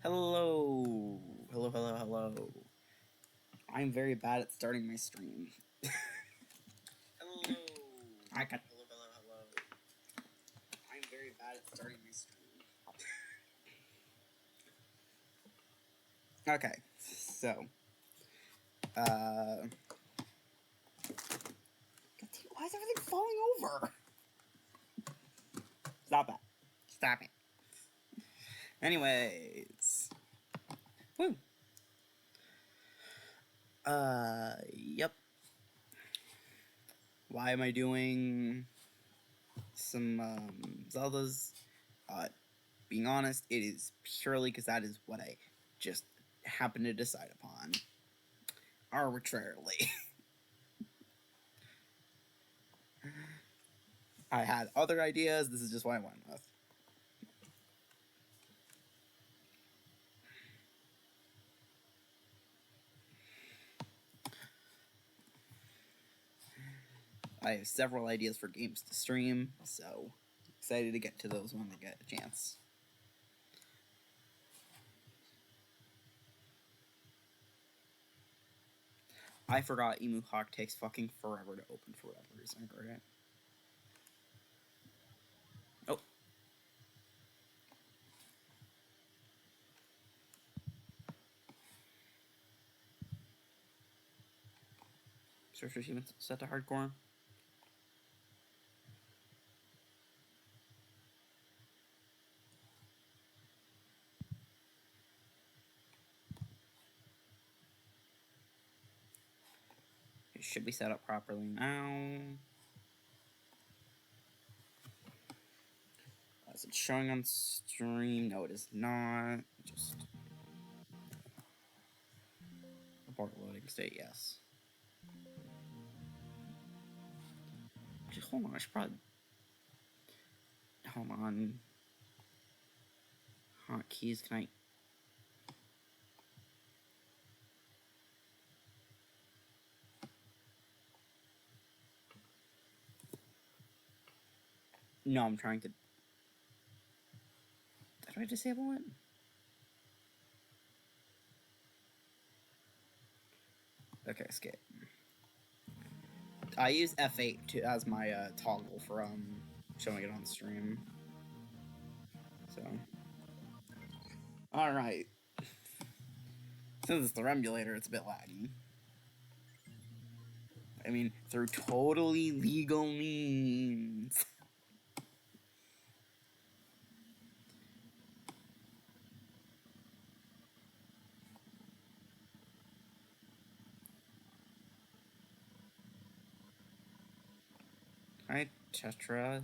Hello. Hello. I'm very bad at starting my stream. Hello. I got. Hello. I'm very bad at starting my stream. Okay, so. Why is everything falling over? Stop it. Anyways. Woo. Yep. Why am I doing some, Zeldas? Being honest, it is purely because that is what I just happened to decide upon. Arbitrarily. I had other ideas, this is just what I went with. I have several ideas for games to stream, so excited to get to those when I get a chance. I forgot Emu Hawk takes fucking forever to open for whatever reason, right? Oh. Search achievements set to hardcore. It should be set up properly now. Is it showing on stream? No, it is not. Just report loading state, yes. Just hold on, I should probably. Hold on. Hotkeys, can I. No, I'm trying to. Did I disable it? Okay, skip. I use F8 as my toggle for showing it on stream. So, all right. Since it's the emulator, it's a bit laggy. I mean, through totally legal means. Hi, Tetra.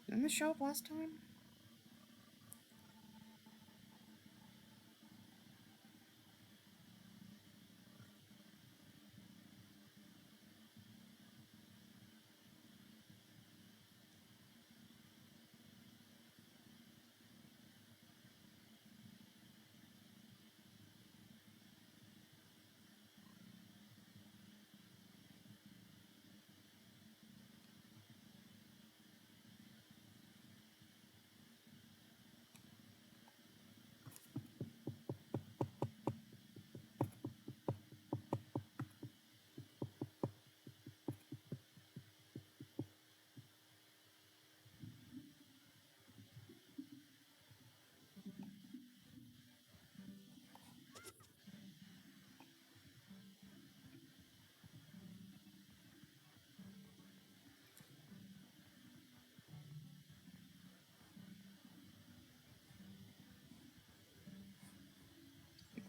Didn't this show up last time?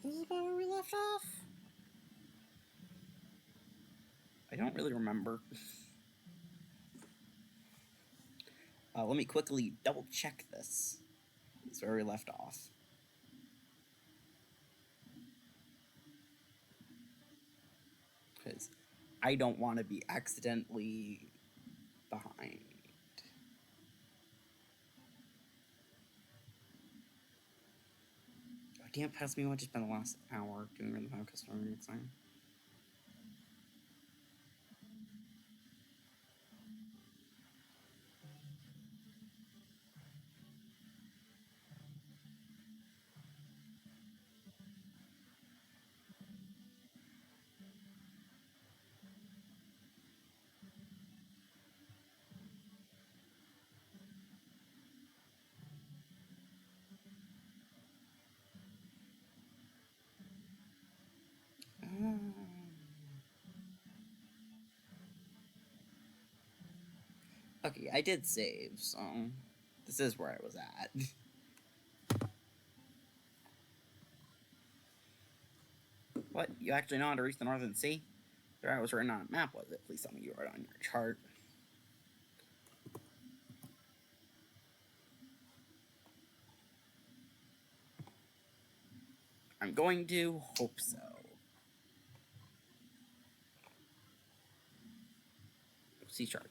This is about where we left off? I don't really remember. Let me quickly double check this. That's where we left off. Because I don't want to be accidentally behind. Oh, damn, past me, I just spent the last hour doing really high customer mixing. Okay, I did save, so this is where I was at. What? You actually know how to reach the Northern Sea? There, I was written on a map, was it? Please tell me you wrote it on your chart. I'm going to hope so. Sea chart.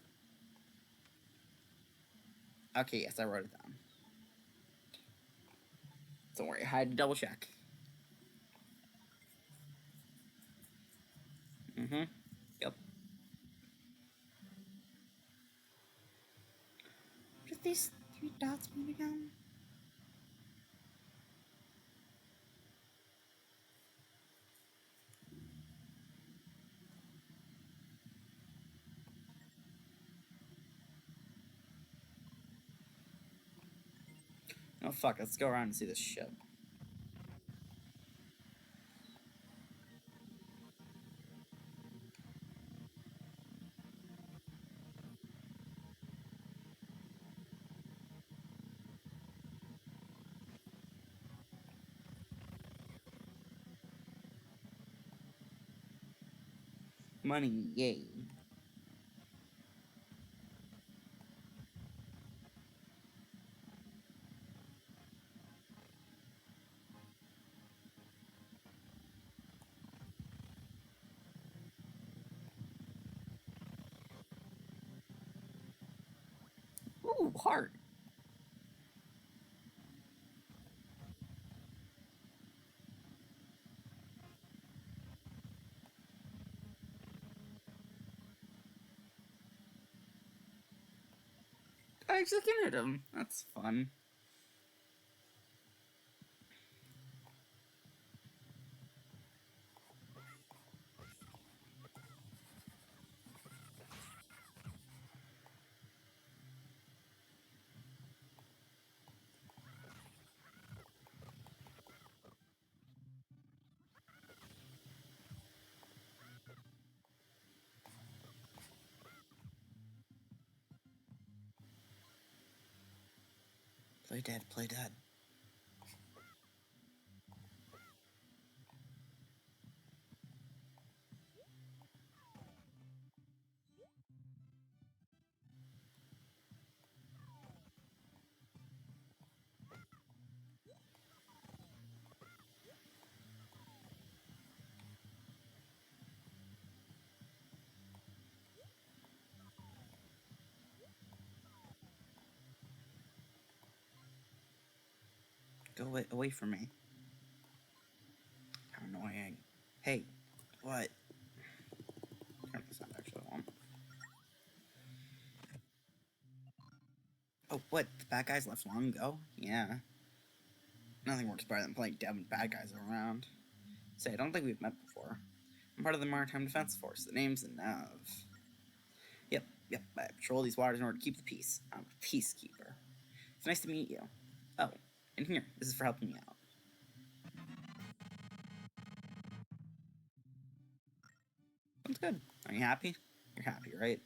Okay, yes, I wrote it down. Don't worry, I had to double check. Mm-hmm. Yep. What did these three dots mean again? Oh fuck, let's go around and see this ship. Money, yay. Ooh, heart. I executed him. That's fun. Play dead, play dead. Go away from me. How annoying. Hey, what? Turn this on, actually, I want. Oh, what? The bad guys left long ago? Yeah. Nothing works better than playing dead when bad guys are around. Say, I don't think we've met before. I'm part of the Maritime Defense Force. The name's Nav. Yep, I patrol these waters in order to keep the peace. I'm a peacekeeper. It's nice to meet you. Oh, and here, this is for helping me out. Sounds good. Are you happy? You're happy, right?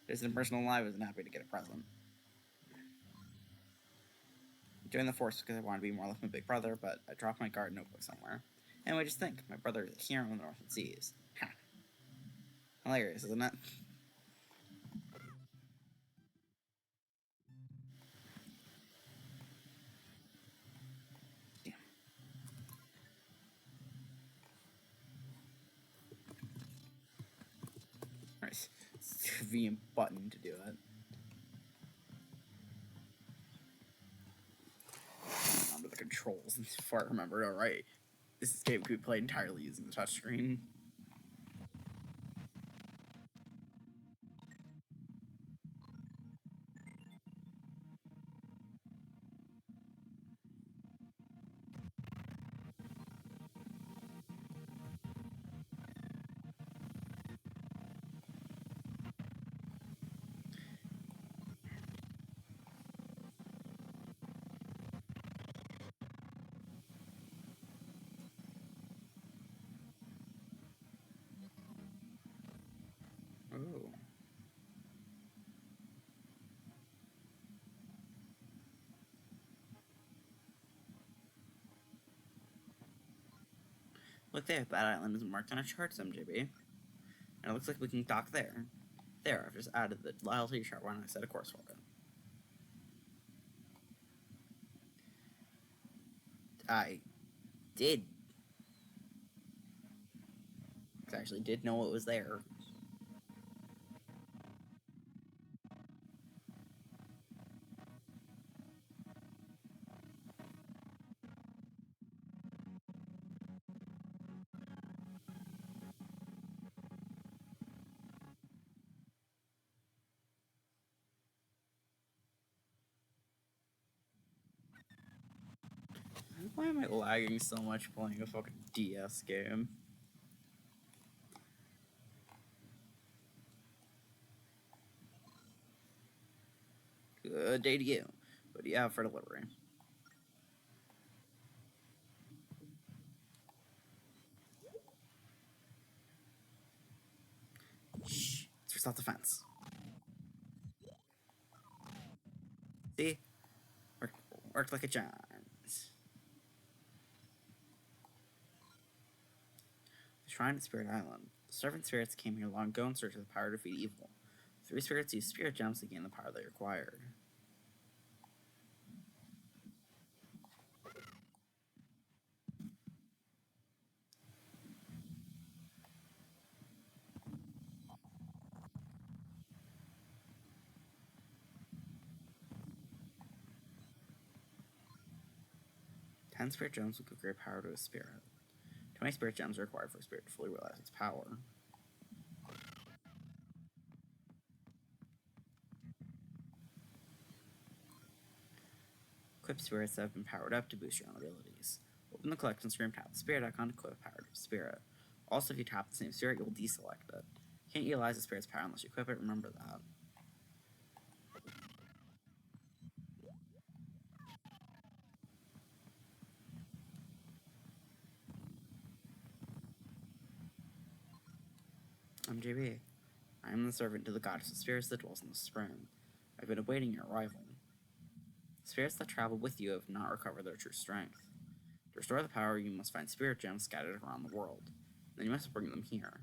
There's an person alive isn't happy to get a present. Joined the force because I wanted to be more like my big brother, but I dropped my guard notebook somewhere. Anyway, just think, my brother is a hero in the Northern Seas. Ha! Hilarious, isn't it? Damn. Nice. It's a convenient button to do it. Onto the controls, if I remember. Alright. This game could be played entirely using the touchscreen. Look there, that island is marked on our charts, MJB. And it looks like we can dock there. There, I've just added the loyalty chart when I set a course for it. I did. I actually did know it was there. Why am I lagging so much playing a fucking DS game? Good day to you. What do you have for delivery? Shh. It's for self-defense. See? Worked like a charm. The Shrine at Spirit Island. The servant spirits came here long ago in search of the power to defeat evil. 3 spirits used spirit gems to gain the power they required. Ten spirit gems will give great power to a spirit. 20 spirit gems are required for a spirit to fully realize its power. Equip spirits that have been powered up to boost your own abilities. Open the collection screen, tap the spirit icon to equip a powered spirit. Also, if you tap the same spirit, you'll deselect it. You can't utilize the spirit's power unless you equip it, remember that. I'm JB. I am the servant to the goddess of spirits that dwells in the spring. I've been awaiting your arrival. Spirits that travel with you have not recovered their true strength. To restore the power, you must find spirit gems scattered around the world. Then you must bring them here.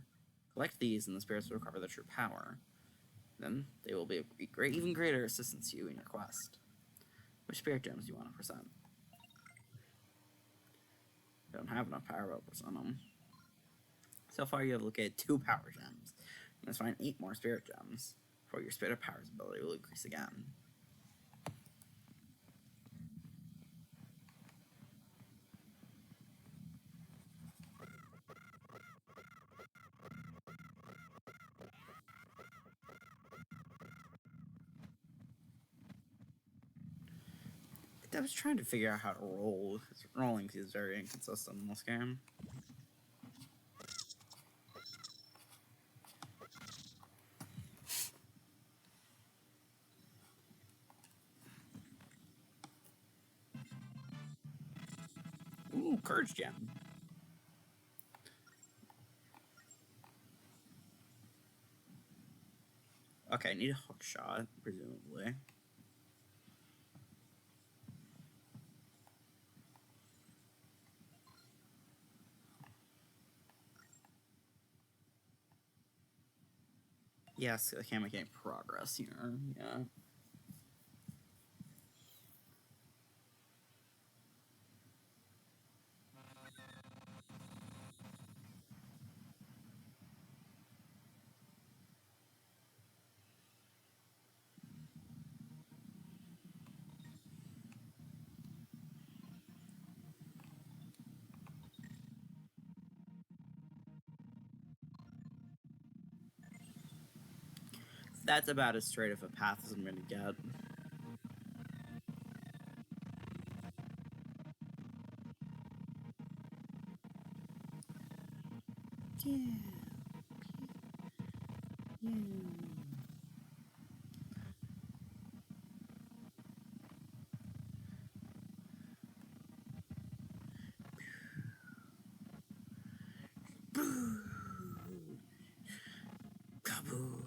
Collect these, and the spirits will recover their true power. Then they will be of even greater assistance to you in your quest. Which spirit gems do you want to present? You don't have enough power to present them. So far, you have located 2 power gems. You must find 8 more spirit gems, before your spirit of power's ability will increase again. I was trying to figure out how to roll. Rolling is very inconsistent in this game. Ooh, Courage Gem. Okay, I need a hook shot, presumably. Yes, I can't make any progress here. Yeah. That's about as straight of a path as I'm gonna get. Yeah. Yeah. Boo! Kaboo!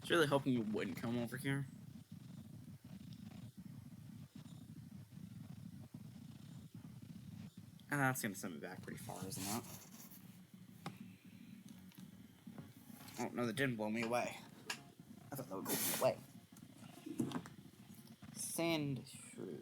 was really hoping you wouldn't come over here. That's gonna send me back pretty far, isn't it? Oh, no, that didn't blow me away. I thought that would blow me away. Sand shrew.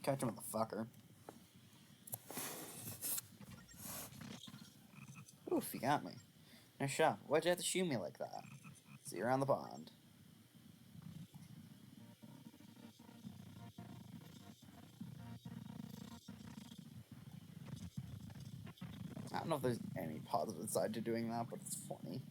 Catch him, motherfucker. Oof, you got me. Nice shot. Why'd you have to shoot me like that? See you around the pond. I don't know if there's any positive side to doing that, but it's funny.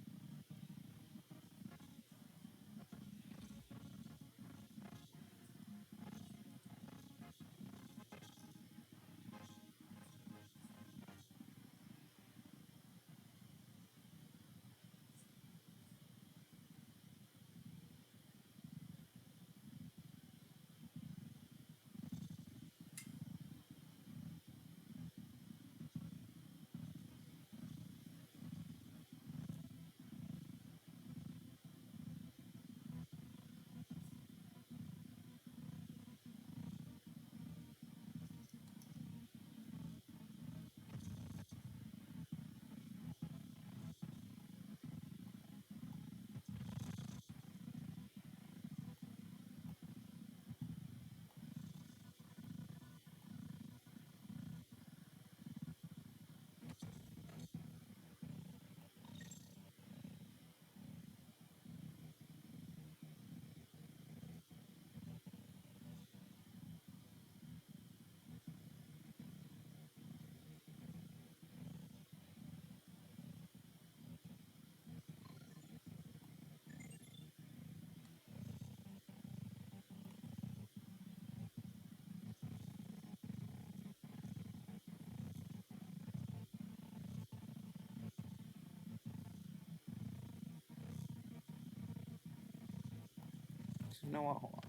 You know what? Hold on.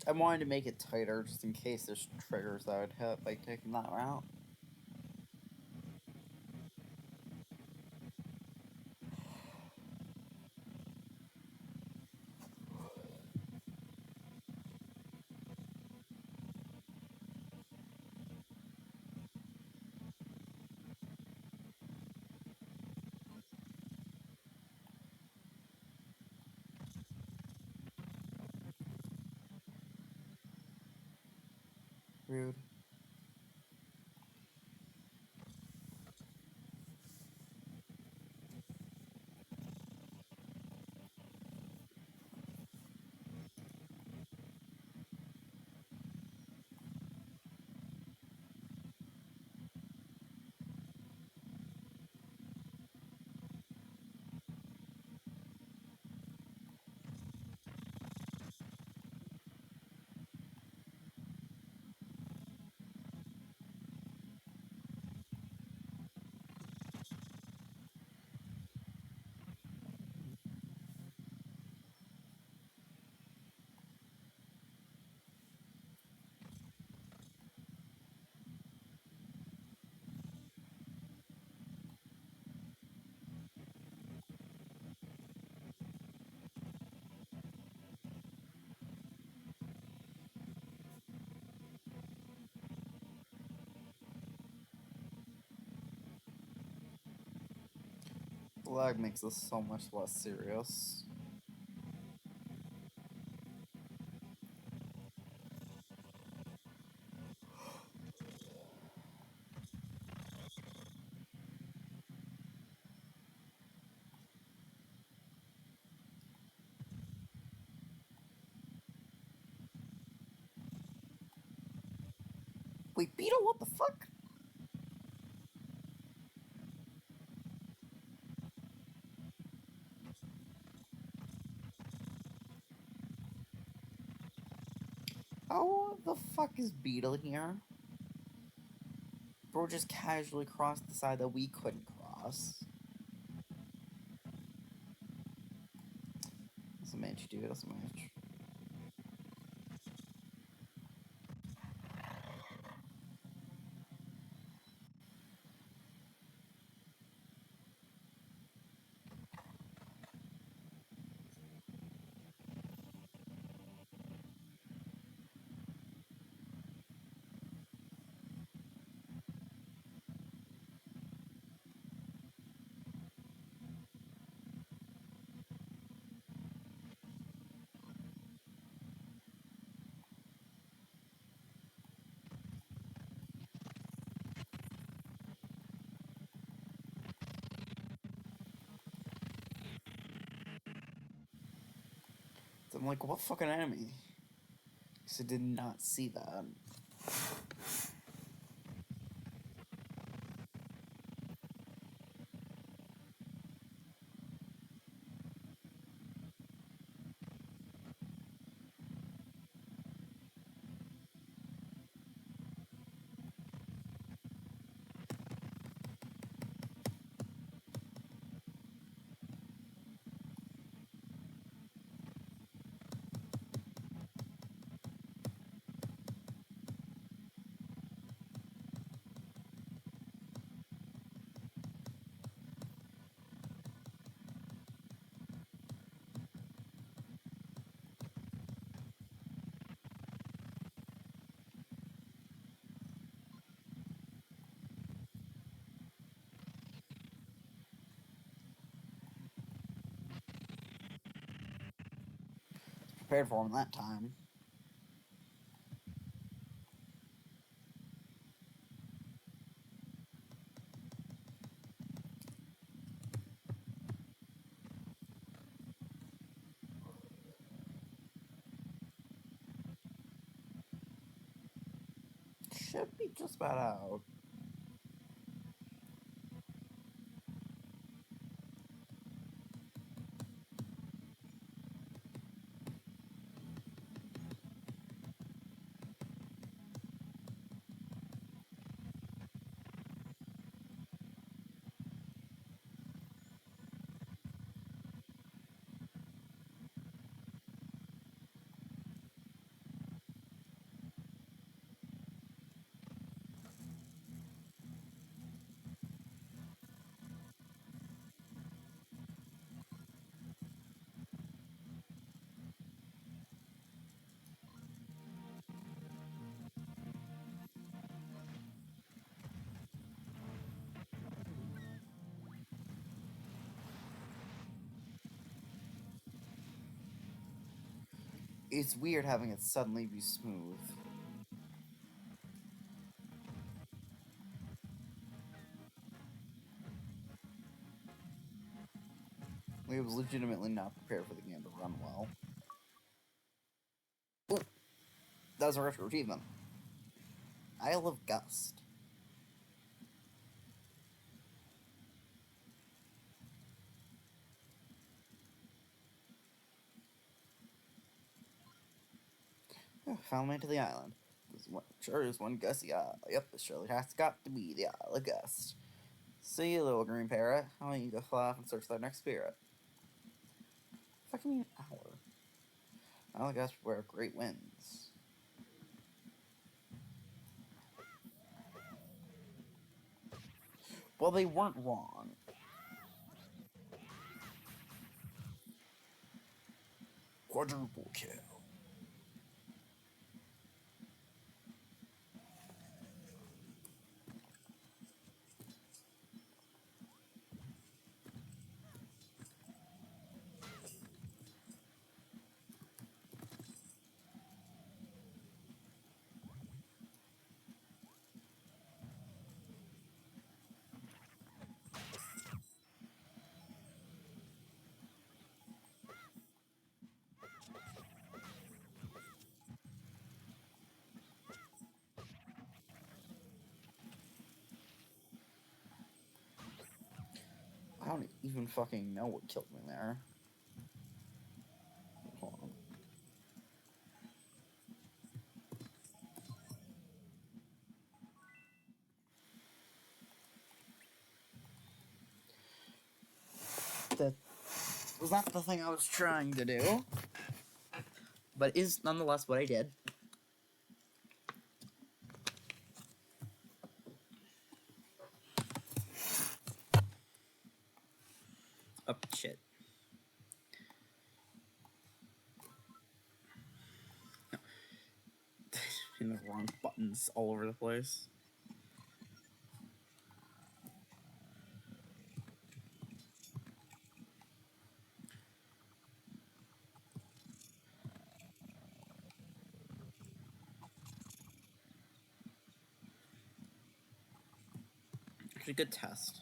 I wanted to make it tighter just in case there's triggers that would hit by taking that route. Rude. The lag makes this so much less serious. Wait, Beetle, what the fuck? Oh, the fuck is Beetle here? Bro just casually crossed the side that we couldn't cross. That's a match, dude. That's a match. So I'm like, what fucking enemy? Because I did not see that. Prepared for him that time. Should be just about out. It's weird having it suddenly be smooth. We was legitimately not prepared for the game to run well. Ooh, that was a retro achievement. Isle of Gust. Found my way to the island. Sure is one gusty isle. Yep, this surely has got to be the Isle of Gust. See you, little green parrot. I want you to fly off and search for that next spirit. Fucking mean an hour. Isle of Gust where great winds. Well, they weren't wrong. Quadruple kill. don't even fucking know what killed me there. Hold on. That was not the thing I was trying to do, but is nonetheless what I did. Oh, shit. No. In the wrong buttons all over the place. Actually, good test.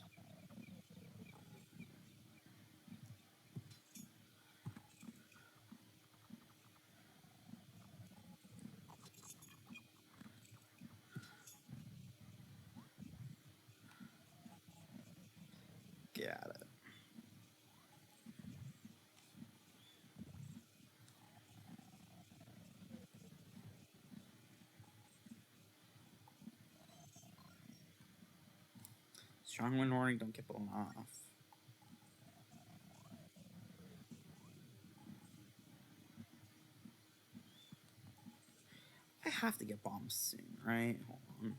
Got it. Strong wind warning, don't get blown off. I have to get bombs soon, right? Hold on.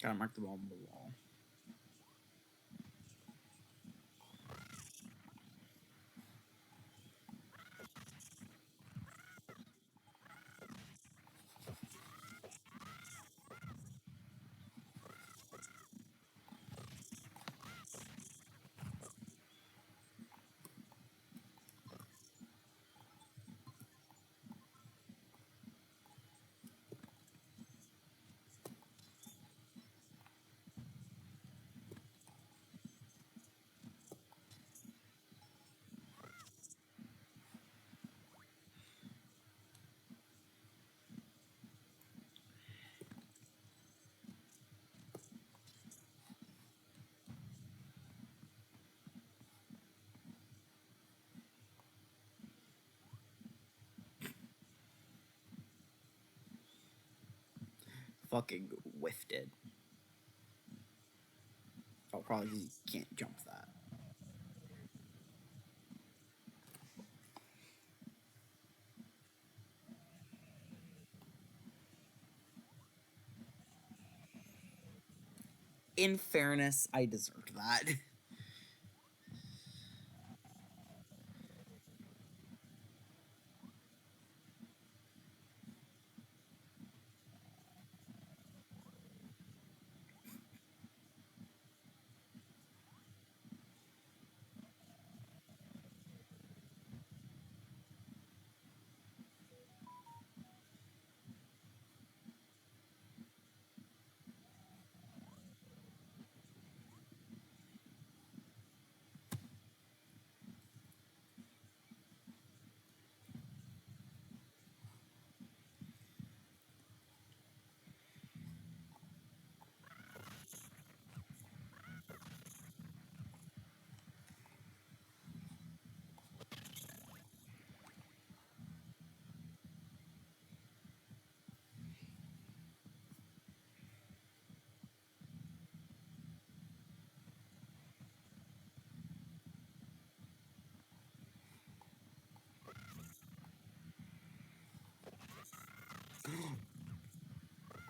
Gotta mark the bomb on the wall. Fucking whiffed it. Oh, probably 'cause you can't jump that. In fairness, I deserved that.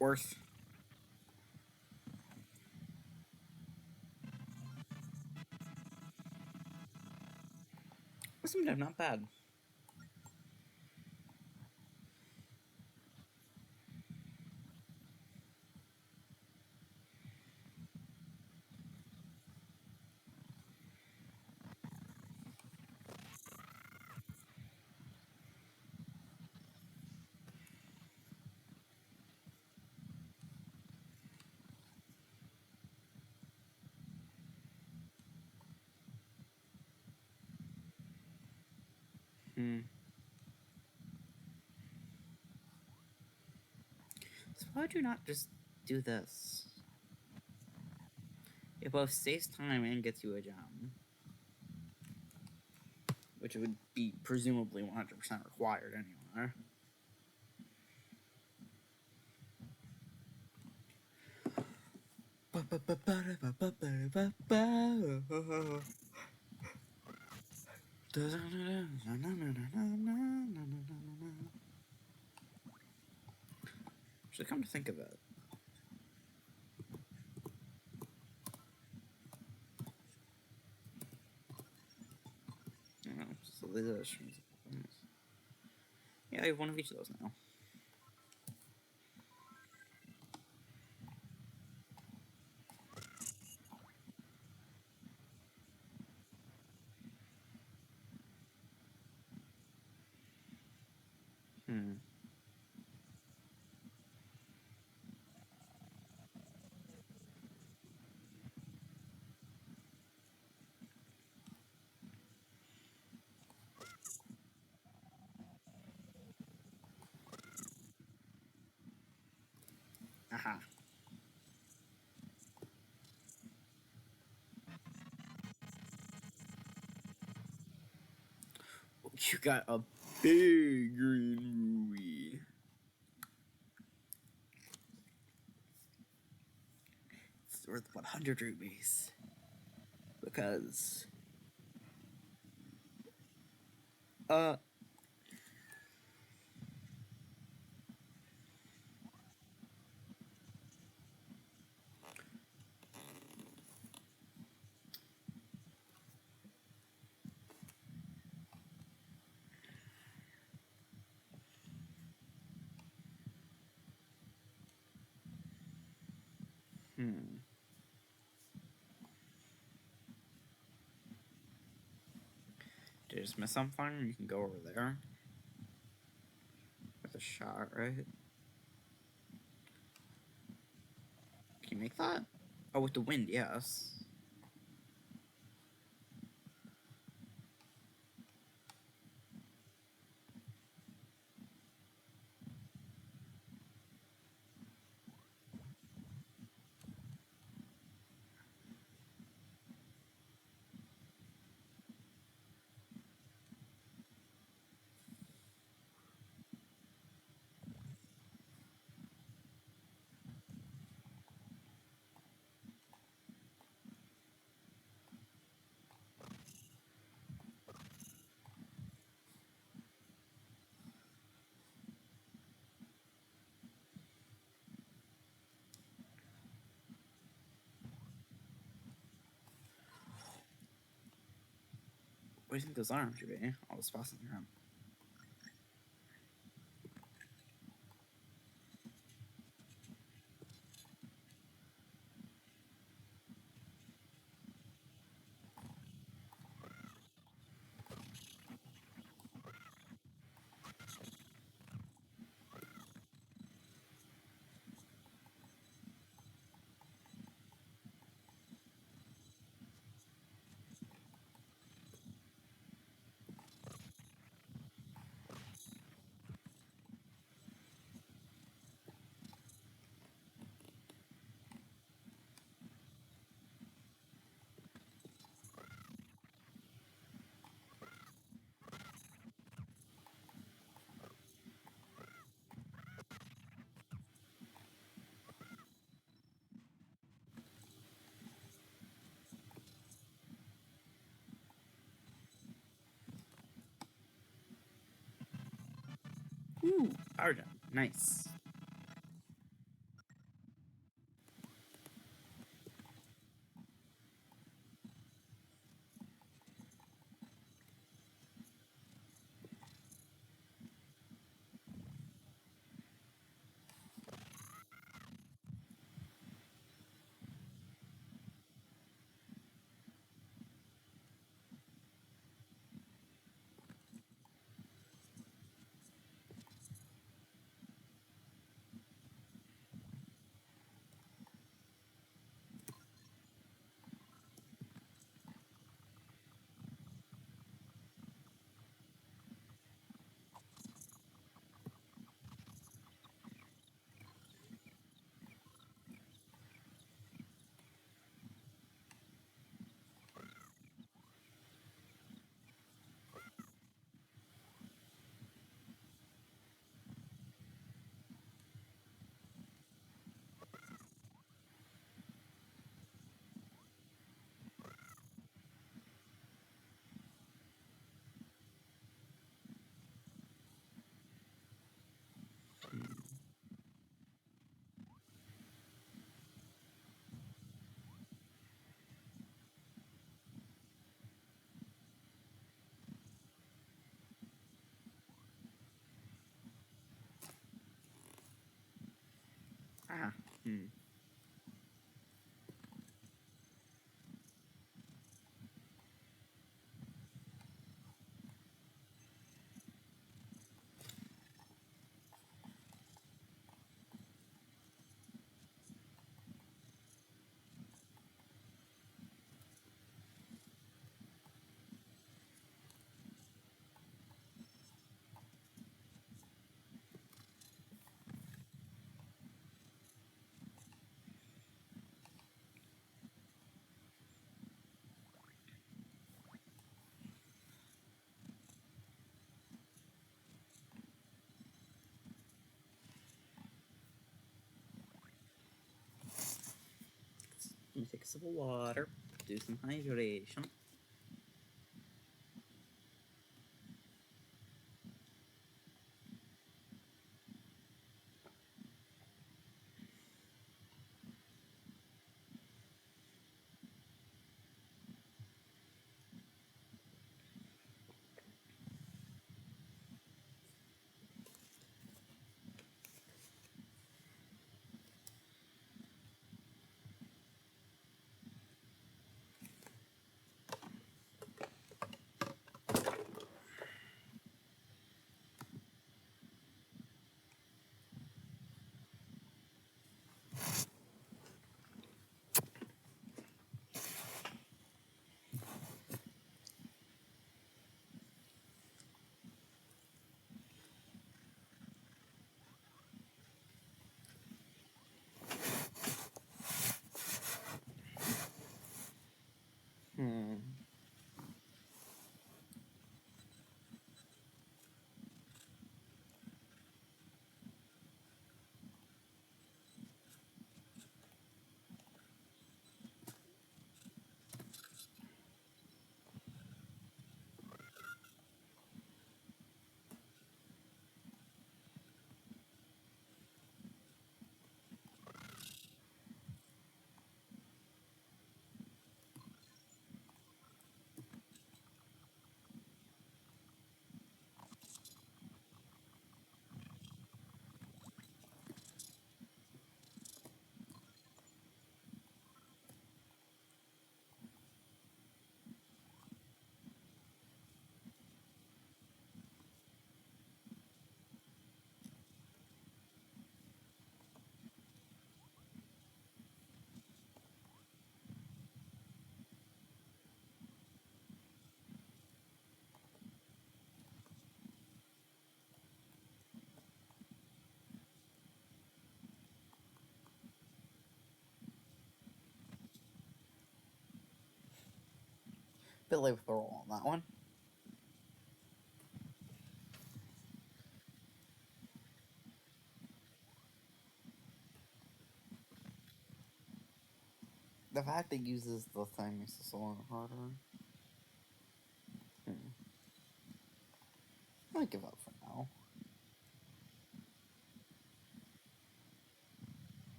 Worth. Wisdom dev, not bad. Hmm. about you not just do this? It both saves time and gets you a gem, which would be presumably 100% required anyway. Should come to think of it. So yeah, I have one of each of those now. Aha. You got a big green ruby. It's worth 100 rubies. Because... Uh... Hmm. Did I just miss something? You can go over there. With a shot, right? Can you make that? Oh, with the wind, yes. What do you think those arms should be? All the spots in your arm. Ooh, power jump. Nice. Hmm. Let me take a sip of water, do some hydration. Hmm. Bit late with the roll on that one. The fact it uses the thing makes this a lot harder. Hmm. I might give up for now.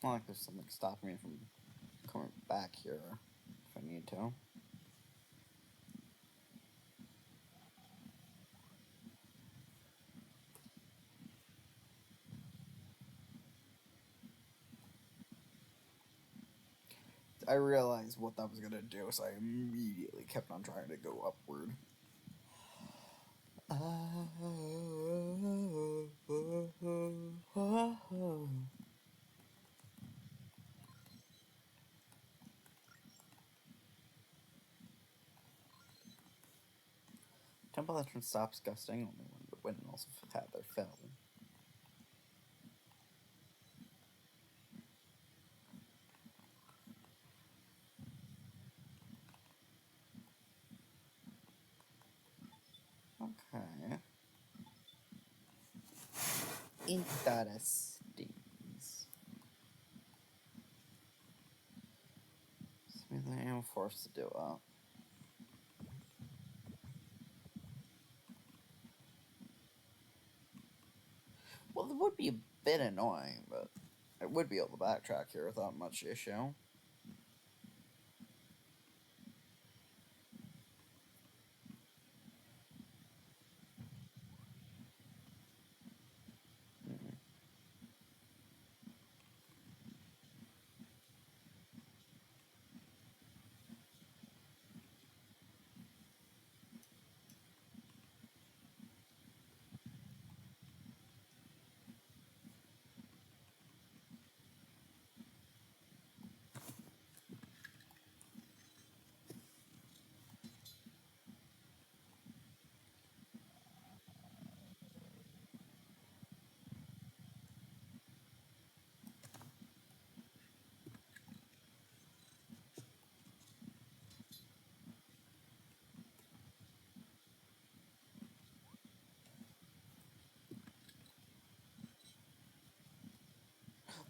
Not like there's something stopping me from coming back here if I need to. I realized what that was gonna do, so I immediately kept on trying to go upward. Temple entrance stops gusting only when the windmills have had their fill. Okay. Interesting. Something I am forced to do it. Well, it would be a bit annoying, but I would be able to backtrack here without much issue.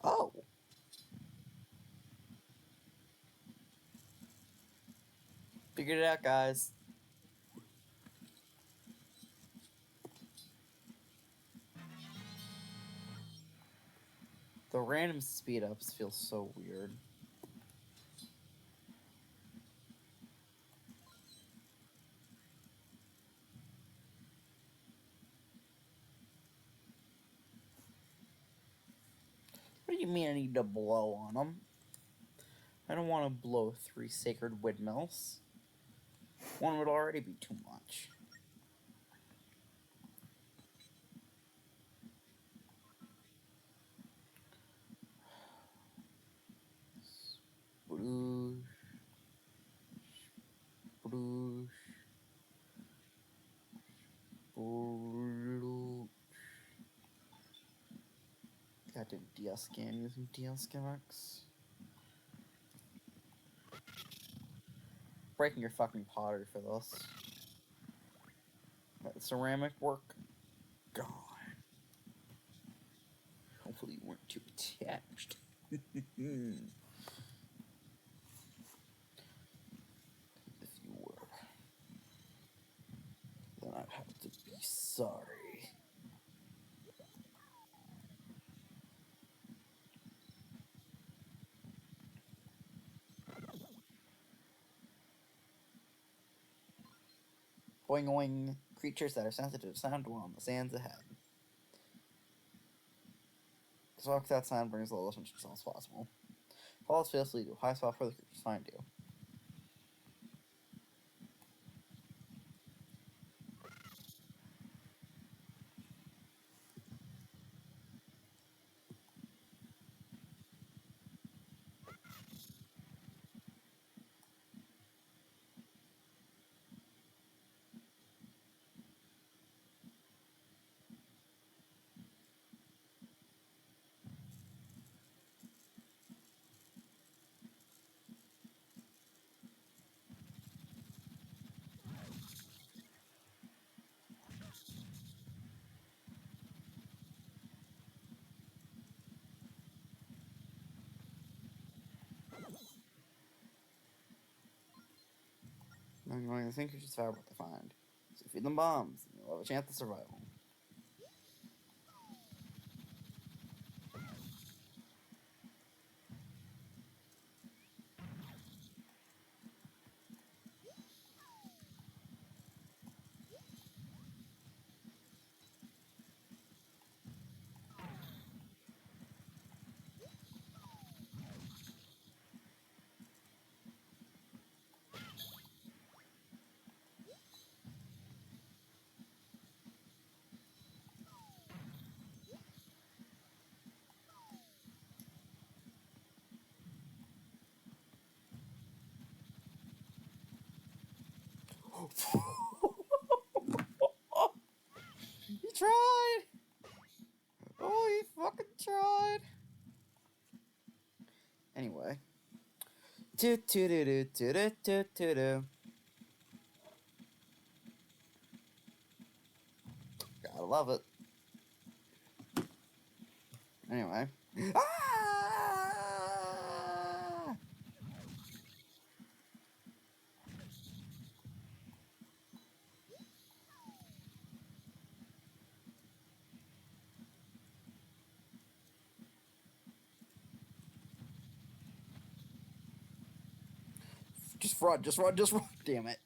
Oh. Figured it out, guys. The random speed ups feel so weird. What do you mean I need to blow on them? I don't want to blow 3 sacred windmills. One would already be too much. Sploosh. Sploosh. Sploosh. Gotta do DL scan using DL schematics. Breaking your fucking pottery for this. That ceramic work gone. Hopefully you weren't too attached. If you were, then I'd have to be sorry. Oing oing. Creatures that are sensitive to sound dwell on the sands ahead. Because walk that sound brings the lowest attention as possible. Falls fails lead to a high spot for the creatures find you. I'm going to think you should survive what they find. So feed them bombs, and you'll have a chance of survival. He tried! Oh, he fucking tried! Anyway. Do-do-do-do-do-do-do-do. Gotta love it. Anyway. Ah! Just run, just run, just run. Damn it.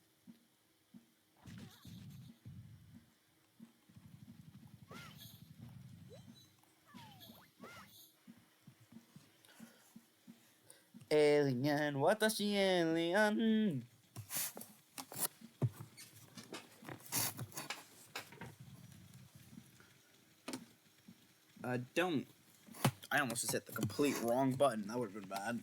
Alien, watashi alien. Don't. I almost just hit the complete wrong button. That would have been bad.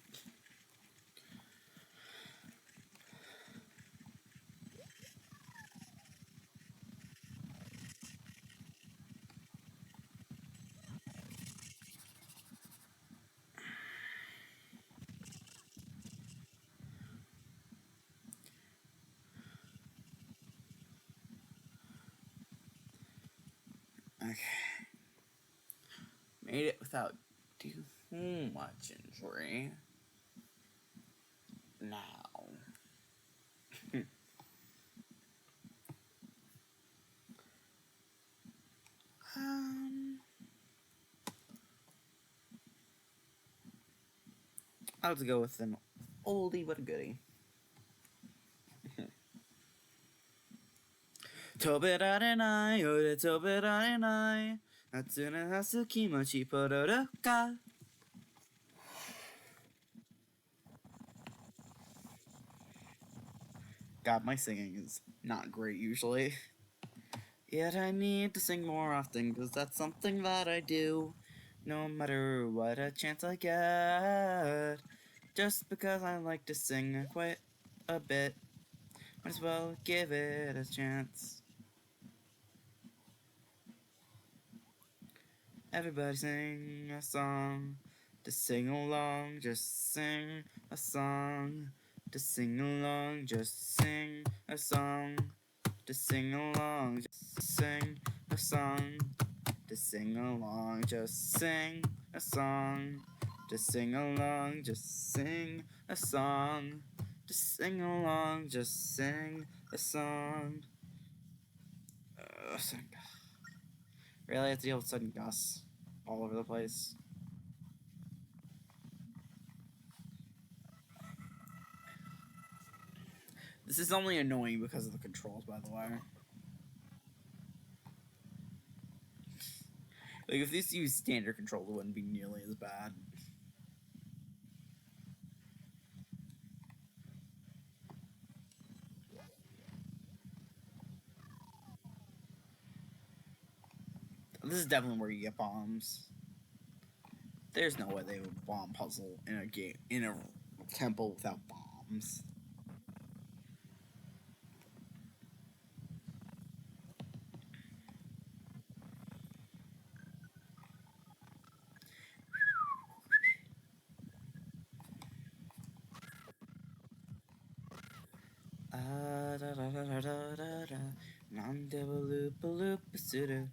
Okay. Made it without too much injury. Now. I'll have to go with an oldie but a goodie. Toberarenai, ore toberarenai. Natsune hasu kimochi pororo ka. God, my singing is not great usually. Yet I need to sing more often, cause that's something that I do. No matter what a chance I get. Just because I like to sing quite a bit. Might as well give it a chance. Everybody sing a song. To sing along, just sing a song. To sing along, just sing a song. To sing along, just sing a song. To sing along, just sing a song. To sing along, just sing a song. To sing along, just sing a song. Really, I have to deal with sudden gusts all over the place. This is only annoying because of the controls, by the way. Like, if this used standard controls, it wouldn't be nearly as bad. This is definitely where you get bombs. There's no way they would bomb puzzle in a game in a temple without bombs. Da da da da da da da. Non-de-ba-loop-a-loop-a-soo-doo.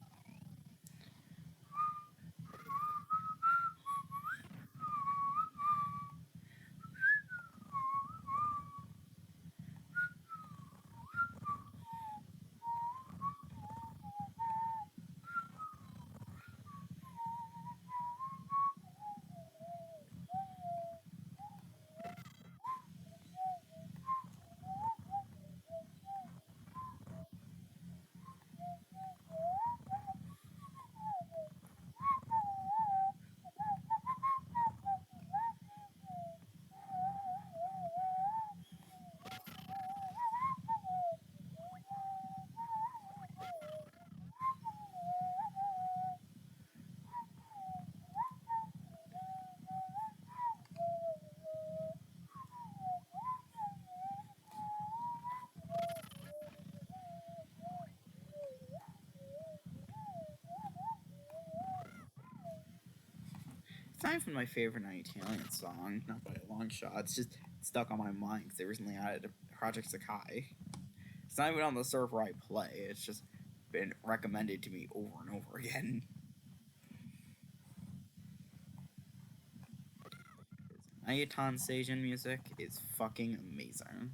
It's not even my favorite Night Italian song, not by a long shot. It's just stuck on my mind because they recently added Project Sakai. It's not even on the server I play. It's just been recommended to me over and over again. Ayaton Seijin music is fucking amazing.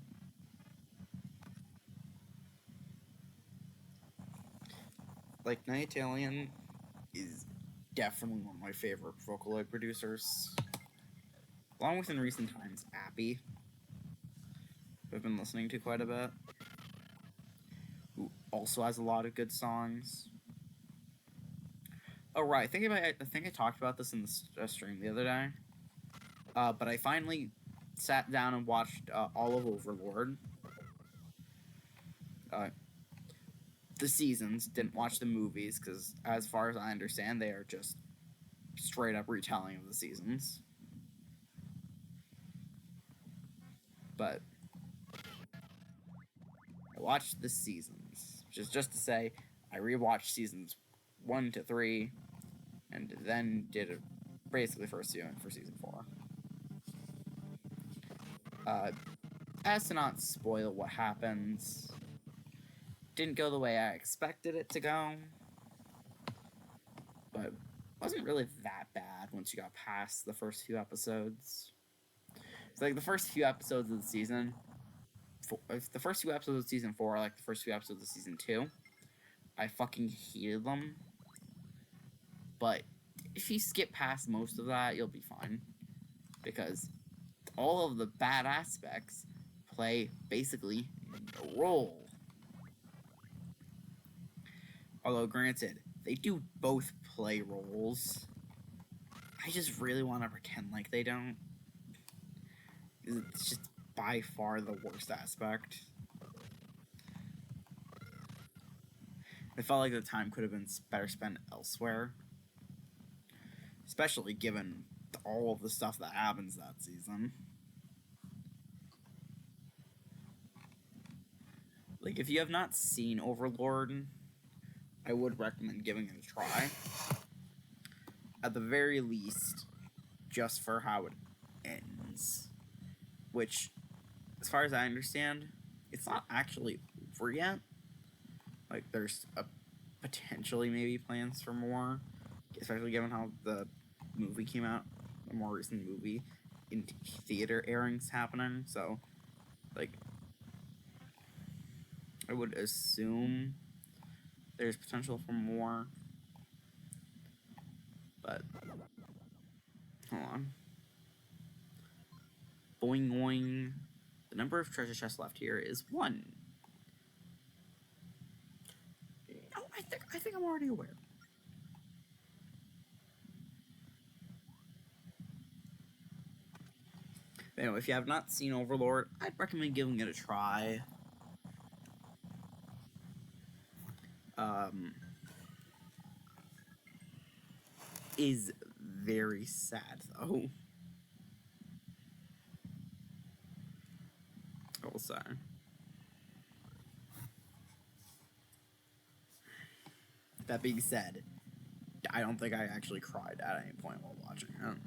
Like, Night Italian is definitely one of my favorite Vocaloid producers. Along with in recent times, Appy, who I've been listening to quite a bit, who also has a lot of good songs. Oh right, I think I talked about this in the stream the other day. But I finally sat down and watched all of Overlord. The seasons, didn't watch the movies because, as far as I understand, they are just straight up retelling of the seasons. But I watched the seasons, just to say, I rewatched seasons 1 to 3, and then did it basically first viewing for season 4. As to not spoil what happens, didn't go the way I expected it to go, but wasn't really that bad. sad once you got past the first few episodes. It's like the first few episodes of the season. If the first few episodes of season 4 are like the first few episodes of season 2, I fucking hated them. But if you skip past most of that, you'll be fine. Because all of the bad aspects play basically no role. Although, granted, they do both play roles. I just really want to pretend like they don't. It's just by far the worst aspect. I felt like the time could have been better spent elsewhere. Especially given all of the stuff that happens that season. Like, if you have not seen Overlord, I would recommend giving it a try. At the very least, just for how it ends. Which, as far as I understand, it's not actually over yet. Like, there's potentially maybe plans for more, especially given how the movie came out, the more recent movie, in theater airings happening. So, like, I would assume there's potential for more. But, hold on. Boing boing. The number of treasure chests left here is 1. Oh, I think I'm already aware. Anyway, if you have not seen Overlord, I'd recommend giving it a try. Is very sad though. I will say. That being said, I don't think I actually cried at any point while watching it.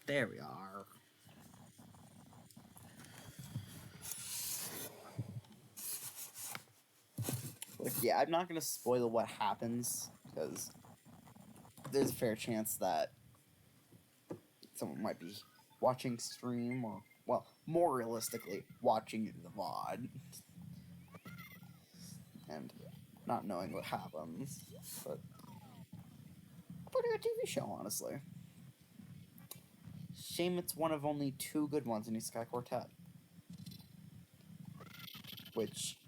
There we are. Like, yeah, I'm not gonna spoil what happens because there's a fair chance that someone might be watching stream or, well, more realistically, watching the VOD and not knowing what happens. But a pretty good TV show, honestly. Shame it's one of only 2 good ones in Isekai Quartet. Which,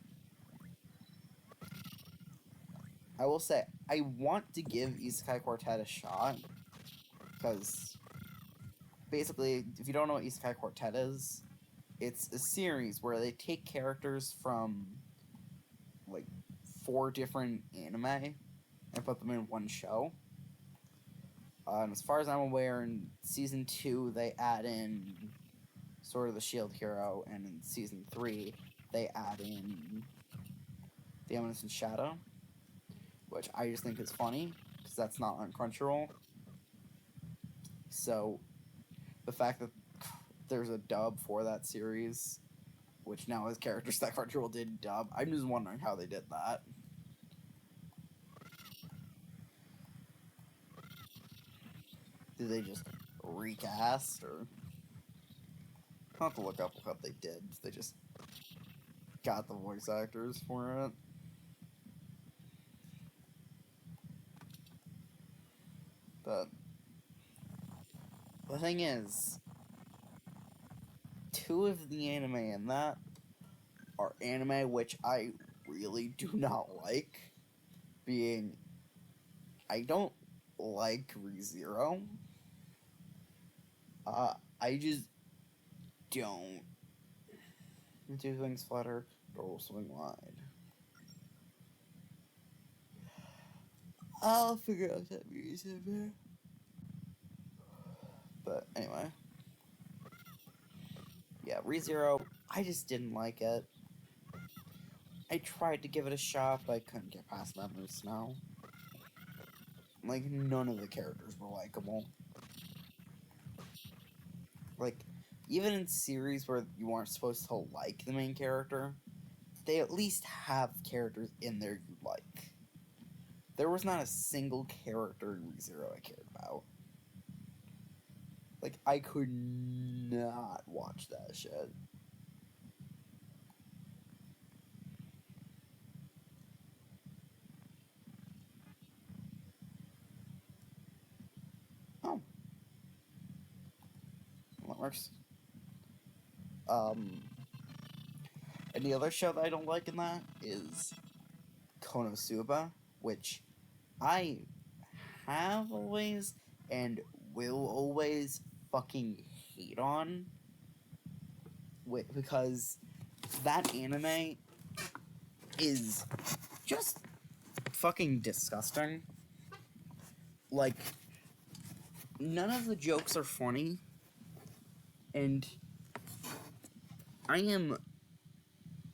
I will say, I want to give Isekai Quartet a shot. Because, basically, if you don't know what Isekai Quartet is, it's a series where they take characters from, like, 4 different anime and put them in one show. And as far as I'm aware, in Season 2, they add in Sword of the Shield Hero, and in Season 3, they add in The Eminence in Shadow, which I just think is funny, because that's not on Crunchyroll. So, the fact that there's a dub for that series, which now has characters that Crunchyroll did dub, I'm just wondering how they did that. Did they just recast, or... I'll have to look up what they did. They just got the voice actors for it. But the thing is, 2 of the anime in that are anime which I really do not like being... I don't like ReZero. I just don't. Two things flutter, door will swing wide. I'll figure out that music. But anyway. Yeah, ReZero, I just didn't like it. I tried to give it a shot, but I couldn't get past Memory Snow. Like, none of the characters were likable. Like, even in series where you aren't supposed to like the main character, they at least have characters in there you like. There was not a single character in ReZero I cared about. Like, I could not watch that shit. Oh. That works. And the other show that I don't like in that is Konosuba, which I have always and will always fucking hate on. Because that anime is just fucking disgusting. Like, none of the jokes are funny, and I am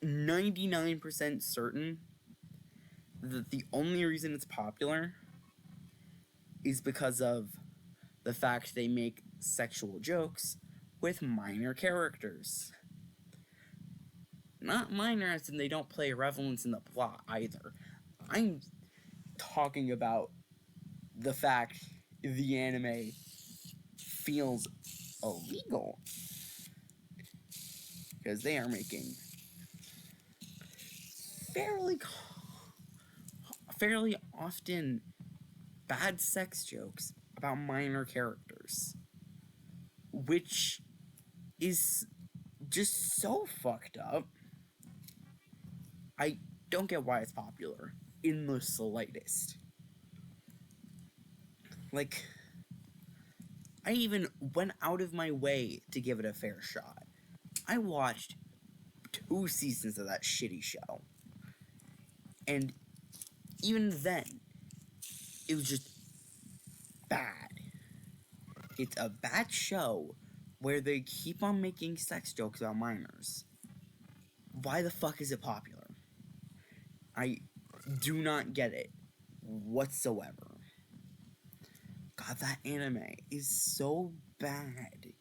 99% certain that the only reason it's popular is because of the fact they make sexual jokes with minor characters. Not minor as in they don't play relevance in the plot either. I'm talking about the fact the anime feels illegal. Because they are making fairly often bad sex jokes about minor characters, which is just so fucked up. I don't get why it's popular in the slightest. Like, I even went out of my way to give it a fair shot. I watched 2 seasons of that shitty show, and even then, it was just bad. It's a bad show where they keep on making sex jokes about minors. Why the fuck is it popular? I do not get it whatsoever. God, that anime is so bad.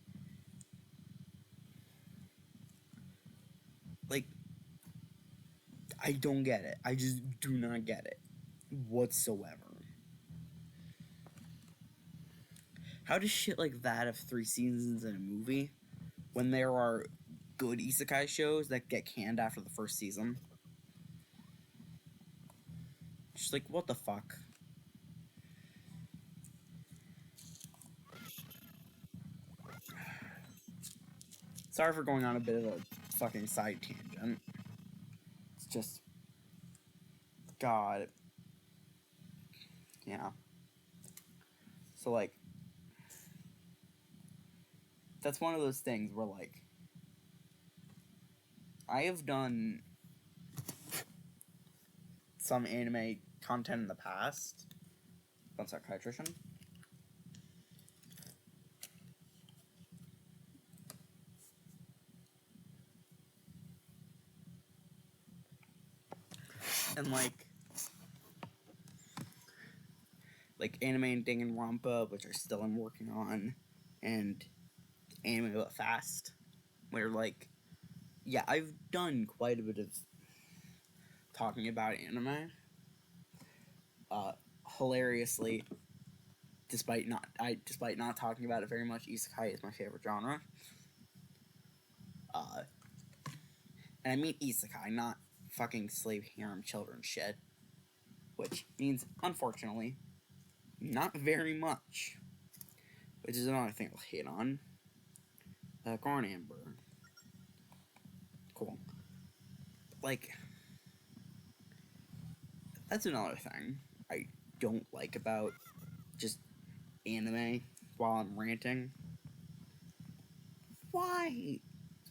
Like, I don't get it. I just do not get it whatsoever. How does shit like that have 3 seasons in a movie when there are good isekai shows that get canned after the first season? Just like, what the fuck? Sorry for going on a bit of a fucking side tangent. It's just... God. Yeah. So, like... That's one of those things where, like... I have done... some anime content in the past. One psychiatrician. And, like Anime and Danganronpa, which I still am working on, and Anime But Fast, where, like, yeah, I've done quite a bit of talking about anime. Hilariously, despite not talking about it very much, isekai is my favorite genre. And I mean isekai, not fucking slave harem children shit, which means, unfortunately, not very much. Which is another thing I'll hate on. Corn Amber. Cool. Like, That's another thing I don't like about just anime while I'm ranting. Why?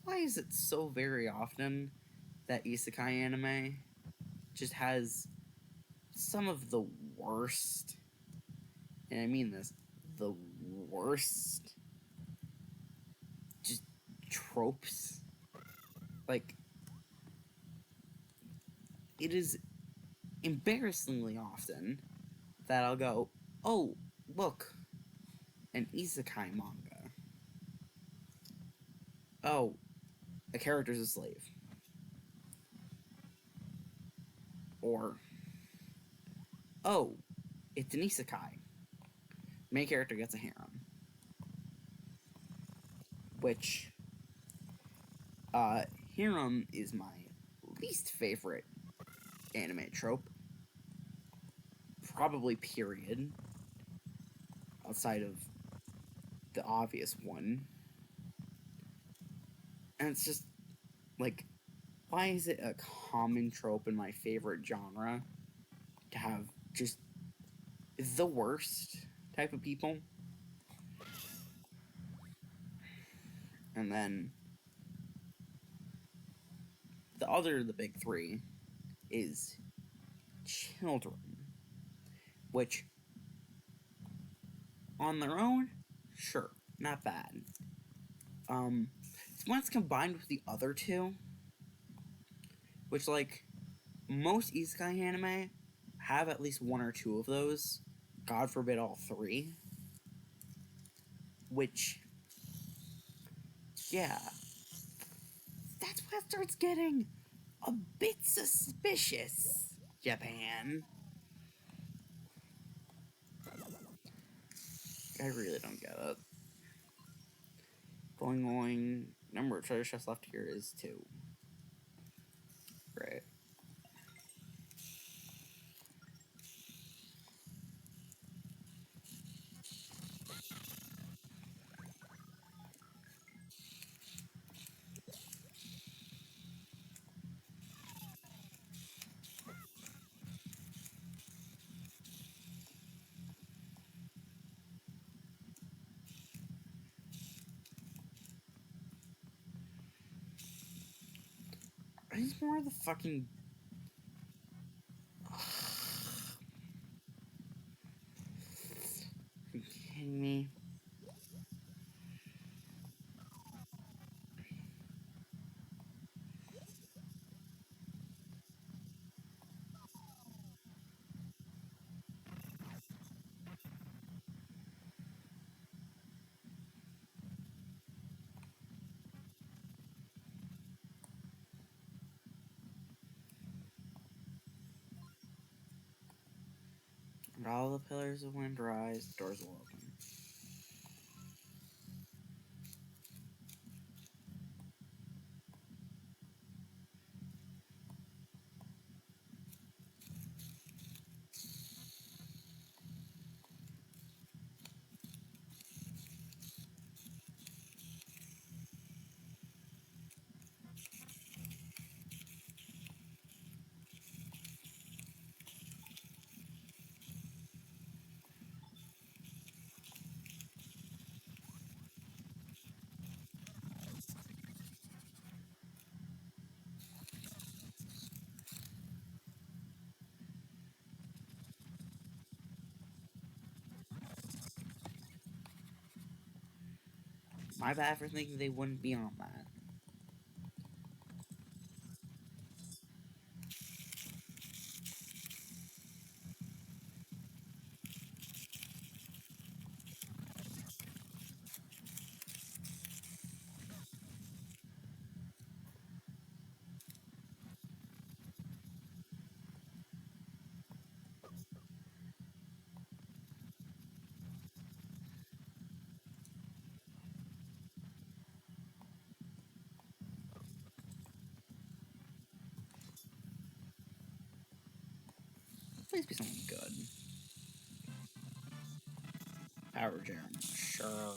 Why is it so very often that isekai anime just has some of the worst, and I mean this, the worst, just tropes? Like, it is embarrassingly often that I'll go, oh, look, an isekai manga. Oh, a character's a slave. Or, oh, it's an isekai. Main character gets a harem. Which, uh, harem is my least favorite anime trope. Probably period. Outside of the obvious one. And it's just, like, why is it a common trope in my favorite genre to have just the worst type of people? And then the big three is children, which on their own, sure, not bad. Once combined with the other two, which, like, most isekai anime have at least one or two of those. God forbid all three. Which, yeah, that's what starts getting a bit suspicious, Japan. I really don't get it. Going, number of treasure chests left here is 2. Great. He's more of the fucking. Are you kidding me? And all the pillars of wind rise, the doors will open. My bad for thinking they wouldn't be on that. Please be something good. Power Jam. Sure.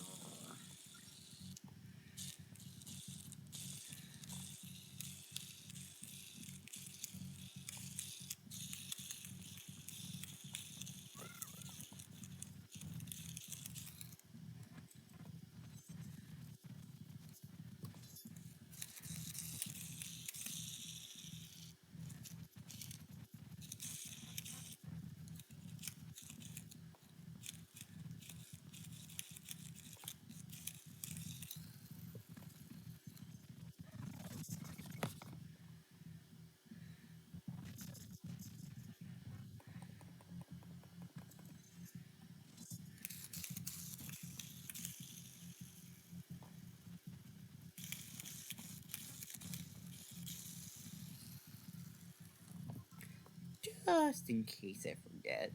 just in case I forget.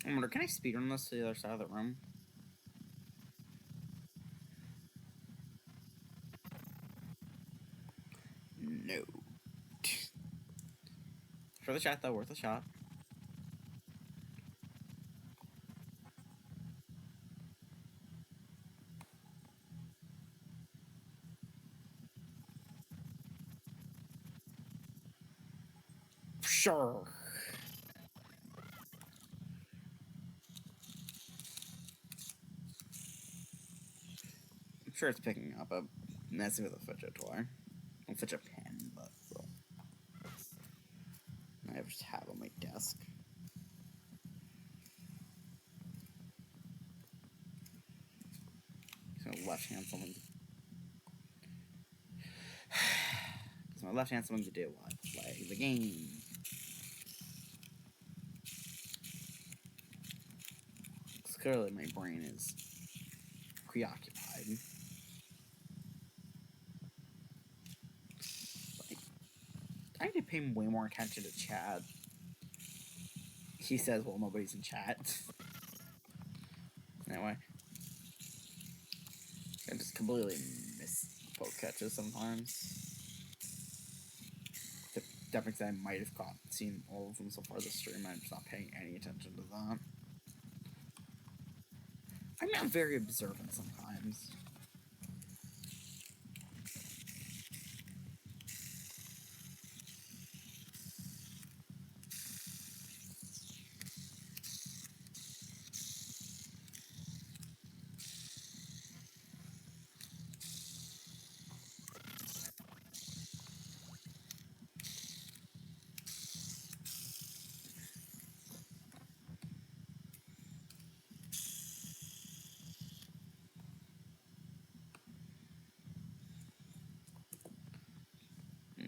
I wonder, can I speedrun this to the other side of the room? No. For the shot, though, worth a shot. Sure. I'm sure it's picking up a messing with a fidget toy. A fidget pen, but so. I just have on my desk. So my left hand something. So my left hand something to do while I play the game. Because clearly my brain is preoccupied. Like, I need to pay way more attention to chat. He says, well, nobody's in chat. Anyway. I just completely miss poke catches sometimes. Definitely because I might have seen all of them so far this stream. I'm just not paying any attention to that. I'm not very observant sometimes.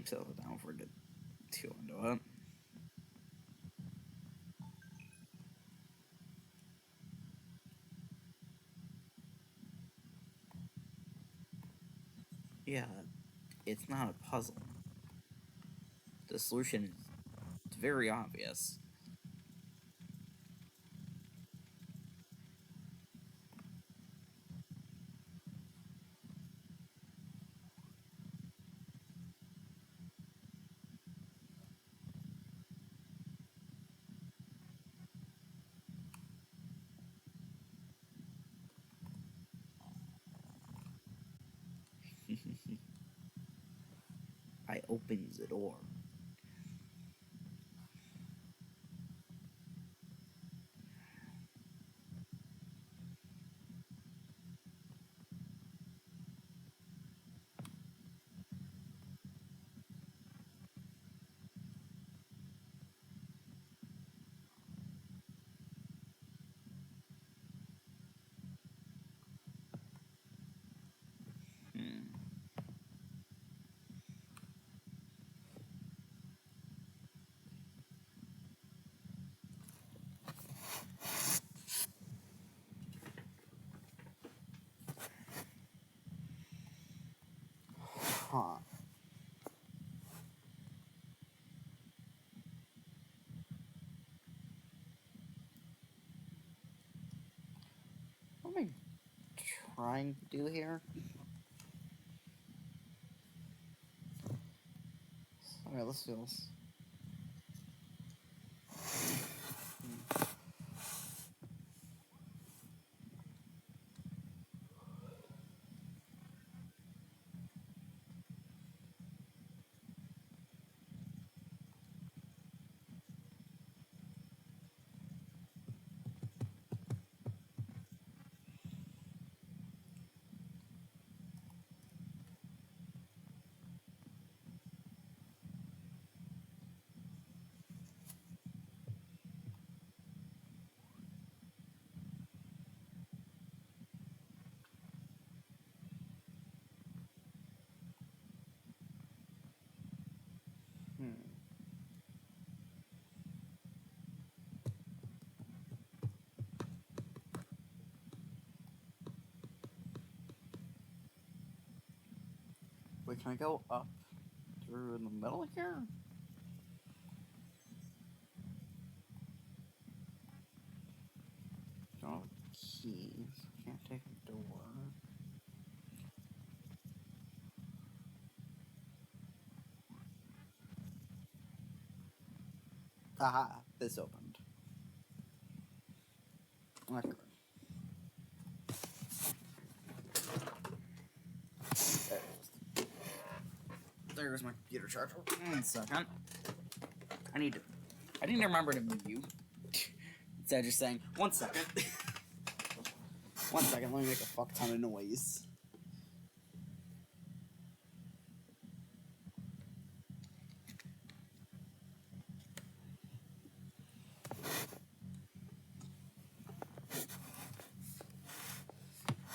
Settle it down for the 2 into it. Yeah, it's not a puzzle. The solution is very obvious. I opens the door. Huh. What am I trying to do here? Alright, let's do this. Wait, can I go up through in the middle here? Don't have keys. Can't take a door. Aha, this opened. Okay. There's my computer charger. 1 second. I need to remember to mute. Instead of just saying, 1 second. 1 second, let me make a fuck ton of noise.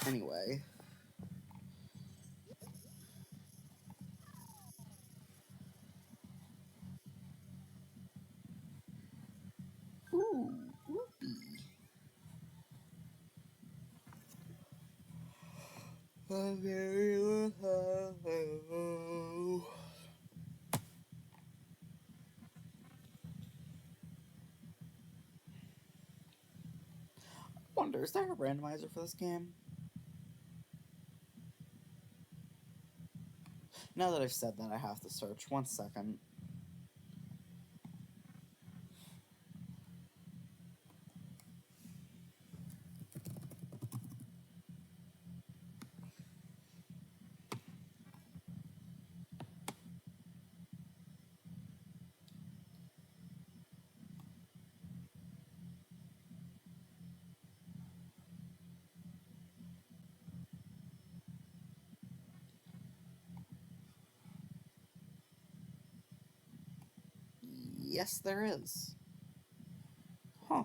Anyway. Ooh, whoopee. I wonder, is there a randomizer for this game? Now that I've said that, I have to search. 1 second. Yes, there is. Huh.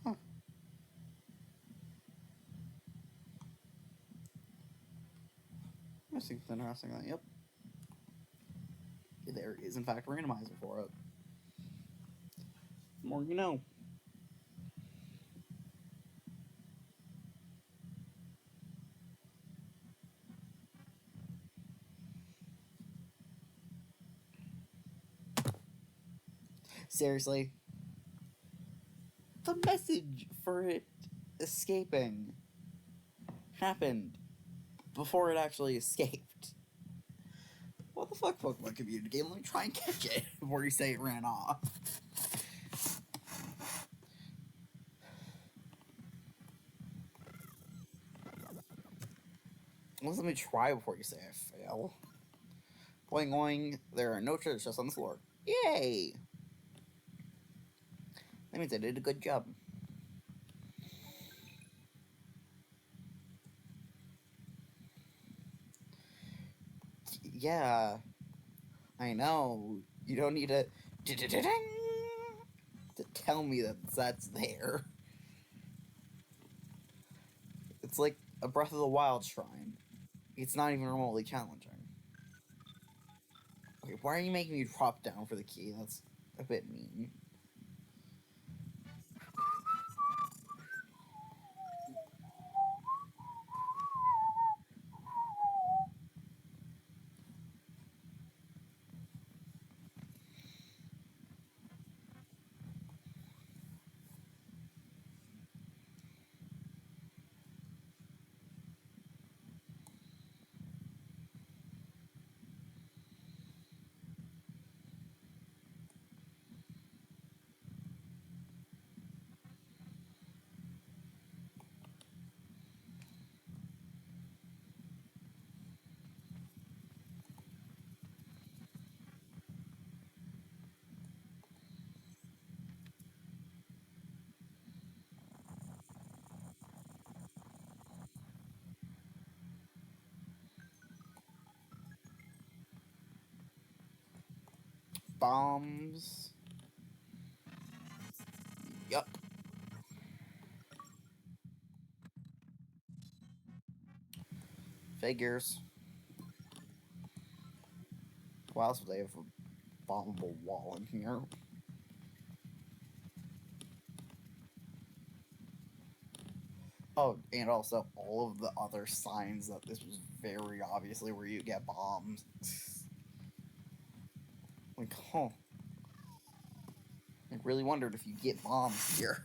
Huh. I think it's interesting. Yep. There is, in fact, a randomizer for it. The more you know. Seriously. The message for it escaping happened before it actually escaped. What the fuck, Pokemon community game? Let me try and catch it before you say it ran off. Let me try before you say I fail. Boing boing, there are no treasure chests on the floor. Yay! That means I did a good job. Yeah, I know. You don't need to tell me that that's there. It's like a Breath of the Wild shrine. It's not even remotely challenging. Okay, why are you making me drop down for the key? That's a bit mean. bombs. Yup. Figures. Why else would they have a bombable wall in here? Oh, and also all of the other signs that this was very obviously where you get bombs. Like, oh. I really wondered if you get bombs here.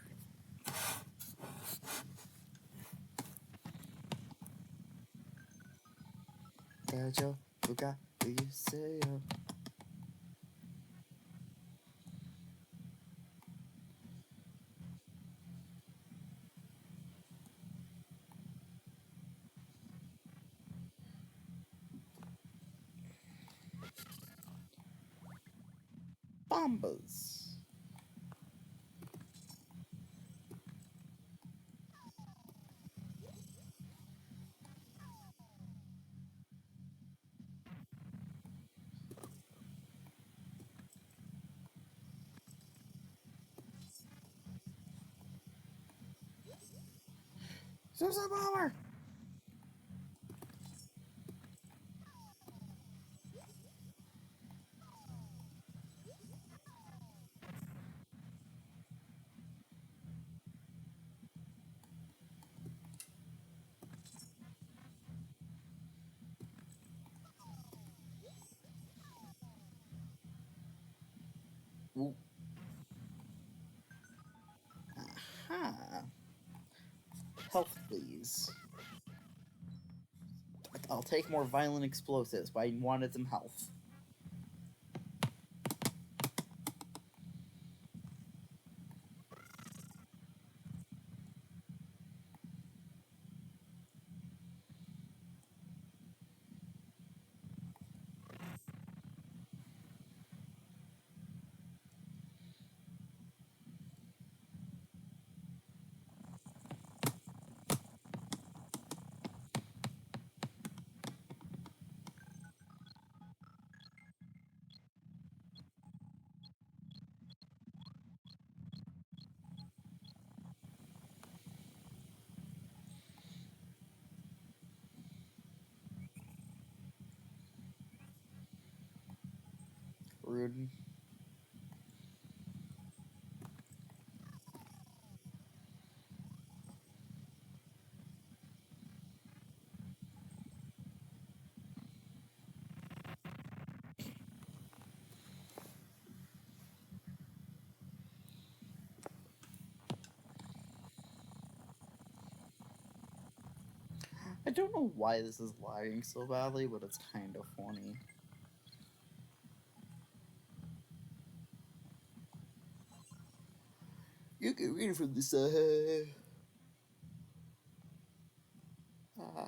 Bombas. Suicide bomber. Ooh. Aha. Health, please. I'll take more violent explosives, but I wanted some health. Rude. I don't know why this is lagging so badly, but it's kind of funny. You can read it from the side. Uh,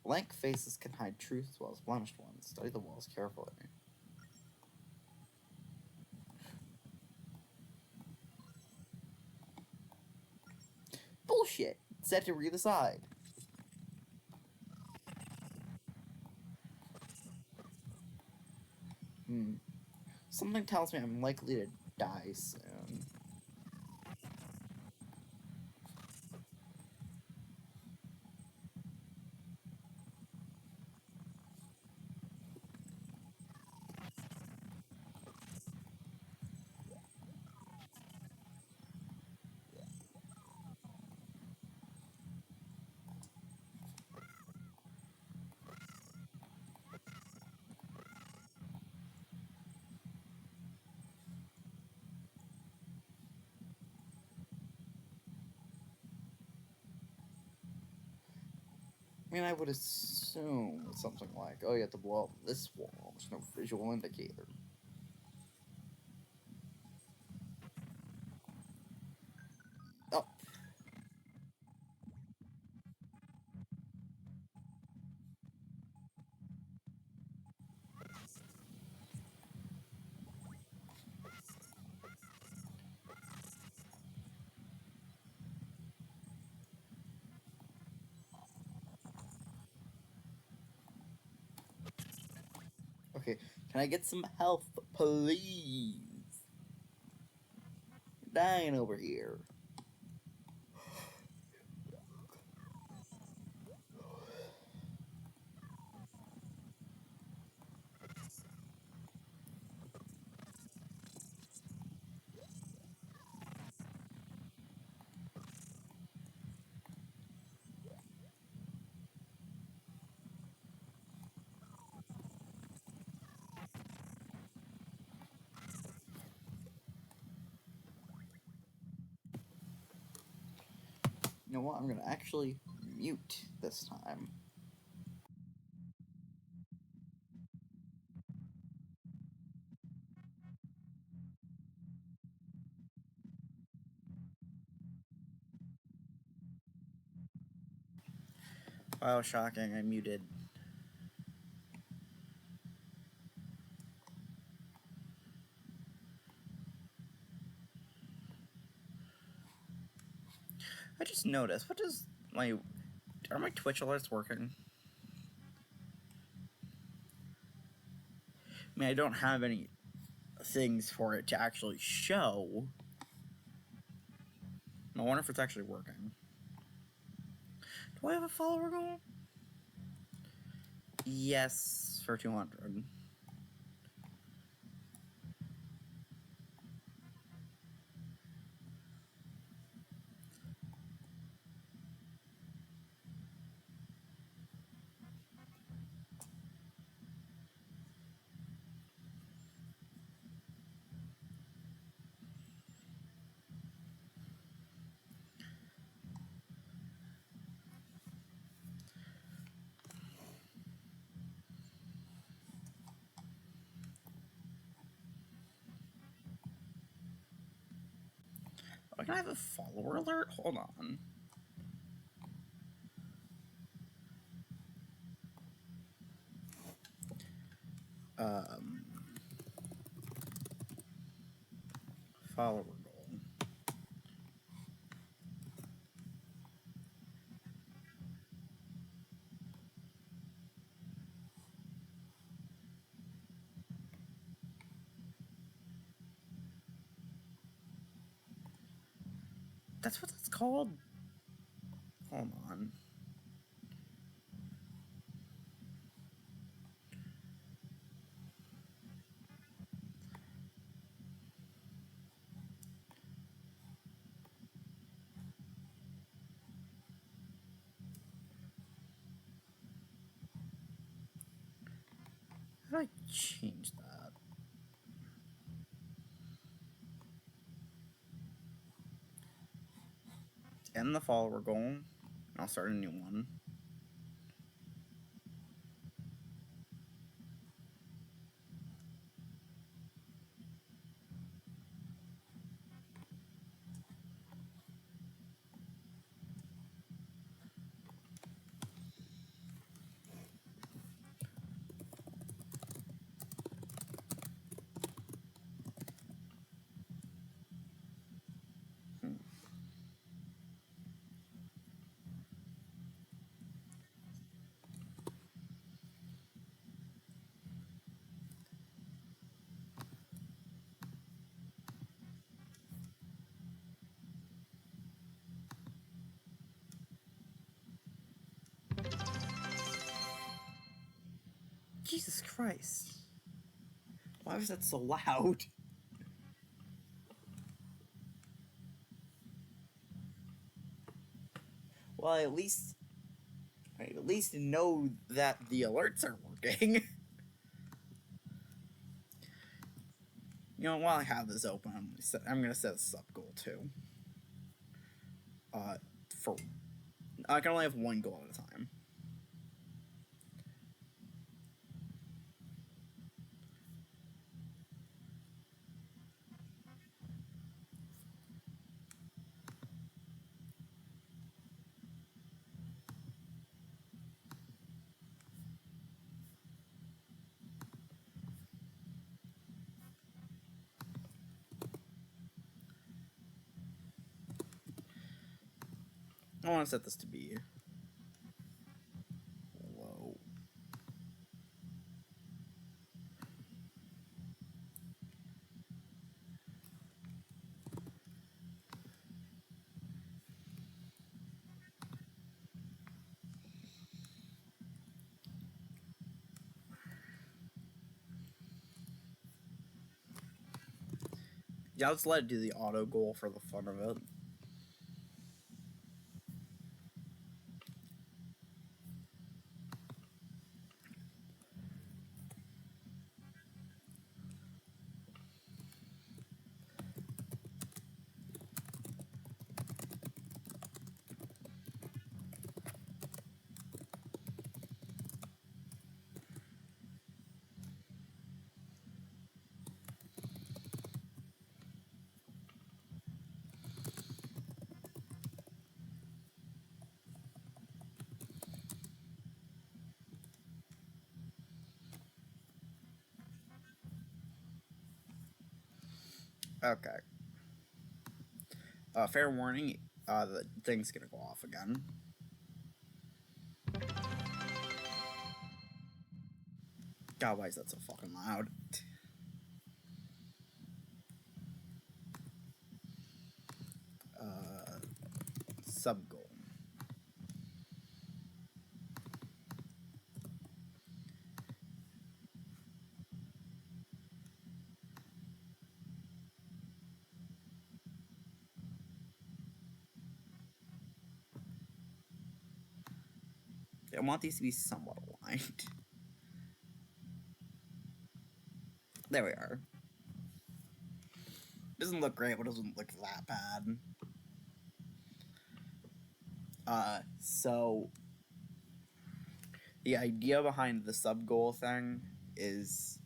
Blank faces can hide truth as well as blemished ones. Study the walls carefully. Bullshit! Set to read the side. Something tells me I'm likely to die soon. I mean, I would assume it's something like, oh, you have to blow up this wall. There's no visual indicator. Oh. Okay, can I get some health, Please. Dying over here. You know what? I'm gonna actually mute this time. Wow, shocking. I muted. I just noticed. What does my... Are my Twitch alerts working? I mean, I don't have any things for it to actually show. I wonder if it's actually working. Do I have a follower goal? Yes, for 200. Oh, can I have a follower alert? Hold on. Follower goal. That's what that's called? Hold on. How do I change that? End the follower goal. I'll start a new one. Jesus Christ. Why was that so loud? Well, I at least know that the alerts are working. You know, while I have this open, I'm gonna set a sub goal too. For I can only have one goal at a time. I want to set this to be low. Yeah, let's let it do the auto goal for the fun of it. Okay. Fair warning, the thing's gonna go off again. God, why is that so fucking loud? Sub goal. I want these to be somewhat aligned. There we are. Doesn't look great, but doesn't look that bad. So the idea behind the sub goal thing is,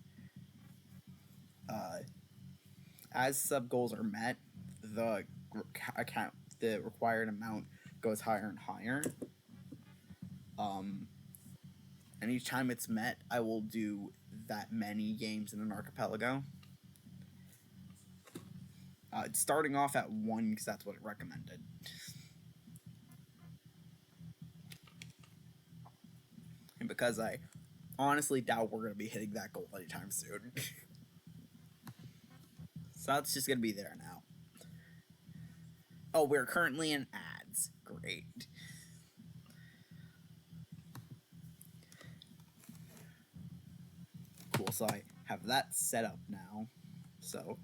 as sub goals are met, the account the required amount goes higher and higher. And each time it's met, I will do that many games in an archipelago. Starting off at 1 because that's what it recommended. And because I honestly doubt we're going to be hitting that goal anytime soon. So that's just going to be there now. Oh, we're currently in ads. Great. Cool, so I have that set up now. So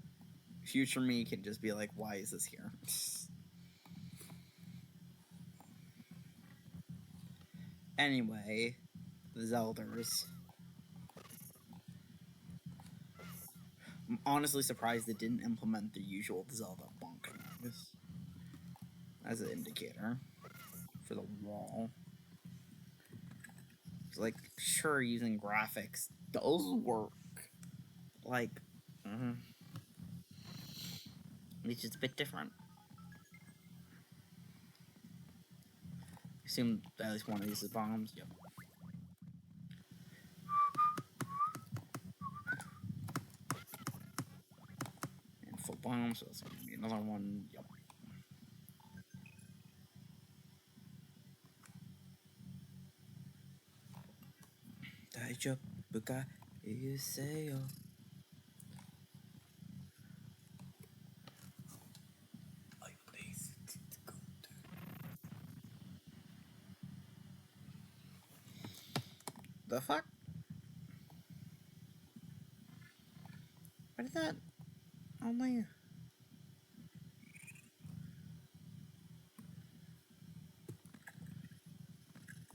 future me can just be like, why is this here? Anyway, the Zelders. I'm honestly surprised it didn't implement the usual Zelda bonk noise as an indicator for the wall. It's like, sure, using graphics does work. Like, it's just a bit different. Assume at least one of these is bombs. Yep. And full bombs, so that's gonna be another one. Yep. The fuck? Why did that only?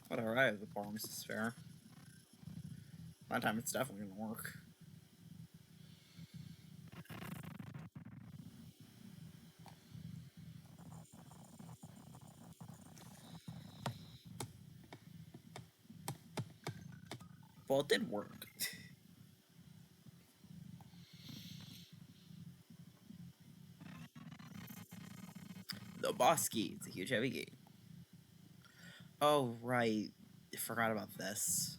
Whatever, I have the bombs to spare. One time it's definitely gonna work. Well, it did work. The boss key. It's a huge heavy key. Oh, right. I forgot about this.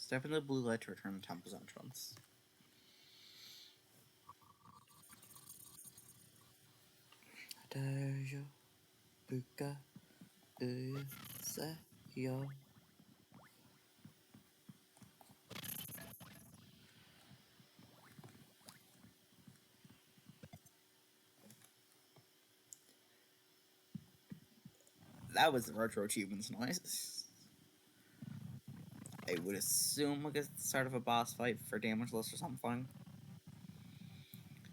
Step in the blue light to return to temple's entrance. Deja buka yo. That was the retro achievements noise. I would assume like it's the start of a boss fight for damage list or something.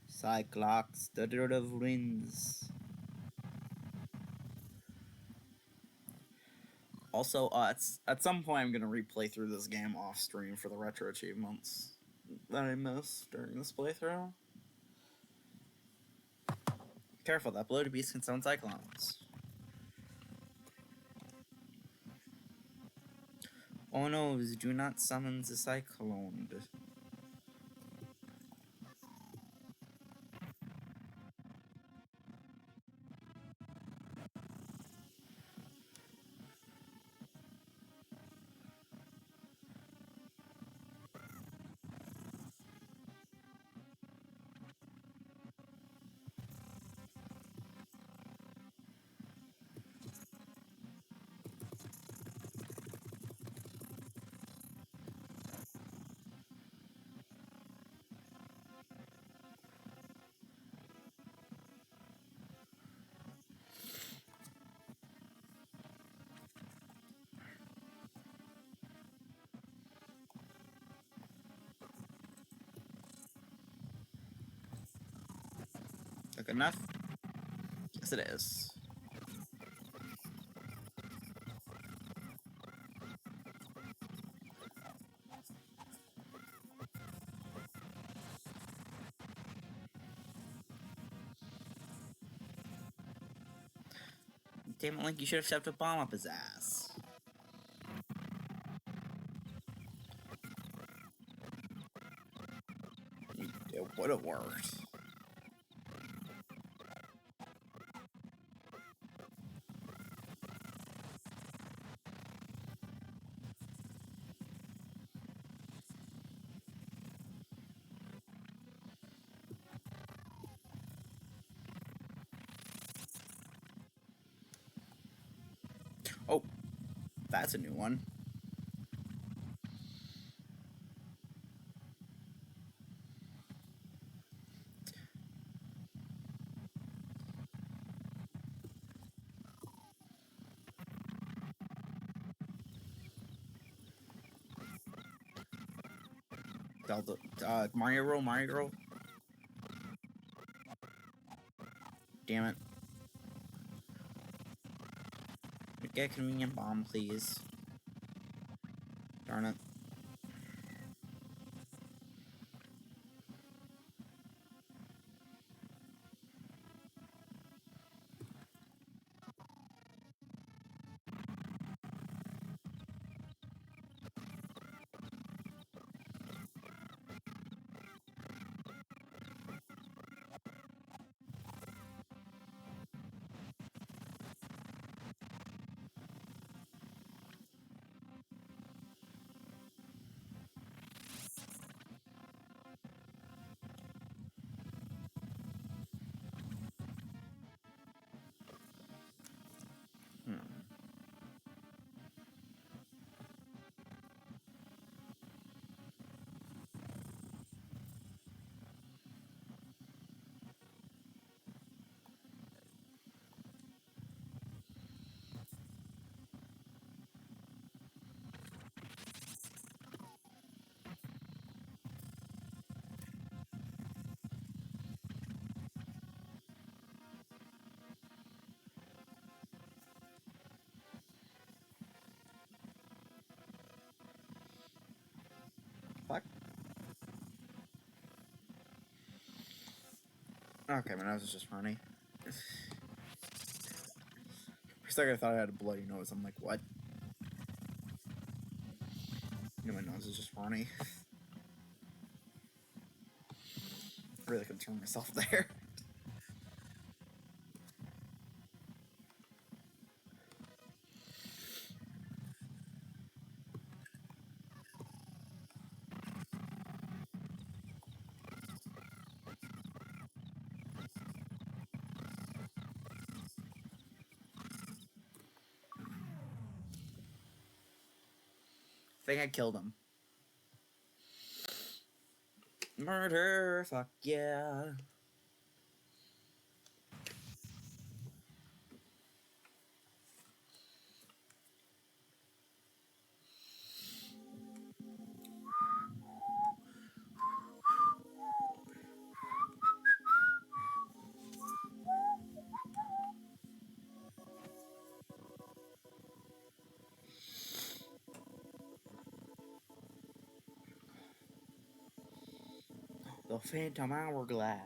Cyclops, the dirt of winds. Also, at some point I'm gonna replay through this game off stream for the retro achievements that I missed during this playthrough. Careful, that bloated beast can summon Psychonauts. Oh no, do not summon the Cyclone. Good enough? Yes, it is. Damn it, Link, you should have shoved a bomb up his ass. It would have worked. Oh, that's a new one. Zelda, Mario roll, Mario roll. Damn it. Get a convenient bomb, please. Darn it. Fuck. Okay, my nose is just runny. For a second I thought I had a bloody nose. I'm like, what? My nose is just runny. I really concerned myself there. think I killed him. Murder, fuck yeah. The Phantom Hourglass.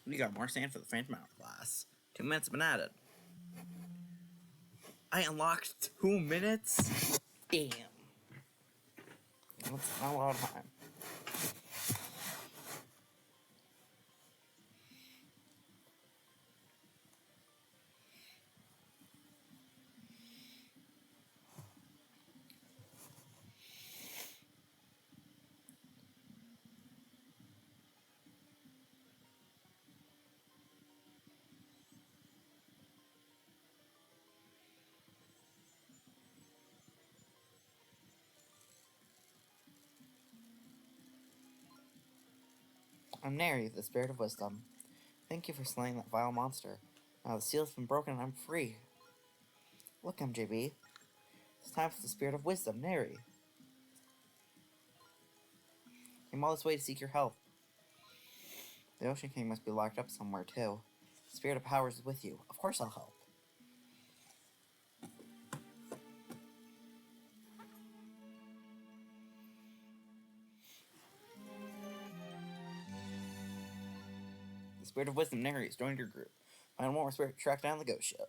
We got more sand for the Phantom Hourglass. 2 minutes been added. I unlocked 2 minutes? Damn. That's not a lot of time. I'm Neri, the Spirit of Wisdom. Thank you for slaying that vile monster. Now the seal's been broken and I'm free. Look, MJB. It's time for the Spirit of Wisdom, Neri. Came all this way to seek your help. The Ocean King must be locked up somewhere, too. The Spirit of Powers is with you. Of course I'll help. The Spirit of Wisdom, Neri, has joined your group. Find one more spirit to track down the ghost show.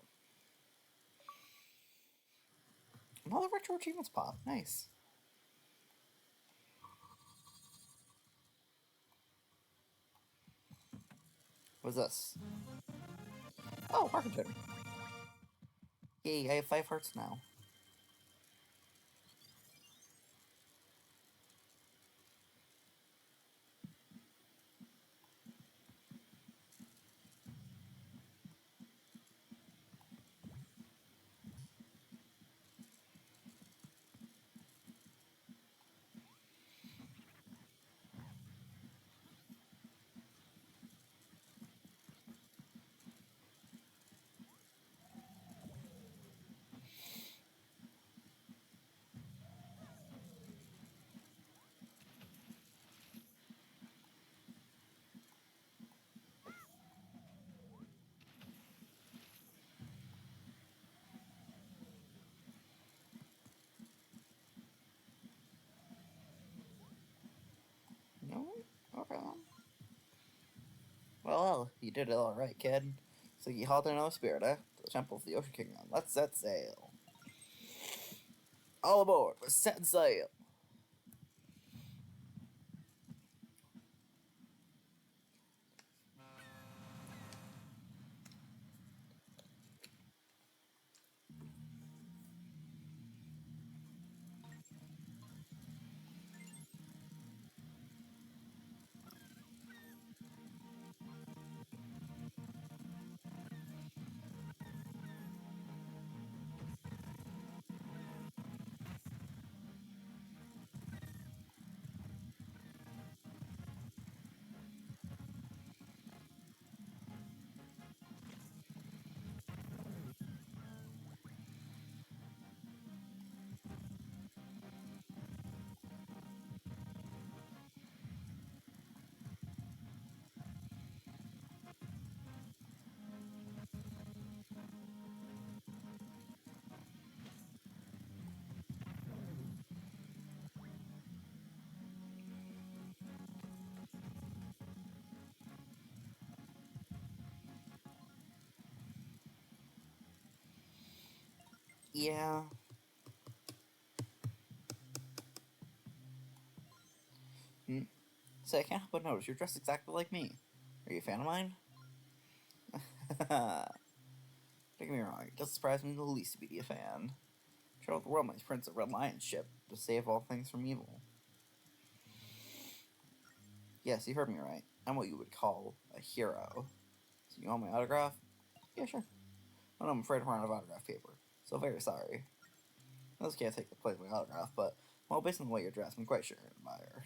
And all the retro achievements pop. Nice. What's this? Oh, market totem. Yay, I have 5 hearts now. No? Okay. Well, you did it alright, kid. So you hauled in another spirit, eh? To the Temple of the Ocean Kingdom. Let's set sail. All aboard! We're setting sail! Yeah. Say, I can't help but notice you're dressed exactly like me. Are you a fan of mine? Don't get me wrong, it doesn't surprise me in the least to be a fan. Travel the world, my Prince of Red Lion ship, to save all things from evil. Yes, you heard me right. I'm what you would call a hero. So you want my autograph? Yeah, sure. Oh, no, I'm afraid I'm out of autograph paper. So very sorry. I just can't take the place of my autograph, but, well, based on the way you're dressed, I'm quite sure you're an admirer.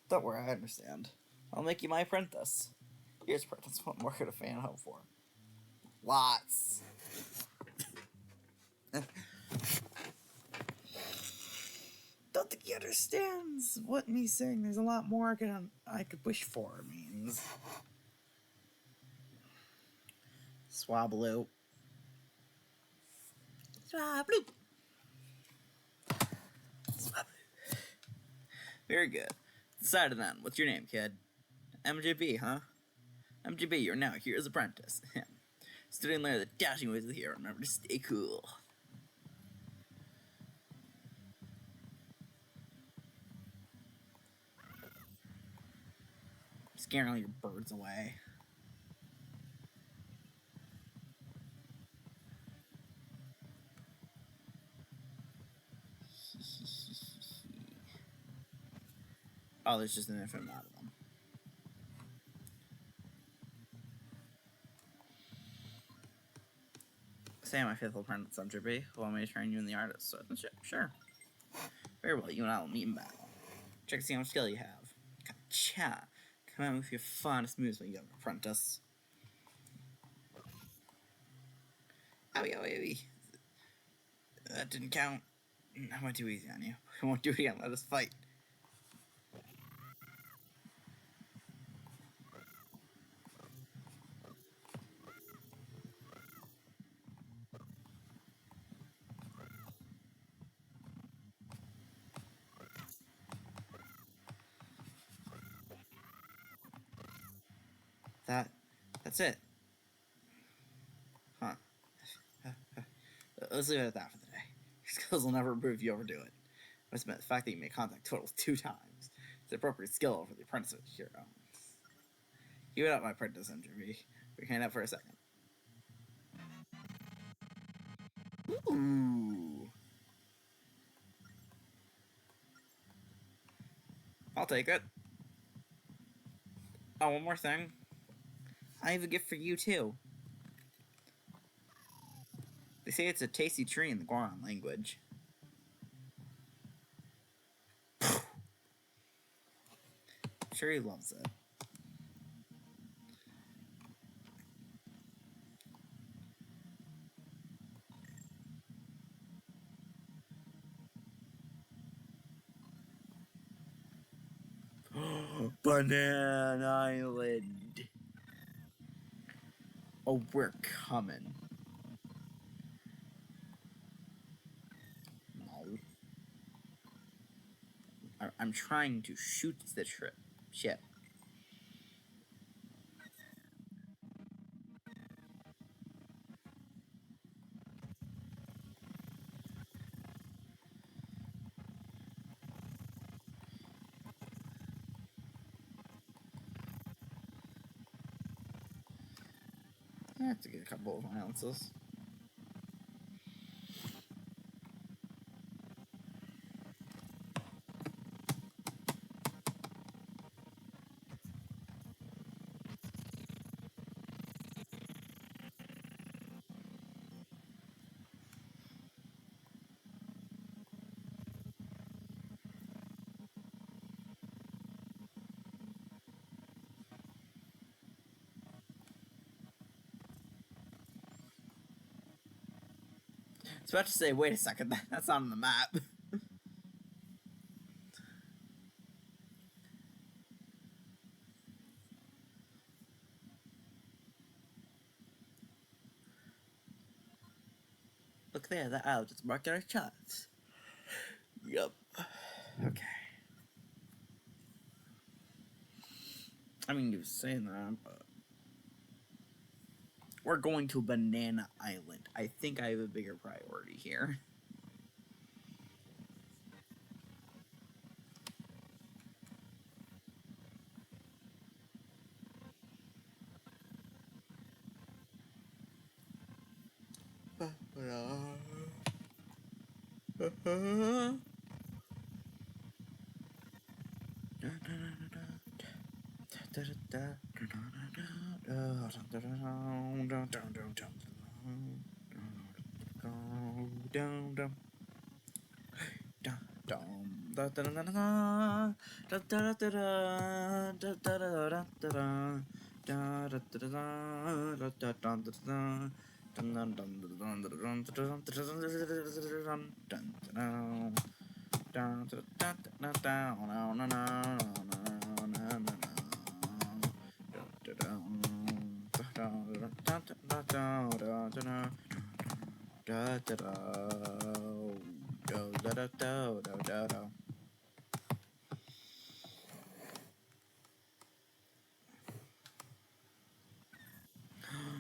Don't worry, I understand. I'll make you my apprentice. Here's apprentice. What more could a fan hope for? Lots. Don't think he understands what me saying there's a lot more I could wish for means. Swabloop. Swabloop. Swabloop. Very good. Decided then. What's your name, kid? MJB, huh? MJB, you're now a hero's apprentice. Studying later the dashing ways of the hero. Remember to stay cool. Scaring all your birds away. Oh, there's just an infinite amount of them. Say, my faithful apprentice, MJB. Want me to train you in the art of swordsmanship? Sure. Very well, you and I will meet in battle. Check to see how much skill you have. Gotcha. Come out with your finest moves, my young apprentice. Owie, owie, owie. That didn't count. I went too easy on you. I won't do it again. Let us fight. That's it. Huh. Let's leave it at that for the day. Your skills will never improve if you overdo it. I must admit, the fact that you made contact totals 2 times is the appropriate skill for the apprentice of the hero. Give it up, my apprentice, MJB. We can hang out for a second. Ooh. I'll take it. Oh, one more thing. I have a gift for you, too. They say it's a tasty tree in the Goron language. I'm sure he loves it. Banana Island. Oh, we're coming. No. I'm trying to shoot the ship. I have to get a couple of ounces. I was about to say, wait a second, that's not on the map. Look there, that owl just marked our shots. Yup. Okay. I mean, you're saying that, but we're going to Banana Island. I think I have a bigger priority here.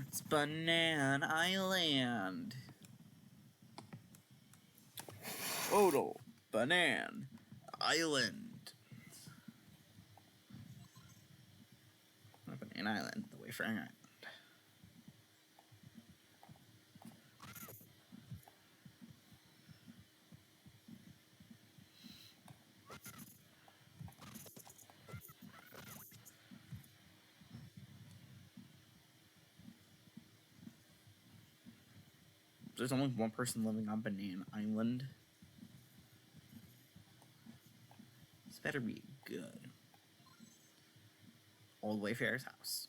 It's Banana Island. Total Banana Island. Not Banana Island, the Wayfaring Island. There's only one person living on Banana Island. This better be good. Old Wayfarer's house.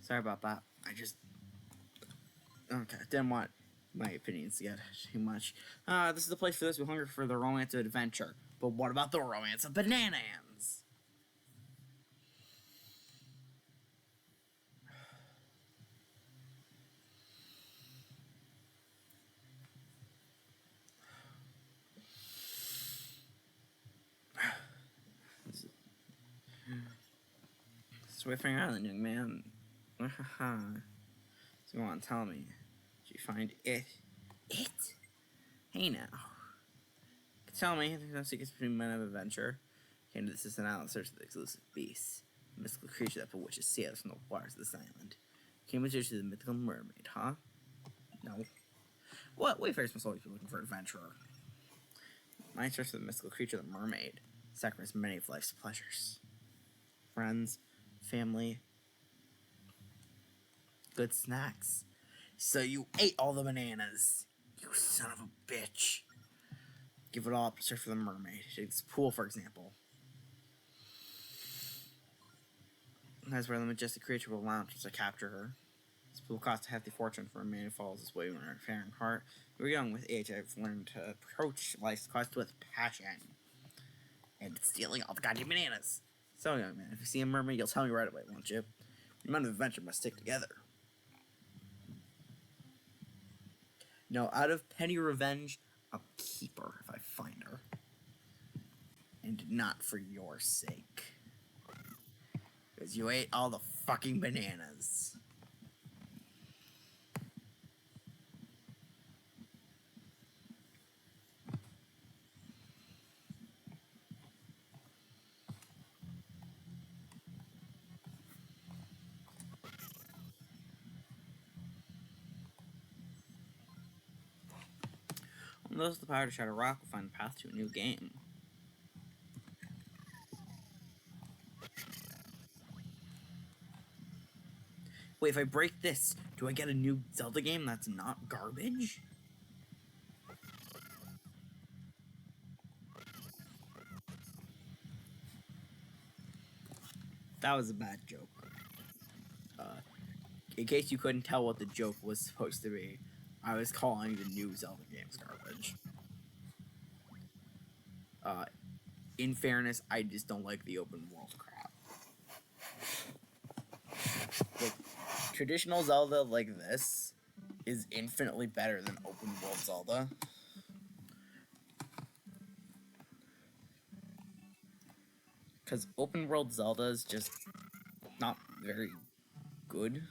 Sorry about that. Didn't want my opinions to get too much. This is the place for those who hunger for the romance of adventure. But what about the romance of Bananans? Wayfaring Island, young man. So you want to tell me? Did you find it? It? Hey now. Tell me, there's no secrets between men of adventure. Came to this distant island in search of the exclusive beast, a mystical creature that bewitches sailors from the waters of this island. Came in search of the mythical mermaid, huh? No. What? Wayfarers must always be looking for adventurer. My search for the mystical creature, the mermaid, sacrificed many of life's pleasures. Friends, family, good snacks. So you ate all the bananas. You son of a bitch. Give it all up to search for the mermaid. Take this pool, for example. That's where the majestic creature will lounge as I capture her. This pool costs a hefty fortune for a man who follows his way with a fair heart. We're young with age. I've learned to approach life's quest with passion. And stealing all the goddamn bananas. So, young man, if you see a mermaid, you'll tell me right away, won't you? Men of adventure must stick together. No, out of petty revenge, I'll keep her if I find her. And not for your sake. Because you ate all the fucking bananas. When those with the power to shatter rock will find the path to a new game. Wait, if I break this, do I get a new Zelda game that's not garbage? That was a bad joke. In case you couldn't tell what the joke was supposed to be, I was calling the new Zelda games garbage. In fairness, I just don't like the open world crap. Like, traditional Zelda like this is infinitely better than open world Zelda. Because open world Zelda is just not very good.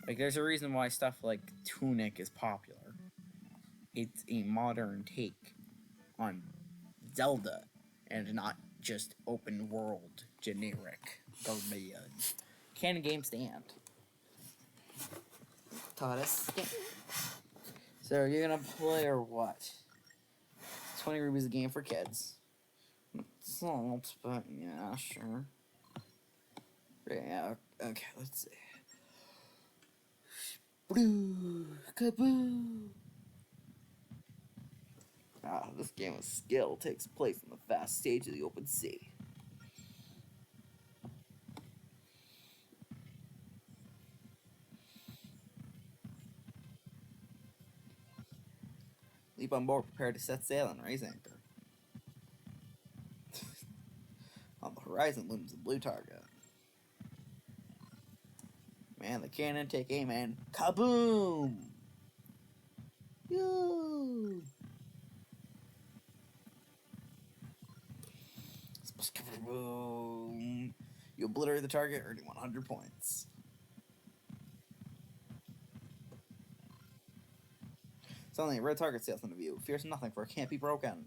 Like, there's a reason why stuff like Tunic is popular. It's a modern take on Zelda, and not just open world generic garbage. Can a game stand? Taught us. So you're gonna play or what? 20 rupees a game for kids. Salt, but yeah, sure. Yeah, okay, let's see. Blue, kaboo! This game of skill takes place on the vast stage of the open sea. Leap on board, prepare to set sail and raise anchor. On the horizon looms a blue target. Man the cannon, take aim, and kaboom! Yoo! Boom! You obliterate the target, earning 100 points. Suddenly, a red target sails into view. Fears nothing, for it can't be broken.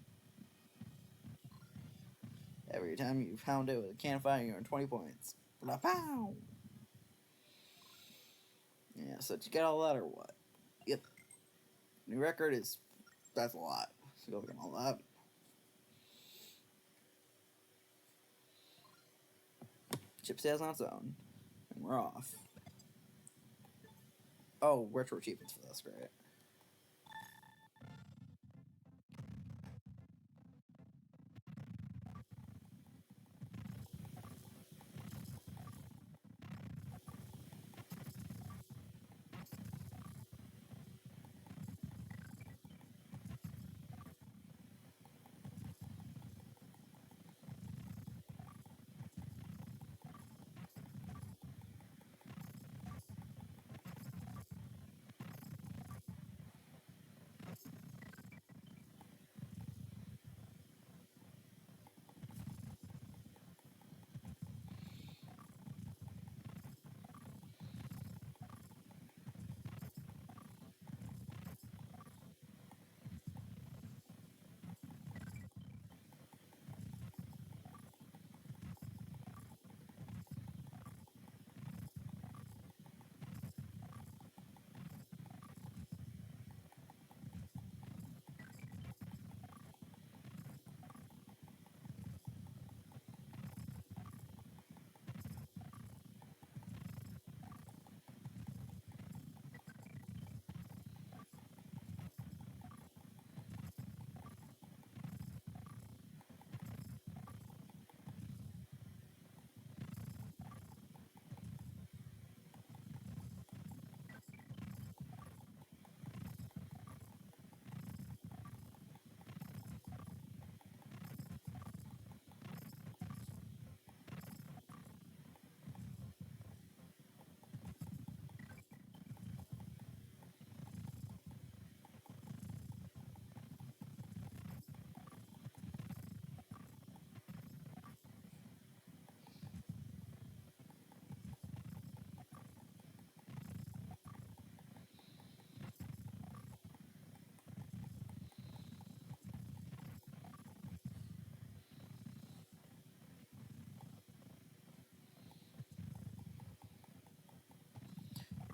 Every time you pound it with a cannon fire, you earn 20 points. Pow! Yeah, so did you get all that or what? Yep. New record is... that's a lot. So go look at all that. Chip sails on its own. And we're off. Oh, retro achievements for this, great.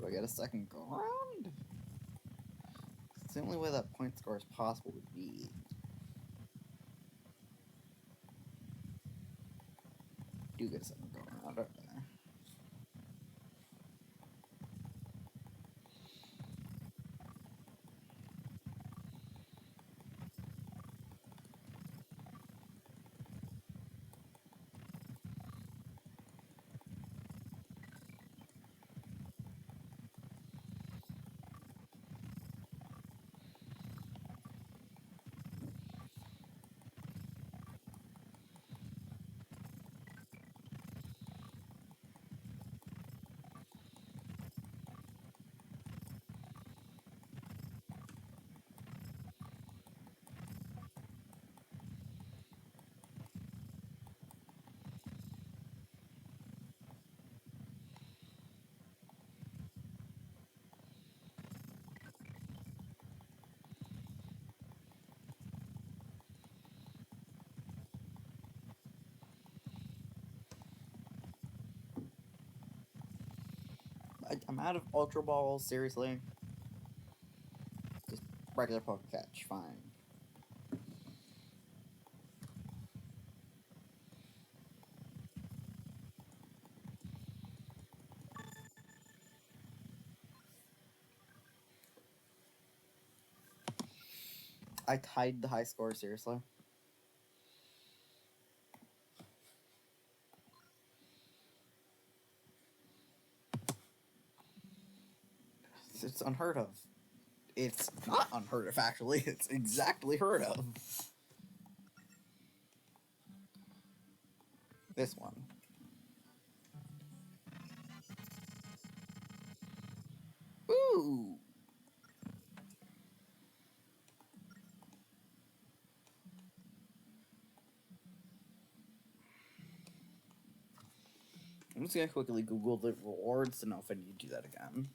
Do I get a second go around? It's the only way that point score is possible would be. do get something going around, don't they? I'm out of Ultra Balls, seriously. Just regular Pokecatch, fine. I tied the high score, seriously. It's unheard of. It's not unheard of, actually. It's exactly heard of. This one. Ooh! I'm just gonna quickly Google the rewards to know if I need to do that again.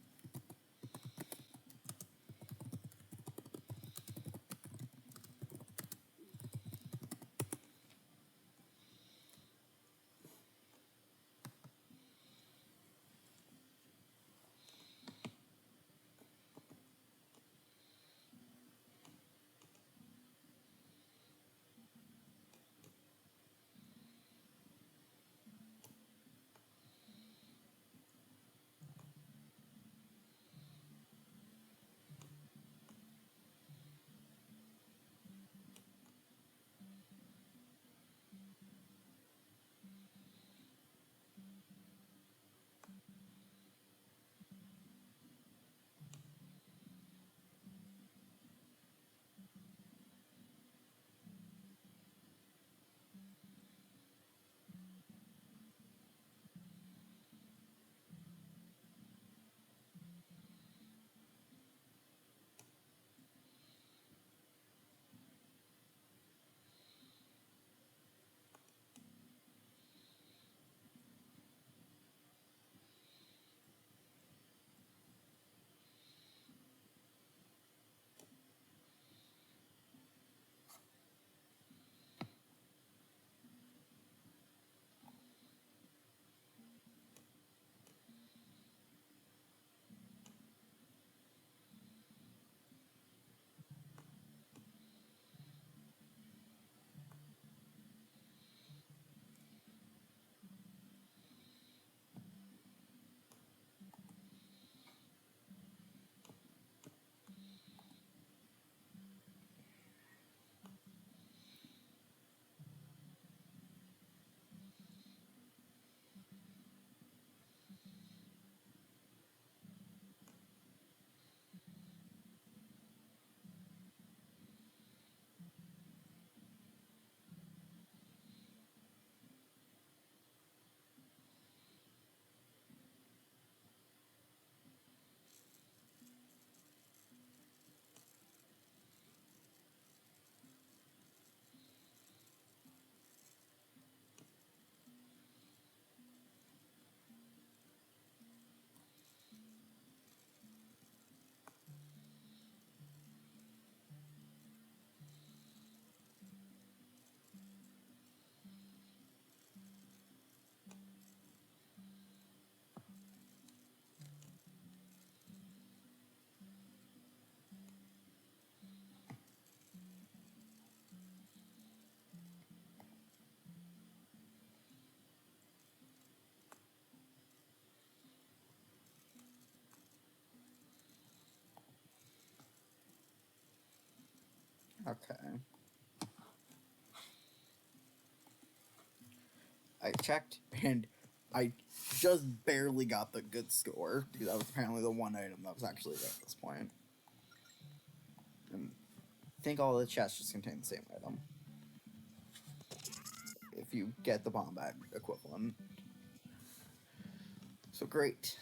Okay. I checked, and I just barely got the good score, because that was apparently the one item that was actually there at this point. And I think all the chests just contain the same item. If you get the bomb bag equivalent. So great.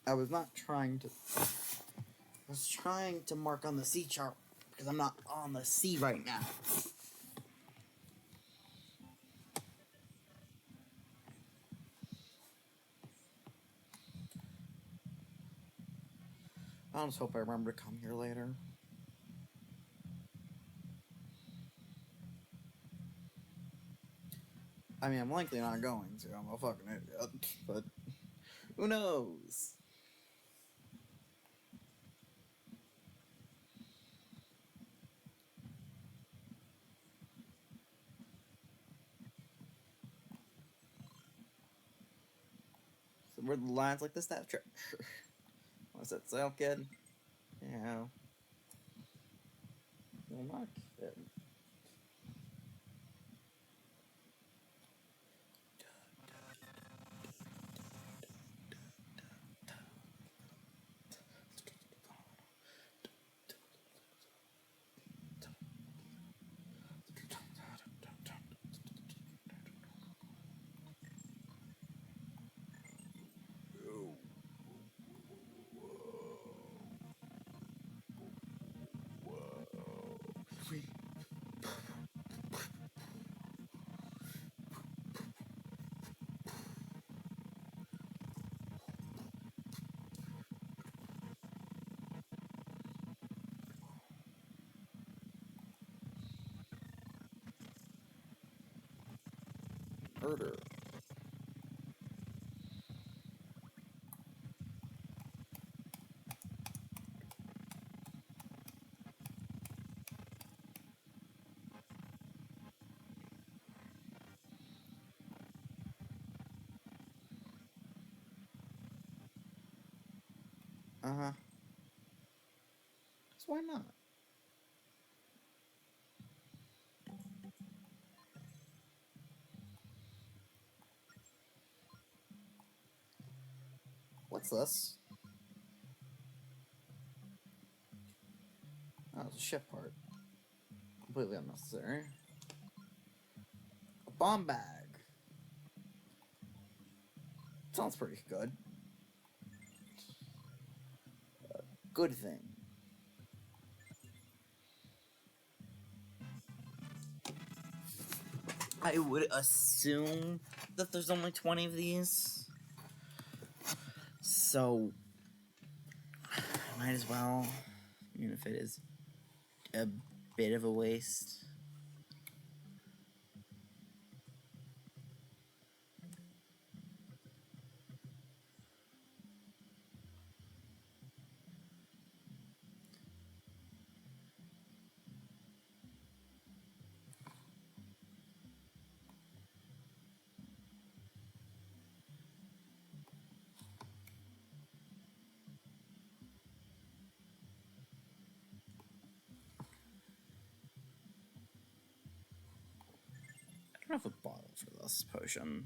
I was not trying to... I was trying to mark on the sea chart, because I'm not on the sea right now. I just hope I remember to come here later. I mean, I'm likely not going to. I'm a fucking idiot. But who knows? So were the lines like this? That was that Sale Kid? Yeah. Well, not kid. Murder. Uh-huh. So why not? What's this? Oh, it's a ship part. Completely unnecessary. A bomb bag. Sounds pretty good. Good thing. I would assume that there's only 20 of these. So, might as well, even if it is a bit of a waste. I don't have a bottle for this potion.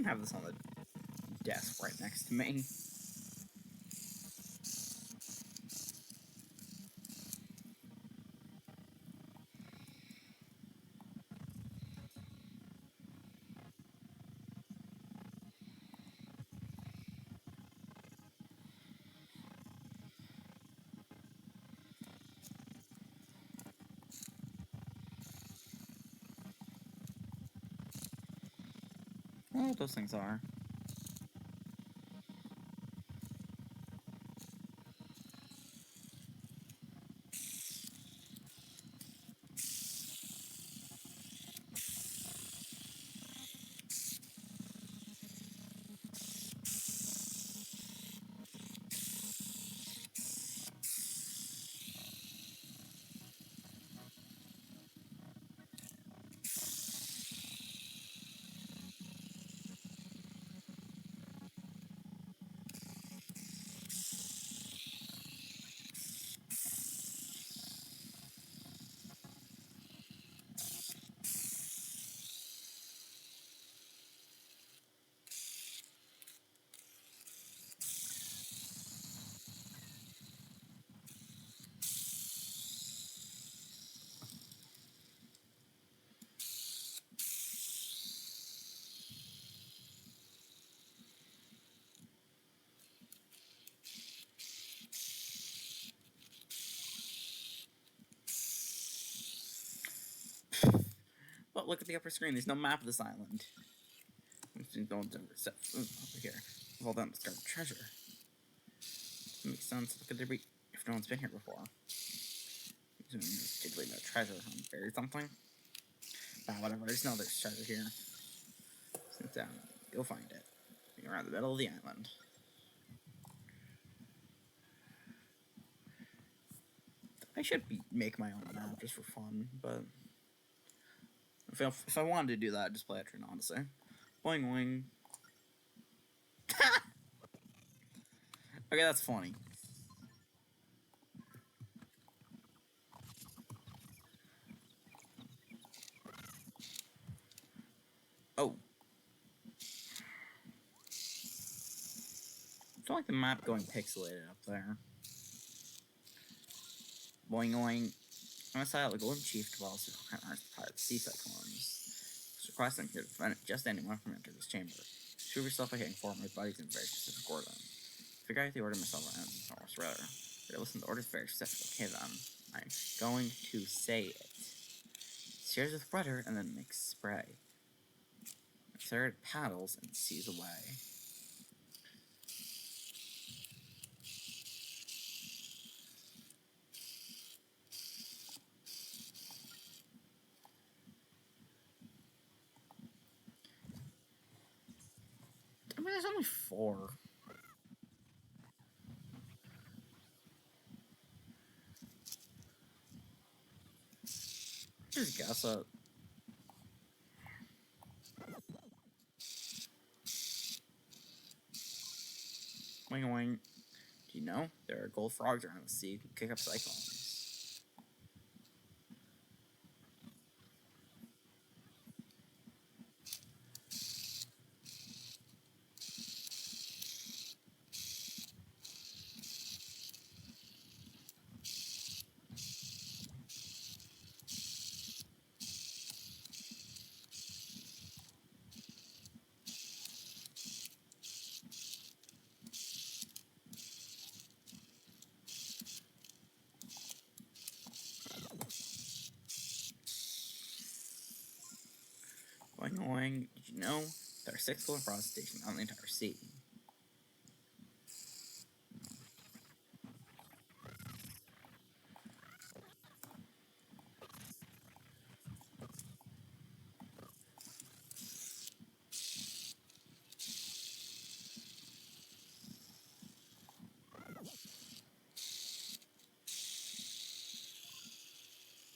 even have this on the desk right next to me. I don't know what those things are. But look at the upper screen. There's no map of this island. Going over here. Well, then discovered treasure. Doesn't make sense. Look at there be if no one's been here before. Did leave no treasure. Buried something. But whatever. I just know there's treasure here. Sit down. Go find it. You're around the middle of the island. I should make my own map just for fun, but if I wanted to do that, I'd just play it, honestly. Boing boing. Okay, that's funny. Oh. I don't like the map going pixelated up there. Boing boing. On the side, the Golden Chief develops who can't harness the pirate sea cyclones. It's requesting here to prevent just anyone from entering this chamber. Prove yourself by hitting 4 my buddies in very specific order. Figure out the order myself and almost rather. But listen, the order's very specific. Okay then. I'm going to say it. Steers with rudder and then makes spray. The third paddles and sees away. I mean, there's only 4. Just guess it. Wing wing. Do you know there are gold frogs around the sea who kick up cyclones? Boing boing. Did you know there are 6 gold frogs stationed on the entire sea?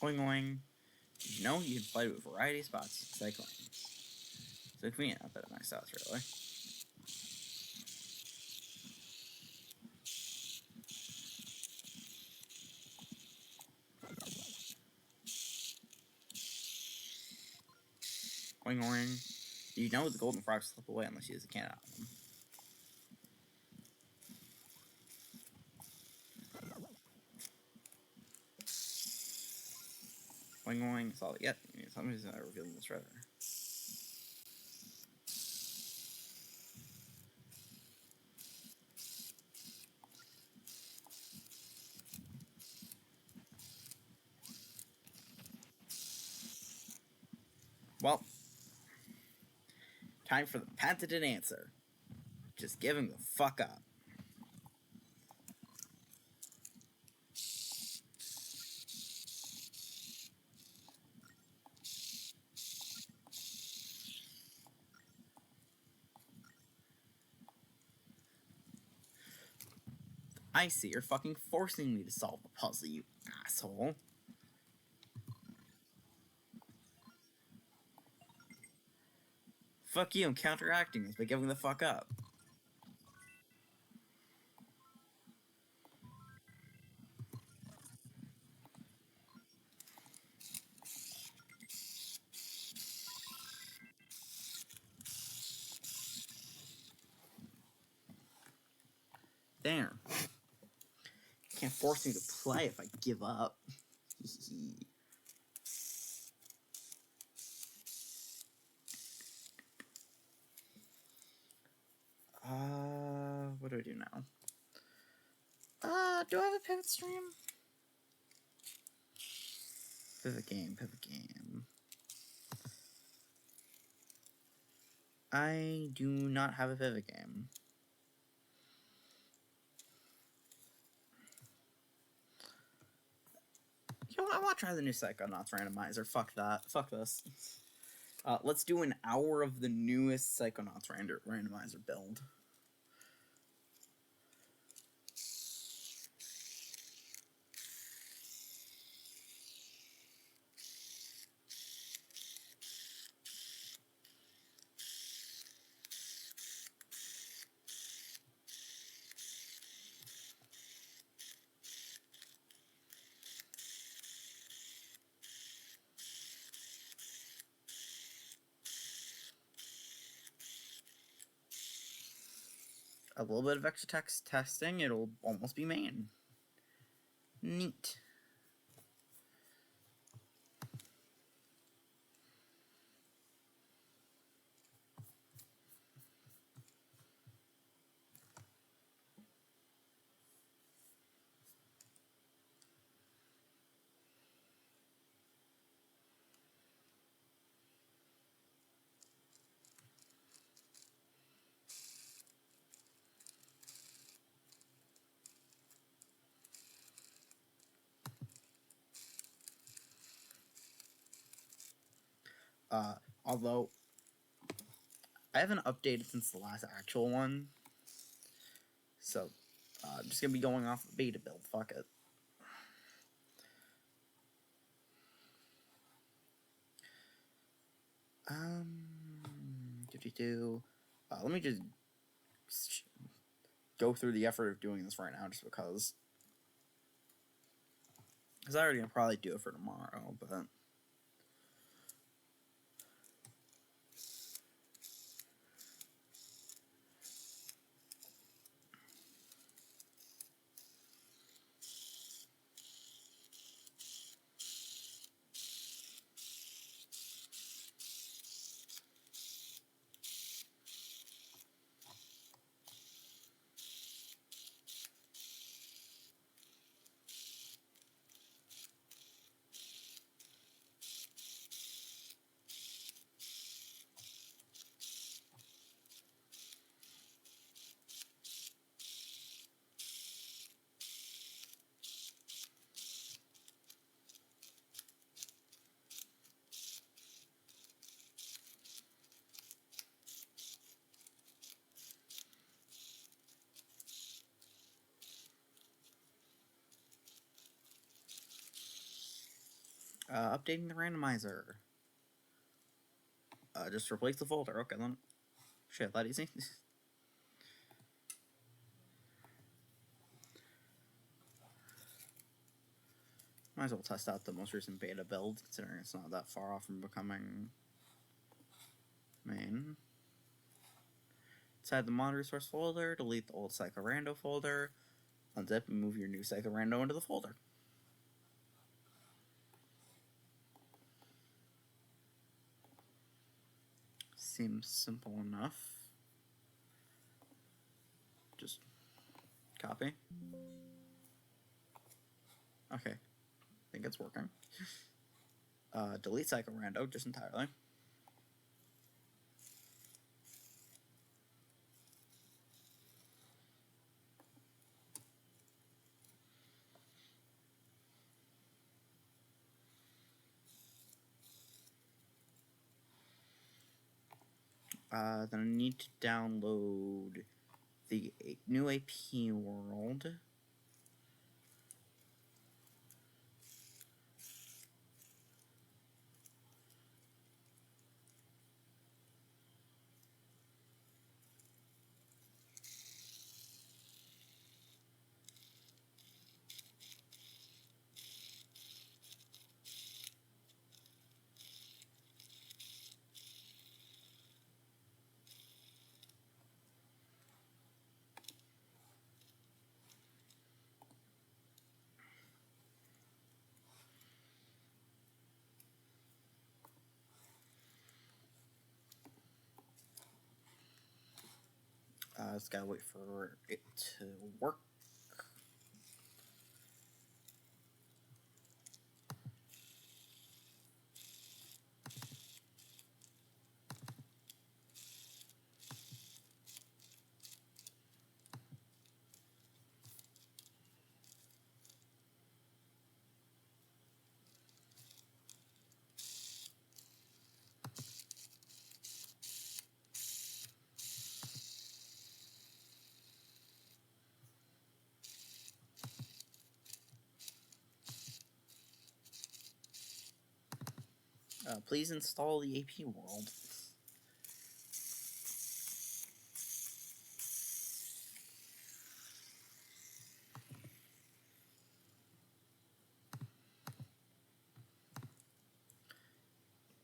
Boing boing. Did you know you can fight with a variety of spots in cyclones? So convenient out there at my house, really. Boing boing. You know the golden frogs slip away unless you use a cannon on them. Boing boing, it's all yet. Somebody's not revealing this treasure. Well, time for the patented answer. Just give him the fuck up. I see you're fucking forcing me to solve the puzzle, you asshole. Fuck you, I'm counteracting this by giving the fuck up. There. Can't force me to play if I give up. What do I do now? Do I have a pivot stream? Pivot game. I do not have a pivot game. You know what? I want to try the new Psychonauts randomizer. Fuck that. Fuck this. Let's do an hour of the newest Psychonauts randomizer build. A little bit of extra text testing, it'll almost be main. Neat. Although I haven't updated since the last actual one, so I'm just gonna be going off the beta build. Fuck it. Let me just go through the effort of doing this right now, just because I already gonna probably do it for tomorrow, but. Updating the randomizer. Just replace the folder. Okay, then. Shit, that easy. Might as well test out the most recent beta build, considering it's not that far off from becoming main. Inside the mod resource folder, delete the old Psychorando folder, unzip and move your new Psychorando into the folder. Seems simple enough. Just copy. Okay, I think it's working. Delete Psychorando just entirely. Then I need to download the new AP world. Just gotta wait for it to work. Please install the AP world.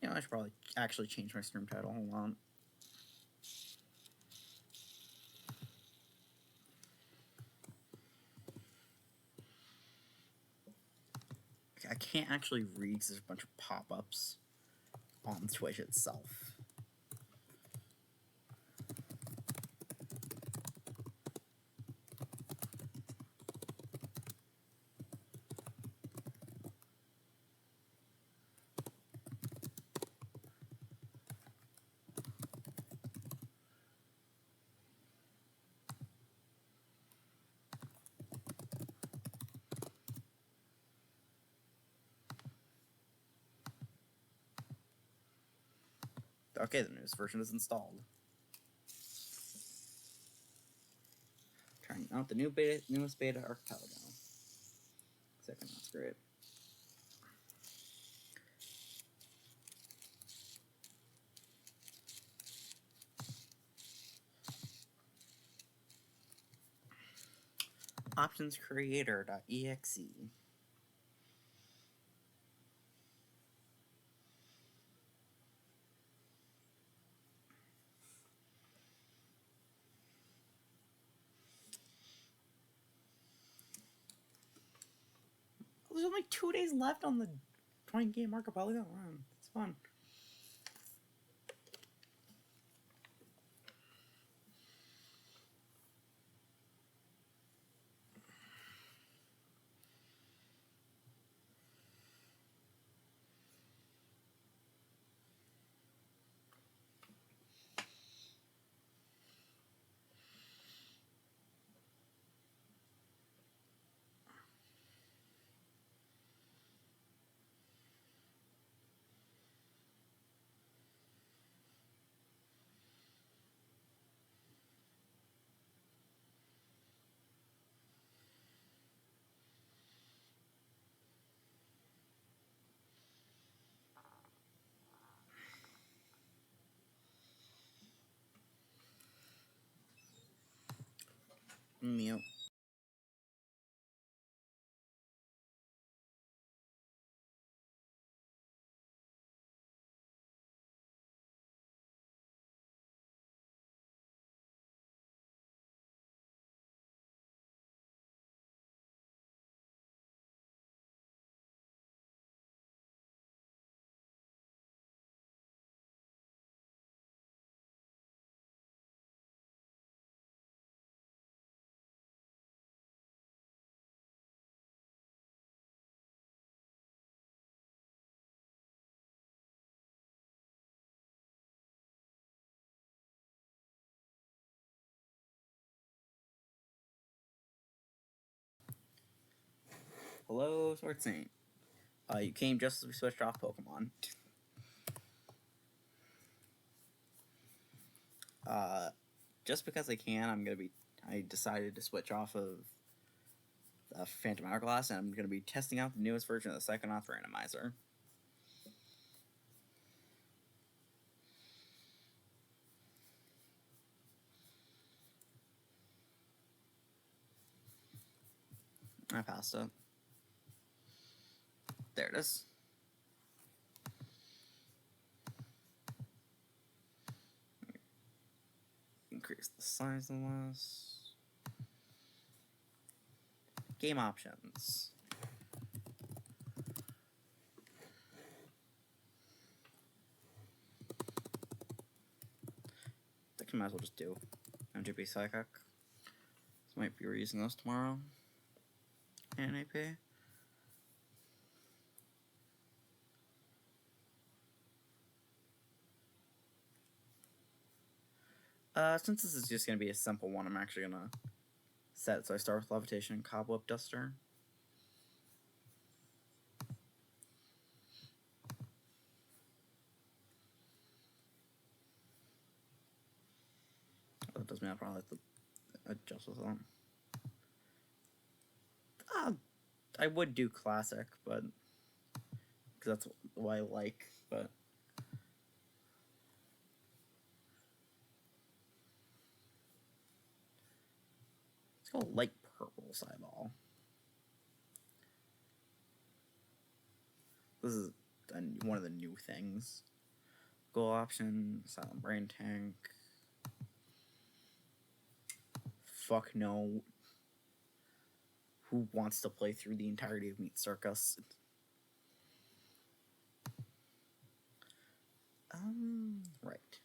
You know, I should probably actually change my stream title. Hold on. I can't actually read because there's a bunch of pop-ups on Twitch itself. Okay, the newest version is installed. Trying out the newest beta archipelago. Psychonauts, great. Optionscreator.exe. There's only 2 days left on the 20-game archipelago run. It's fun. Mute. Hello, Sword Saint. You came just as we switched off Pokemon. Just because I can, I decided to switch off of Phantom Hourglass, and I'm gonna be testing out the newest version of the Psychonauts randomizer. I passed it. There it is. Increase the size of this. Game options. I think I might as well just do MGP Psychic. So might be reusing those tomorrow. And AP. Since this is just gonna be a simple one, I'm actually gonna set it so I start with Levitation and Cobweb Duster. Oh, that does mean I'll probably have to adjust with that. I would do Classic, but because that's what I like, but let's go light purple Cyball. This is one of the new things. Goal option, Silent Brain Tank. Fuck no. Who wants to play through the entirety of Meat Circus? Right.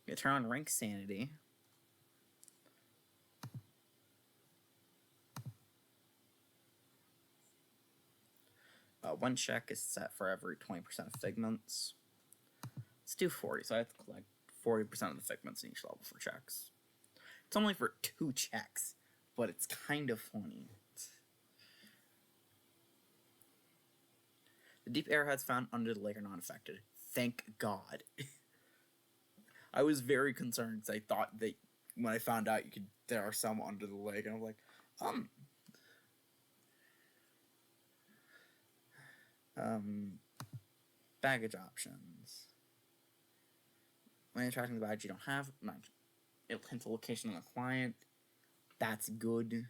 You turn on Rank Sanity. One check is set for every 20% of Figments. Let's do 40, so I have to collect 40% of the Figments in each level for checks. It's only for 2 checks, but it's kind of funny. The deep arrowheads found under the lake are not affected. Thank God. I was very concerned because I thought that when I found out there are some under the lake, and I was like, baggage options. When attracting the baggage you don't have, it'll hint the location of the client. That's good.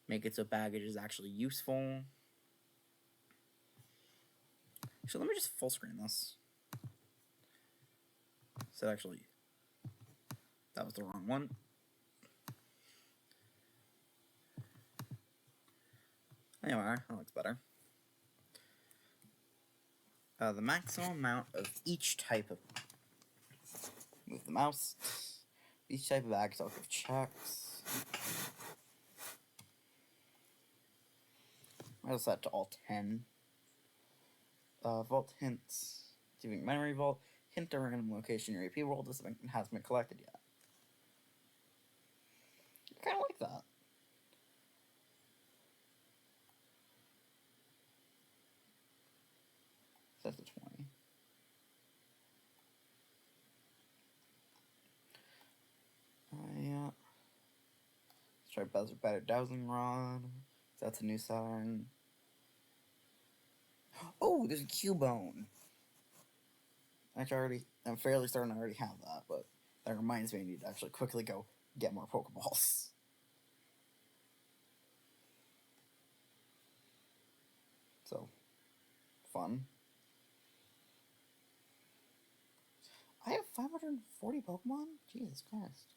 Make it so baggage is actually useful. So let me just full screen this. So actually, that was the wrong one. Anyway, that looks better. The maximum amount of each type of... Move the mouse. Each type of baggage I'll give checks. I'll set to all 10. Vault hints. Giving memory vault. Hint a random location in your AP world hasn't been collected yet. I kind of like that. Set to 20. Yeah. Let's try better dowsing rod. That's a new Saturn. Oh, there's a Cubone. I'm fairly certain I already have that, but that reminds me I need to actually quickly go get more Pokeballs. So, fun. I have 540 Pokemon? Jesus Christ.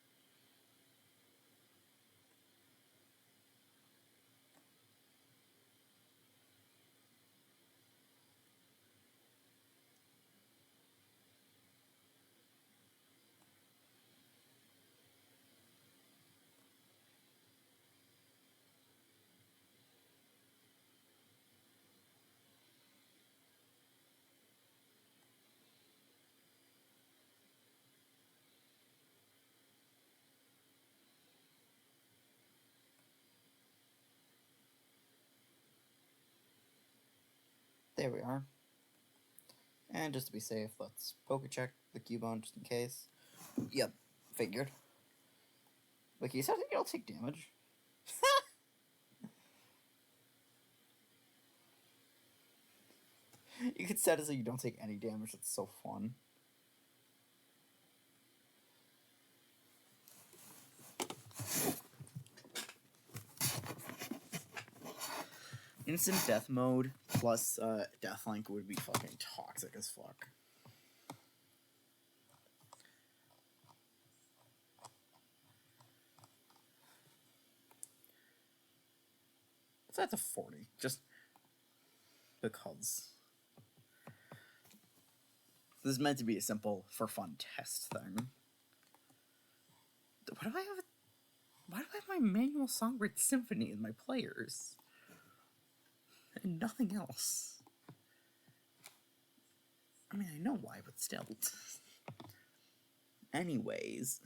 There we are. And just to be safe, let's poker check the Cubone just in case. Yep, figured. Like, you said you don't take damage. You could set it so you don't take any damage. That's so fun. Instant death mode plus Deathlink would be fucking toxic as fuck. That's a 40, just because. This is meant to be a simple, for fun test thing. Why do I have my manual songbird symphony in my players? And nothing else. I mean, I know why, but still. Anyways.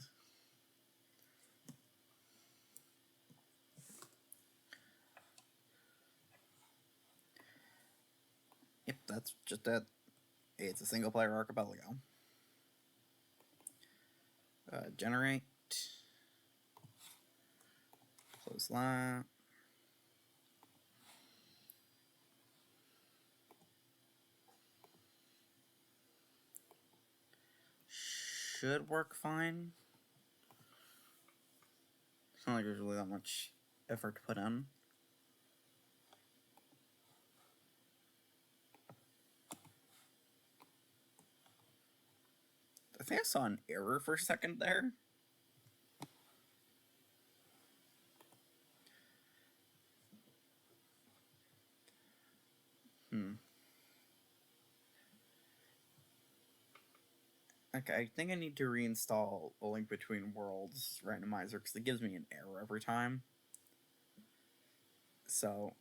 Yep, that's just it. It's a single player archipelago. Generate. Close that. Should work fine. It's not like there's really that much effort to put in. I think I saw an error for a second there. Okay, I think I need to reinstall A Link Between Worlds randomizer because it gives me an error every time. So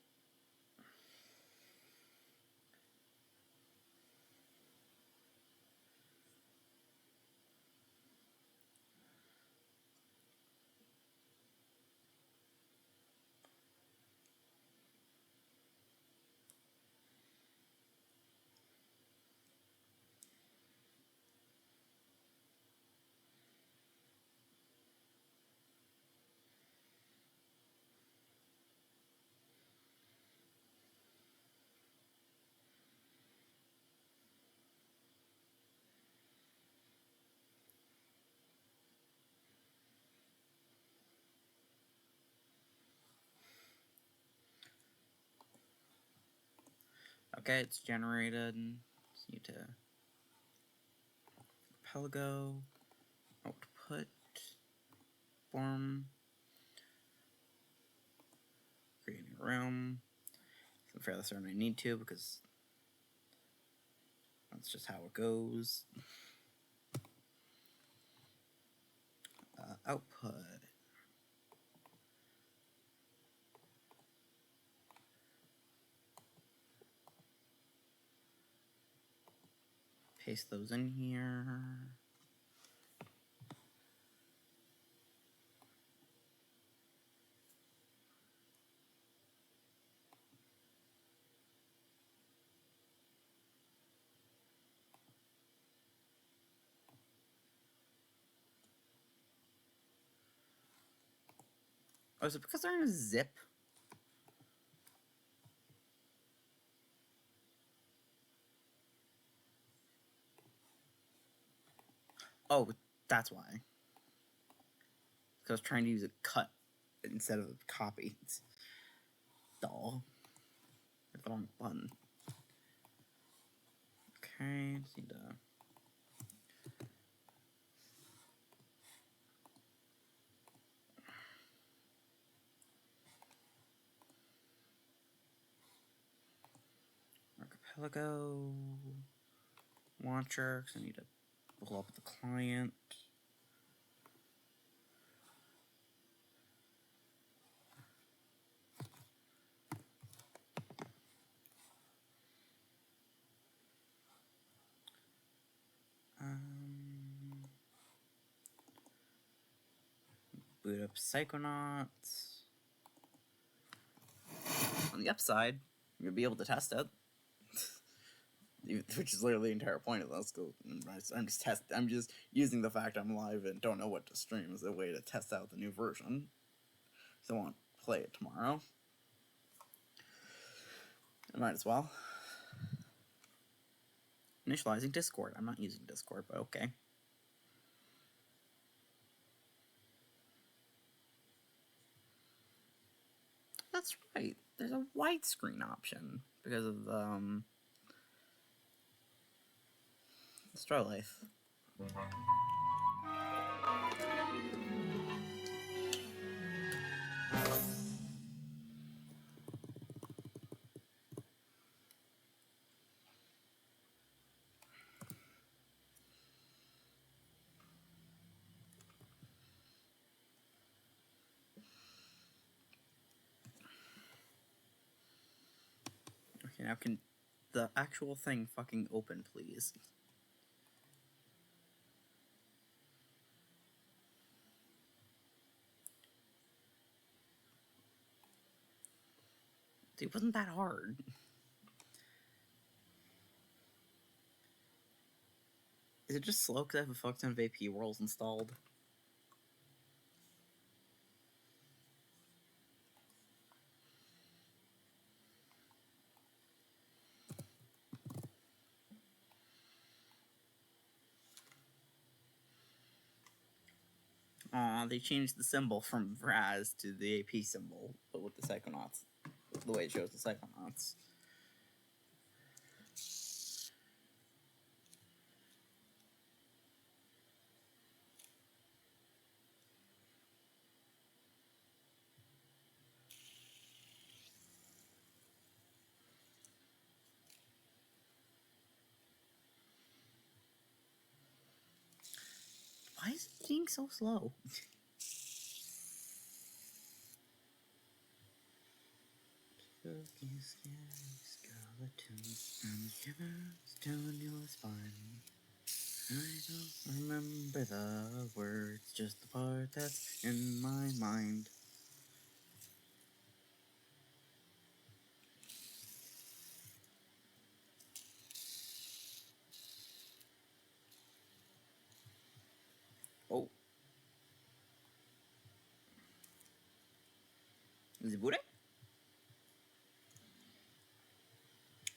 okay, it's generated. Just need to archipelago, output, form, creating a room. I'm fairly certain I need to because that's just how it goes. Output. Paste those in here. Oh, is it because they're in a zip? Oh, that's why. Because I was trying to use a cut instead of a copy. It's dull. Hit the wrong button. Okay, just need to archipelago launcher, because I need to pull up the client. Boot up Psychonauts. On the upside, you'll be able to test it. which is literally the entire point of this. I'm just using the fact I'm live and don't know what to stream as a way to test out the new version. So I won't play it tomorrow. I might as well. Initializing Discord. I'm not using Discord, but okay. That's right. There's a widescreen option because of Star Life. Okay, now can the actual thing fucking open, please? It wasn't that hard. Is it just slow because I have a fuck ton of AP rolls installed? Aw, they changed the symbol from Raz to the AP symbol, but with the Psychonauts. The way it shows the Psychonauts. Why is it being so slow? Skeletons and shivers down your spine. I don't remember the words, just the part that's in my mind. Oh. Is it booting?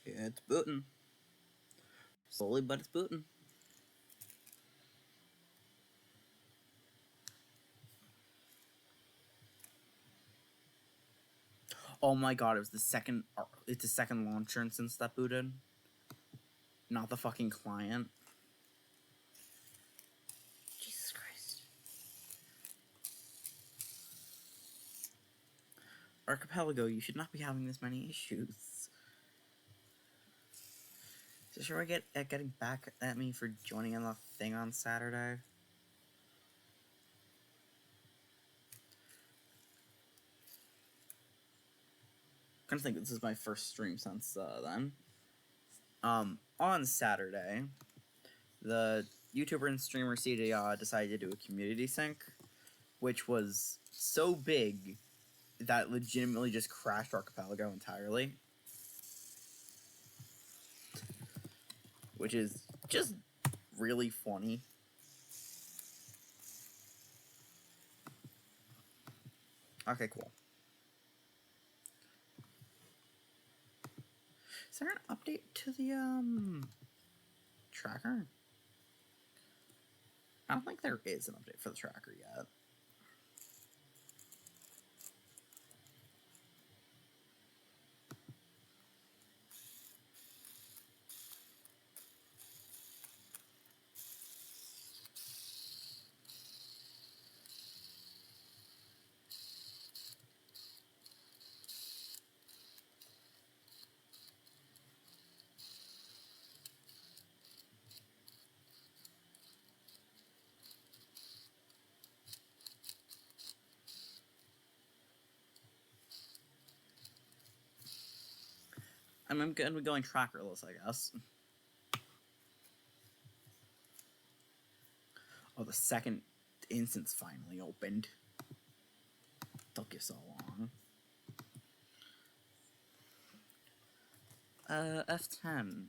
Yeah, it's booting. Slowly, but it's booting. Oh my god, it's the second launcher and since that booted. Not the fucking client. Jesus Christ. Archipelago, you should not be having this many issues. So should I get at getting back at me for joining in the thing on Saturday? I kind of think this is my first stream since then. On Saturday, the YouTuber and streamer CDR decided to do a community sync, which was so big that legitimately just crashed Archipelago entirely. Which is just really funny. Okay, cool. Is there an update to the tracker? I don't think there is an update for the tracker yet. I'm gonna be going trackerless, I guess. Oh, the second instance finally opened. Took you so long. F10.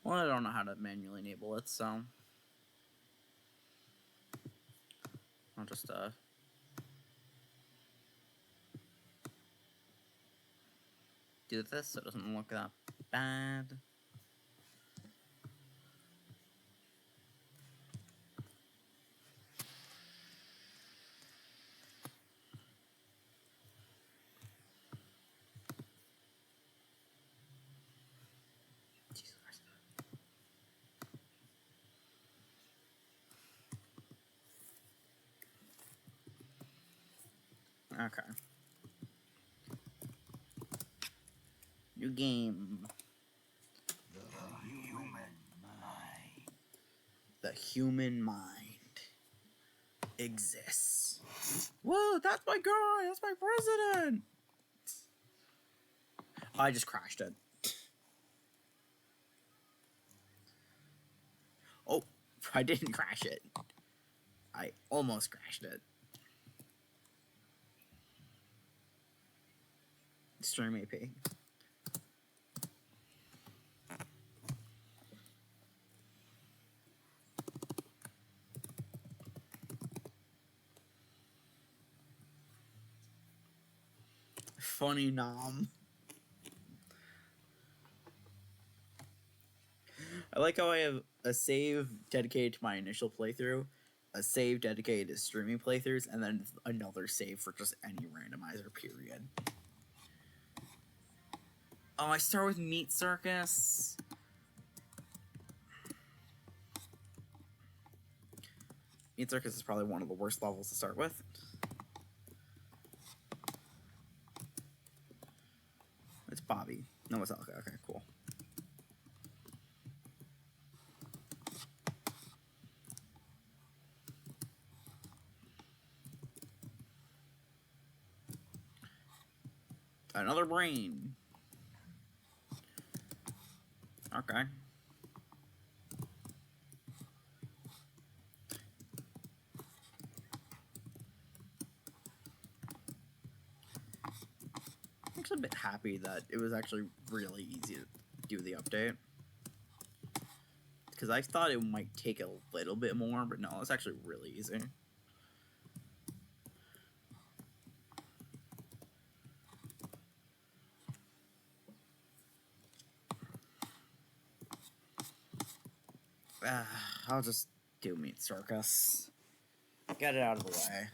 Well, I don't know how to manually enable it, so I'll just do this so it doesn't look that bad. Jesus Christ. Okay. New game. The human mind. The human mind exists. Whoa, that's my guy! That's my president! I just crashed it. Oh, I didn't crash it. I almost crashed it. Stream AP. Funny nom. I like how I have a save dedicated to my initial playthrough, a save dedicated to streaming playthroughs, and then another save for just any randomizer, period. Oh, I start with Meat Circus. Meat Circus is probably one of the worst levels to start with. It's Bobby. No, it's not. Okay, cool. Another brain. Okay. I'm actually a bit happy that it was actually really easy to do the update. Because I thought it might take a little bit more, but no, it's actually really easy. I'll just do Meat Circus. Get it out of the way.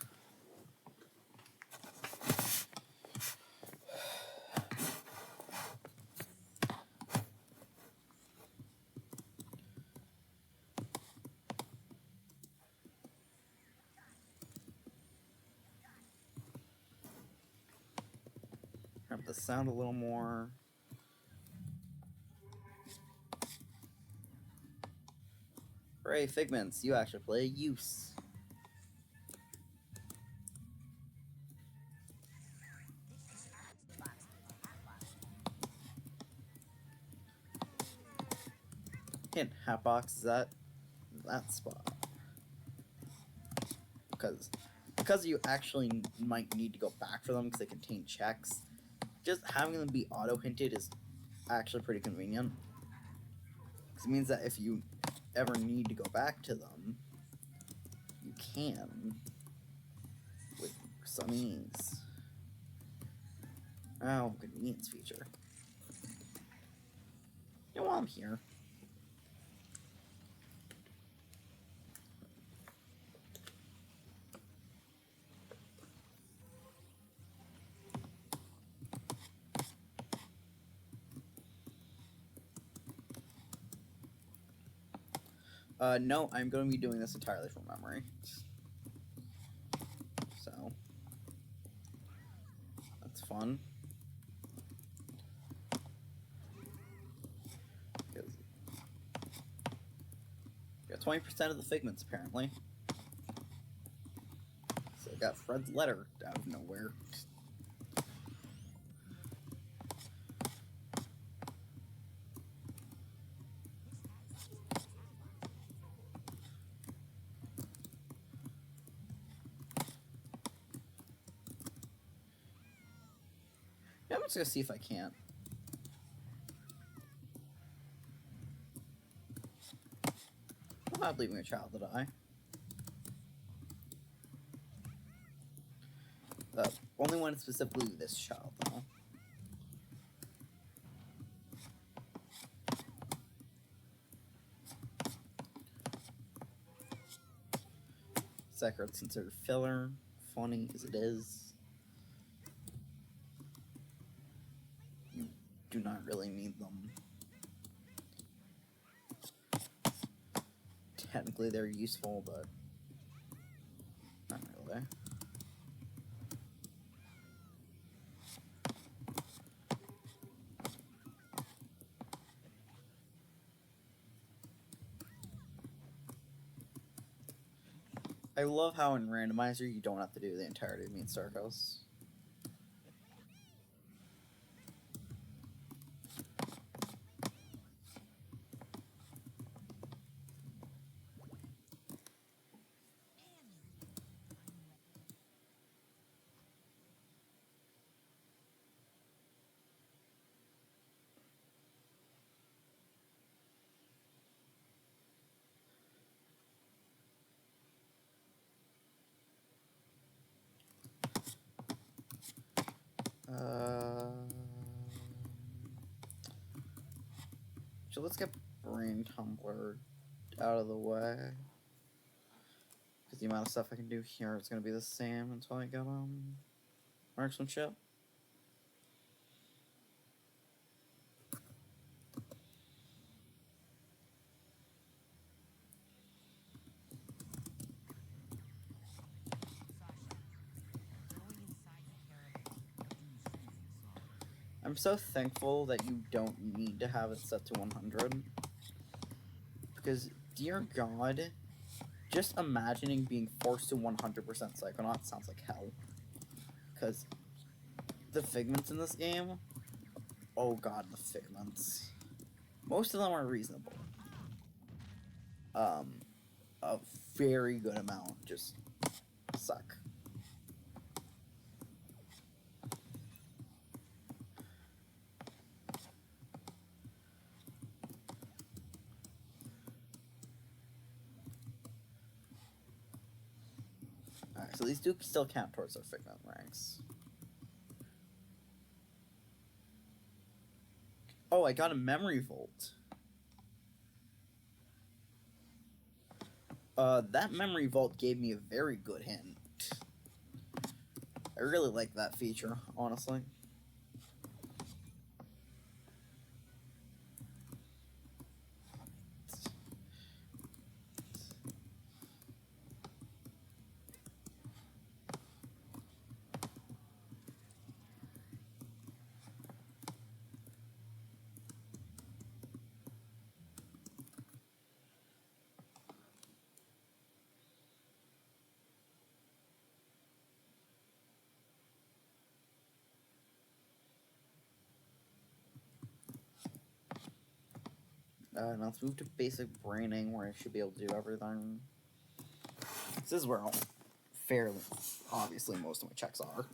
Have the sound a little more. Hooray, Figments, you actually play use. Hint, Hatbox is that spot. Because you actually might need to go back for them because they contain checks. Just having them be auto-hinted is actually pretty convenient. Because it means that if you ever need to go back to them, you can with some ease. Oh, convenience feature. You know, while I'm here. No, I'm going to be doing this entirely from memory. So, that's fun. Because you got 20% of the Figments, apparently. So I got Fred's letter out of nowhere. Yeah, I'm just gonna see if I can't. Not leaving a child to die. Only when it's specifically this child, though. Sekar's considered filler, funny as it is. You do not really need them. Technically, they're useful, but not really. I love how in Randomizer you don't have to do the entirety of Mean Circus. So let's get Brain Tumbler out of the way. Because the amount of stuff I can do here is going to be the same until I get marksmanship. I'm so thankful that you don't need to have it set to 100. Because, dear God, just imagining being forced to 100% Psychonauts sounds like hell. Because the figments in this game, oh God, the figments. Most of them are reasonable. A very good amount just suck. Alright, so these do still count towards our figment ranks. Oh, I got a memory vault. That memory vault gave me a very good hint. I really like that feature, honestly. Now let's move to basic braining, where I should be able to do everything. This is where fairly, obviously, most of my checks are.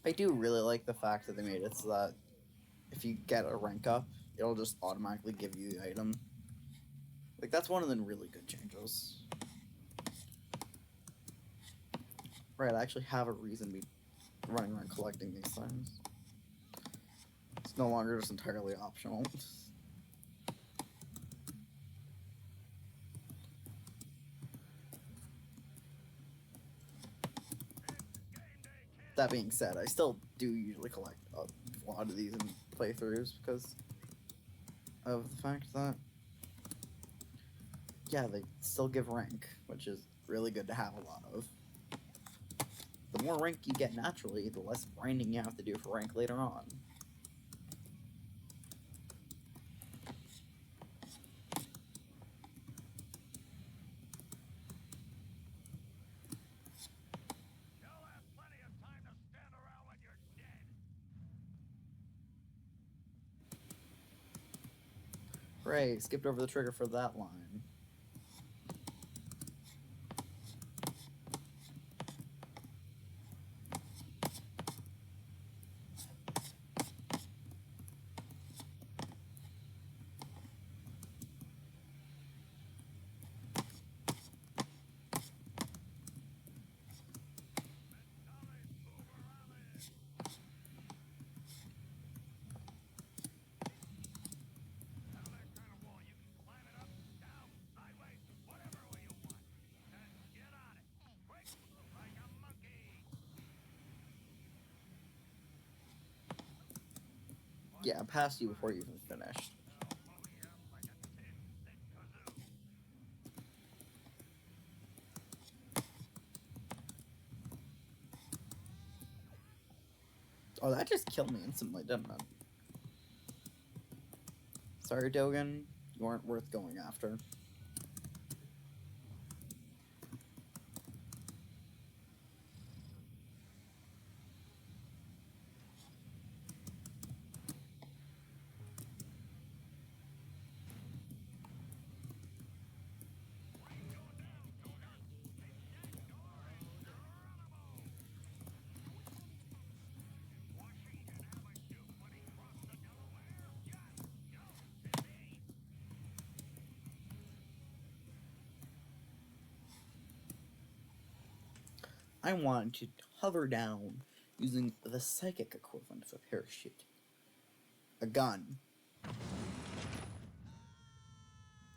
I do really like the fact that they made it so that if you get a rank up, it'll just automatically give you the item. Like, that's one of the really good changes. Right, I actually have a reason to be running around collecting these things. no longer just entirely optional. That being said, I still do usually collect a lot of these in playthroughs because of the fact that, yeah, they still give rank, which is really good to have a lot of. The more rank you get naturally, the less grinding you have to do for rank later on. Hooray, skipped over the trigger for that line. Yeah, past you before you even finished. Oh, that just killed me instantly, didn't it? Sorry, Dogen. You weren't worth going after. I want to hover down using the psychic equivalent of a parachute. A gun.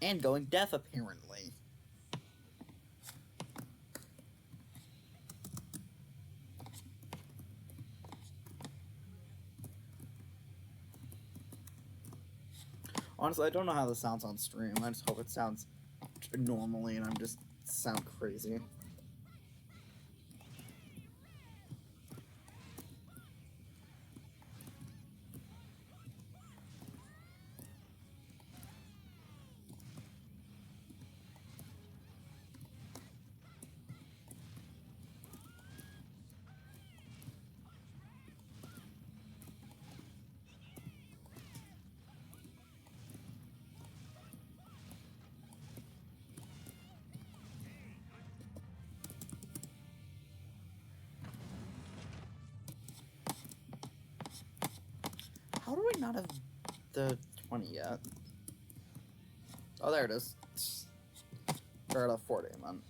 And going deaf, apparently. Honestly, I don't know how this sounds on stream. I just hope it sounds normally and I'm just sound crazy. How do I not have the 20 yet? Oh, there it is. Or the 40, man.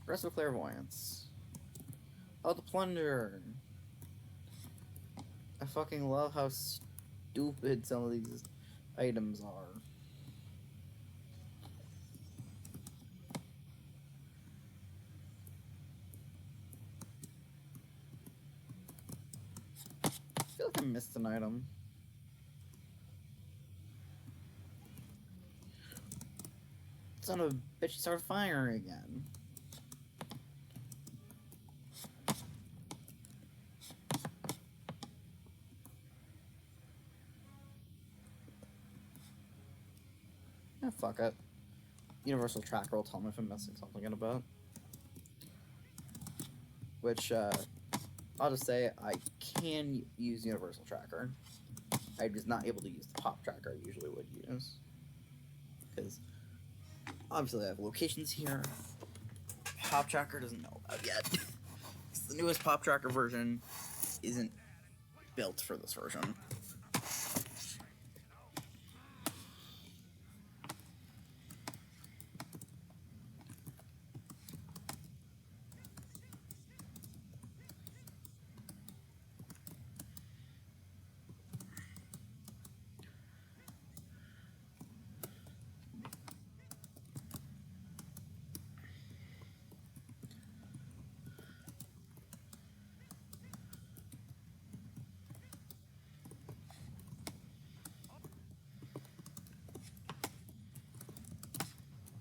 Aggressive clairvoyance. Oh, the plunder. I fucking love how stupid some of these items are. I feel like I missed an item. Son of a bitch started firing again. Yeah, fuck it. Universal Tracker will tell me if I'm missing something in a bit. Which, I'll just say I can use Universal Tracker. I'm just not able to use the Pop Tracker I usually would use. Because, obviously I have locations here. Pop Tracker doesn't know about yet. The newest Pop Tracker version isn't built for this version.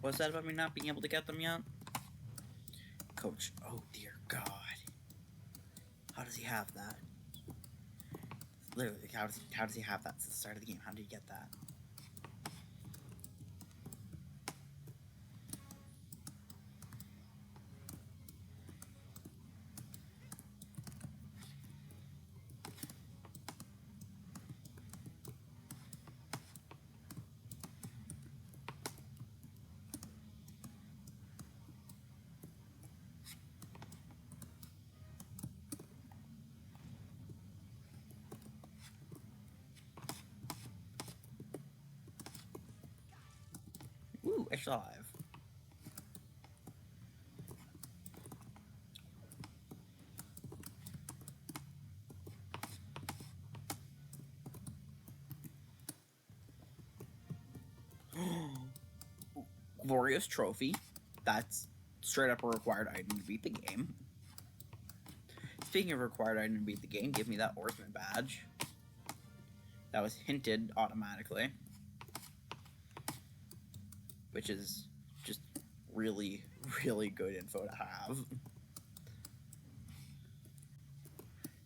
What's that about me not being able to get them yet? Coach, oh dear God. How does he have that? Literally, how does he have that since the start of the game? How did he get that? Ooh, extra live. Glorious trophy. That's straight up a required item to beat the game. Speaking of required item to beat the game, give me that Oarsman badge. That was hinted automatically. Which is just really, really good info to have.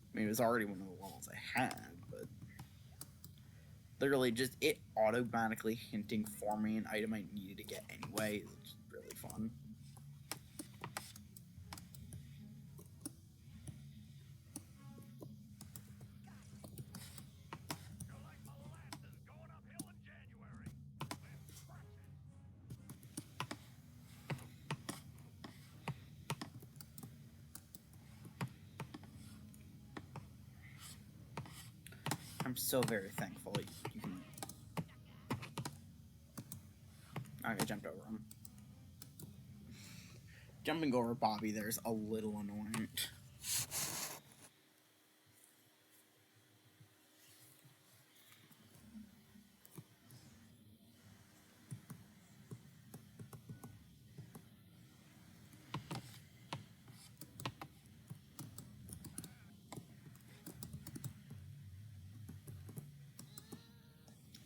I mean, it was already one of the levels I had, but literally just it automatically hinting for me an item I needed to get anyway is just really fun. I'm so very thankful you can... Okay, I jumped over him. Jumping over Bobby there's a little annoying.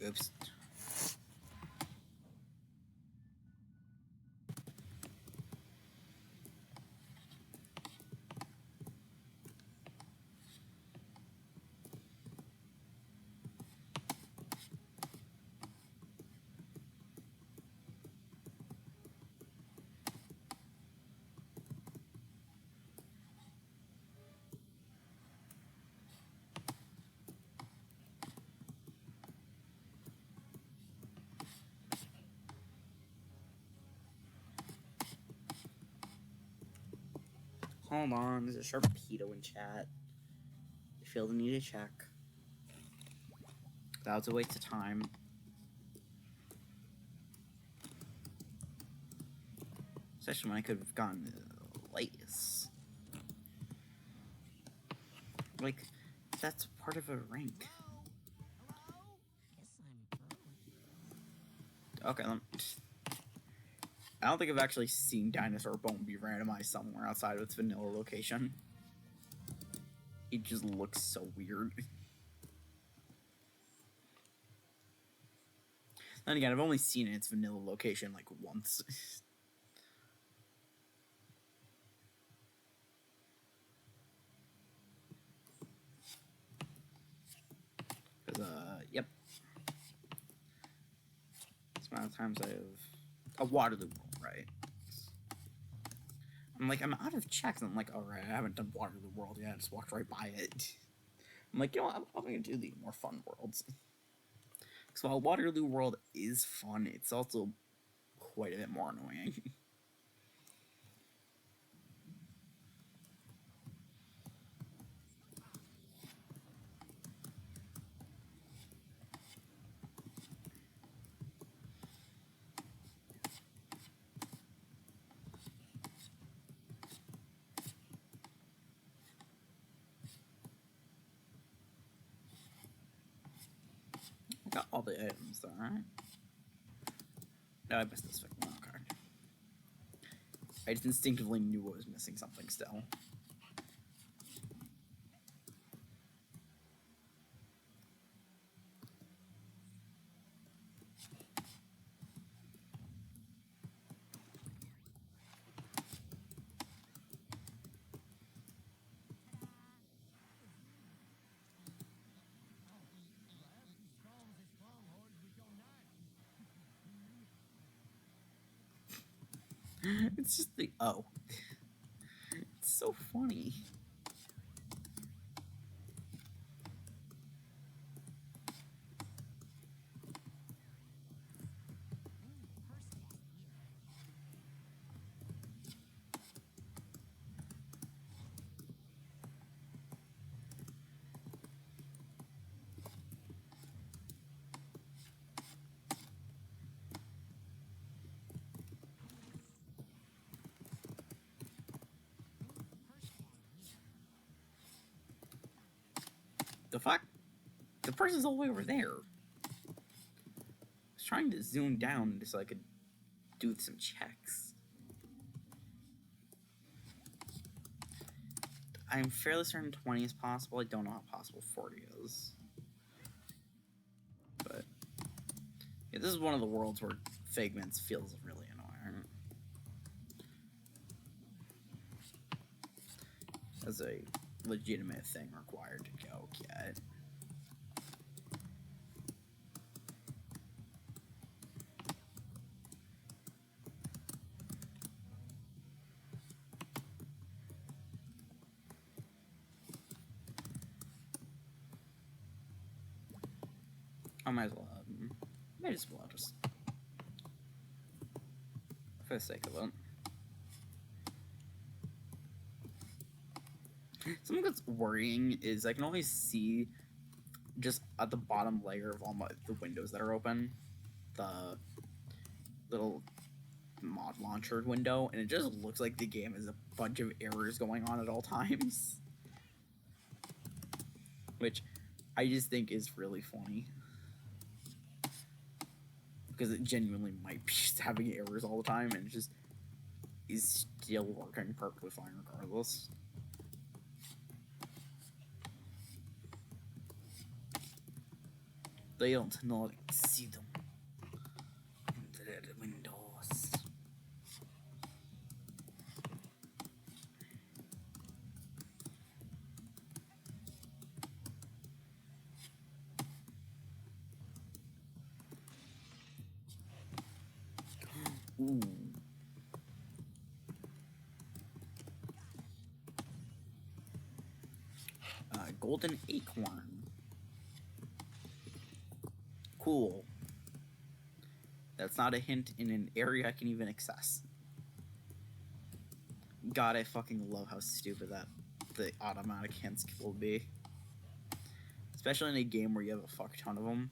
Oops. Hold on, there's a Sharpedo in chat. I feel the need to check. That was a waste of time. Especially when I could have gone Lace. Like, that's part of a rank. Okay, I don't think I've actually seen Dinosaur Bone be randomized somewhere outside of its vanilla location. It just looks so weird. Then again, I've only seen its vanilla location like once. Yep. That's the amount of times I've... A Waterloo World, right? I'm like, I'm out of checks. I'm like, alright, I haven't done Waterloo World yet. I just walked right by it. I'm like, you know what? I'm going to do the more fun worlds. So while Waterloo World is fun, it's also quite a bit more annoying. Got all the items though, right? No, I missed this one card. I just instinctively knew I was missing something still. It's just the oh. It's so funny. The fuck? The person's all the way over there. I was trying to zoom down just so I could do some checks. I'm fairly certain 20 is possible. I don't know how possible 40 is. But yeah, this is one of the worlds where figments feels really annoying. As a legitimate thing required to go get. I might as well just for the sake of it. Something that's worrying is I can always see just at the bottom layer of all the windows that are open, the little mod launcher window, and it just looks like the game has a bunch of errors going on at all times. Which I just think is really funny. Because it genuinely might be just having errors all the time, and it just is still working perfectly fine regardless. They don't not see them. The windows. Ooh. Golden acorn. Cool. That's not a hint in an area I can even access. God, I fucking love how stupid that the automatic hints will be. Especially in a game where you have a fuck ton of them.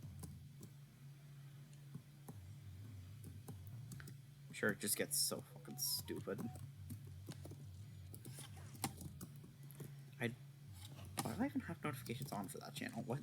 Sure, it just gets so fucking stupid. Why do I even have notifications on for that channel? What?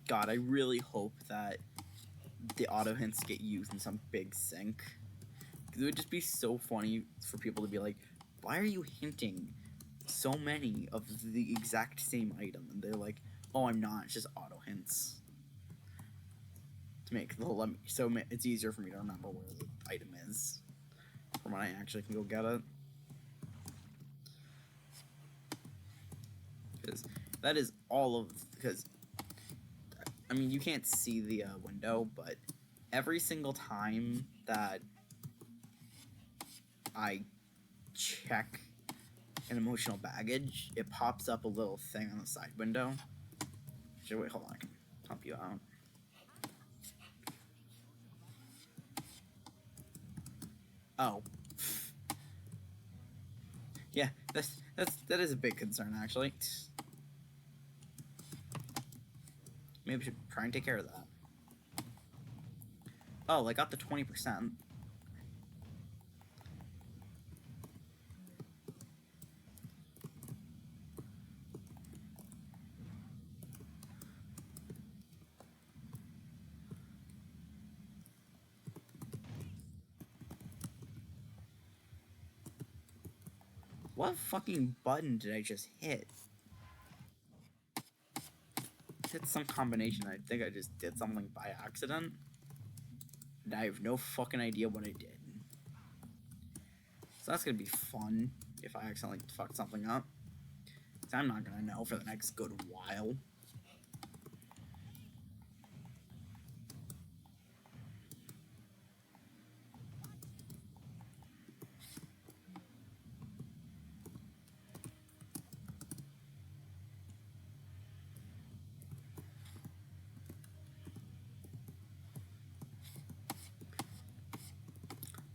God, I really hope that the auto hints get used in some big sync. Because it would just be so funny for people to be like, why are you hinting so many of the exact same item? And they're like, oh, I'm not, it's just auto hints. To make the so it's easier for me to remember where the item is from when I actually can go get it. Because that is all of, because I mean, you can't see the window, but every single time that I check an emotional baggage, it pops up a little thing on the side window. Actually, wait, hold on, I can help you out. Oh. Yeah, that is a big concern, actually. Maybe we should try and take care of that. Oh, I got the 20%. What fucking button did I just hit? it's some combination. I think I just did something by accident. And I have no fucking idea what I did. So that's gonna be fun if I accidentally fuck something up. Because I'm not gonna know for the next good while.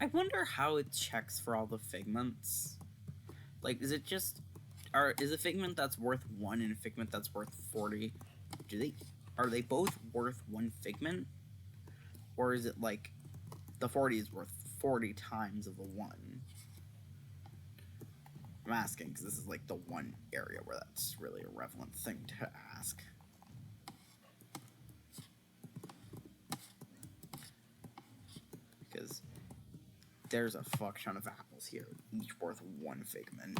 I wonder how it checks for all the figments. Like, is it just, is a figment that's worth 1 and a figment that's worth 40? Are they both worth 1 figment, or is it like the 40 is worth 40 times of the 1? I'm asking because this is like the one area where that's really a relevant thing to ask. Because there's a fuck ton of apples here, each worth 1 figment.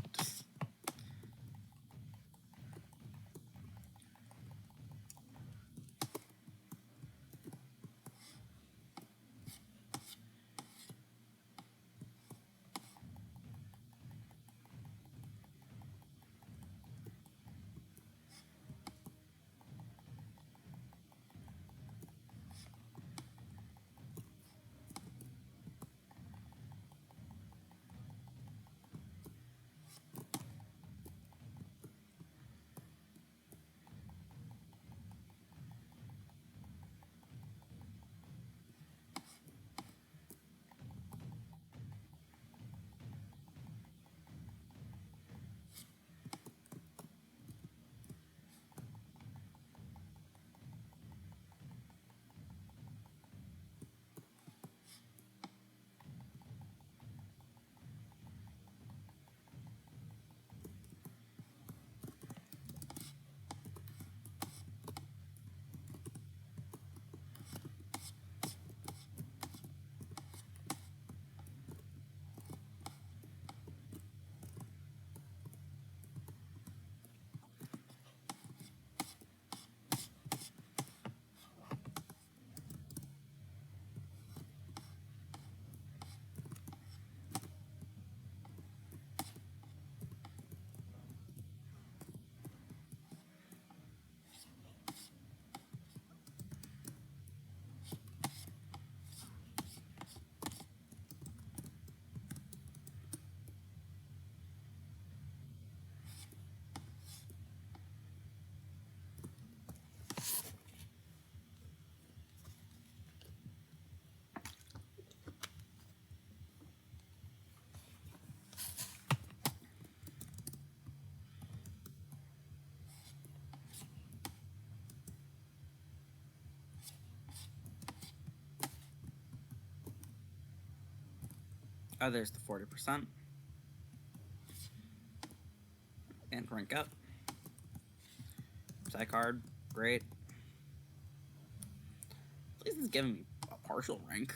Oh, there's the 40%. And rank up. Psych card, great. At least it's giving me a partial rank.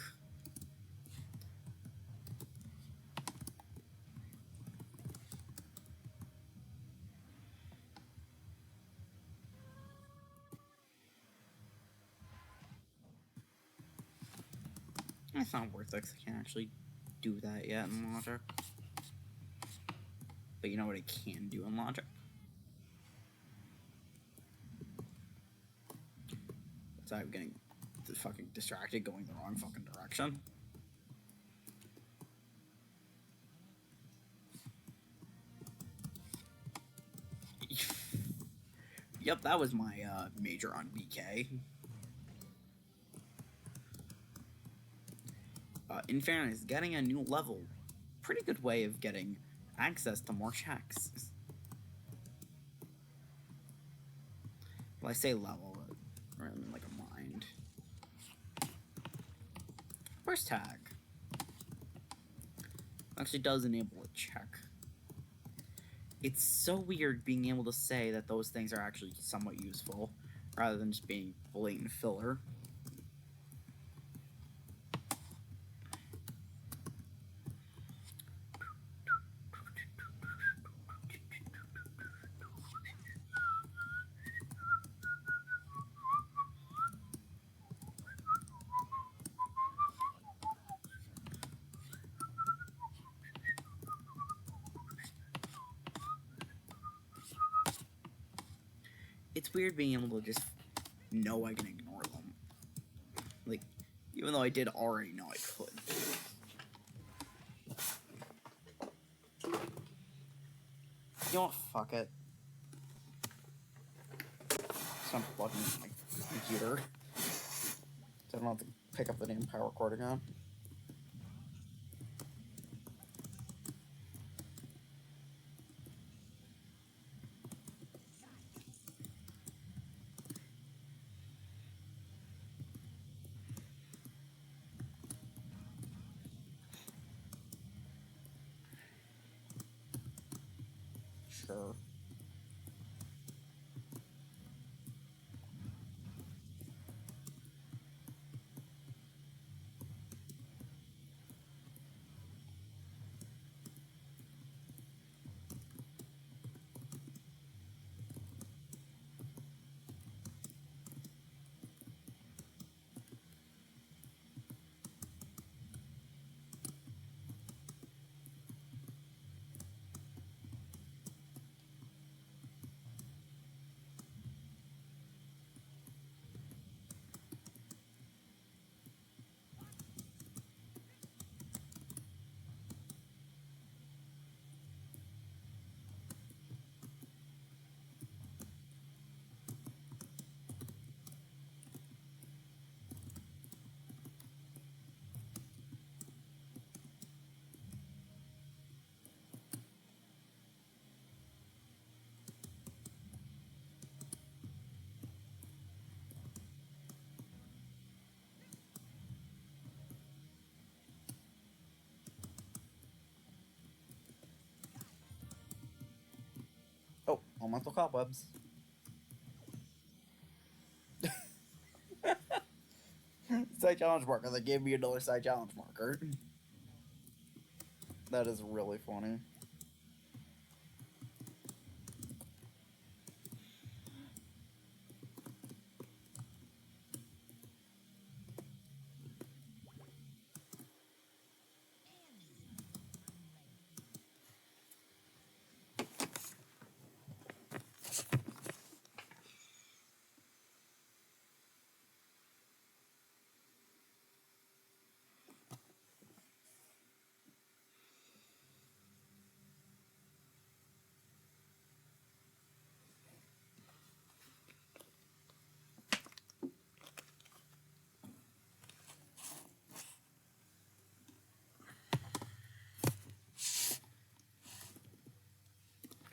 It's not worth it because I can't actually do that yet in Logic. But you know what I can do in Logic? So I'm getting fucking distracted going the wrong fucking direction. Yep, that was my major on BK. In fairness, getting a new level, pretty good way of getting access to more checks. Well, I say level, or I mean like a mind. Where's tag? Actually does enable a check. It's so weird being able to say that those things are actually somewhat useful, rather than just being blatant filler. it's weird being able to just know I can ignore them. Like, even though I did already know I could. You know what? Fuck it. It's not plugging in my computer. So I don't have to pick up the damn power cord again. Sure. Oh, elemental cobwebs. Side challenge marker. They gave me another side challenge marker. That is really funny.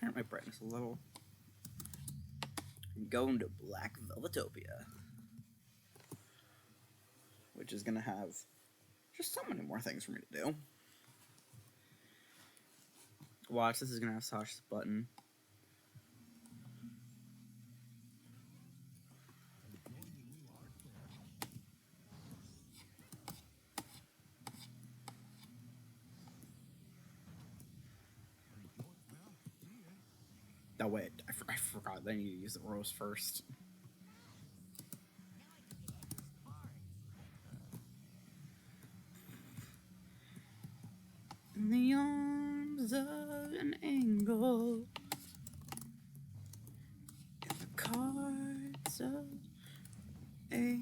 Turn my brightness a little. And go into Black Velvetopia, which is gonna have just so many more things for me to do. Watch, this is gonna have Sasha's button. Oh wait, I forgot that I need to use the rose first. In the arms of an angel, in the cards of a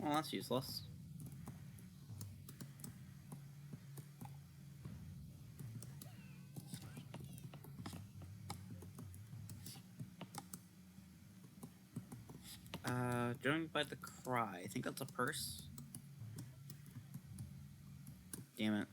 Well, that's useless. Joined by the cry. I think that's a purse. Damn it.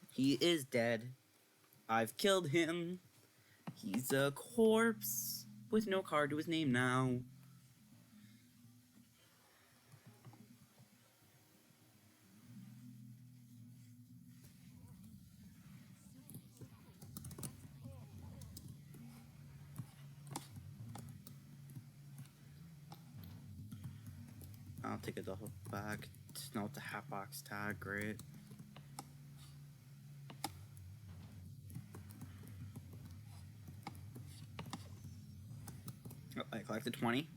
He is dead. I've killed him. He's a corpse with no card to his name now. I'll take a double back. Not the hatbox tag, great. Oh, I collected 20.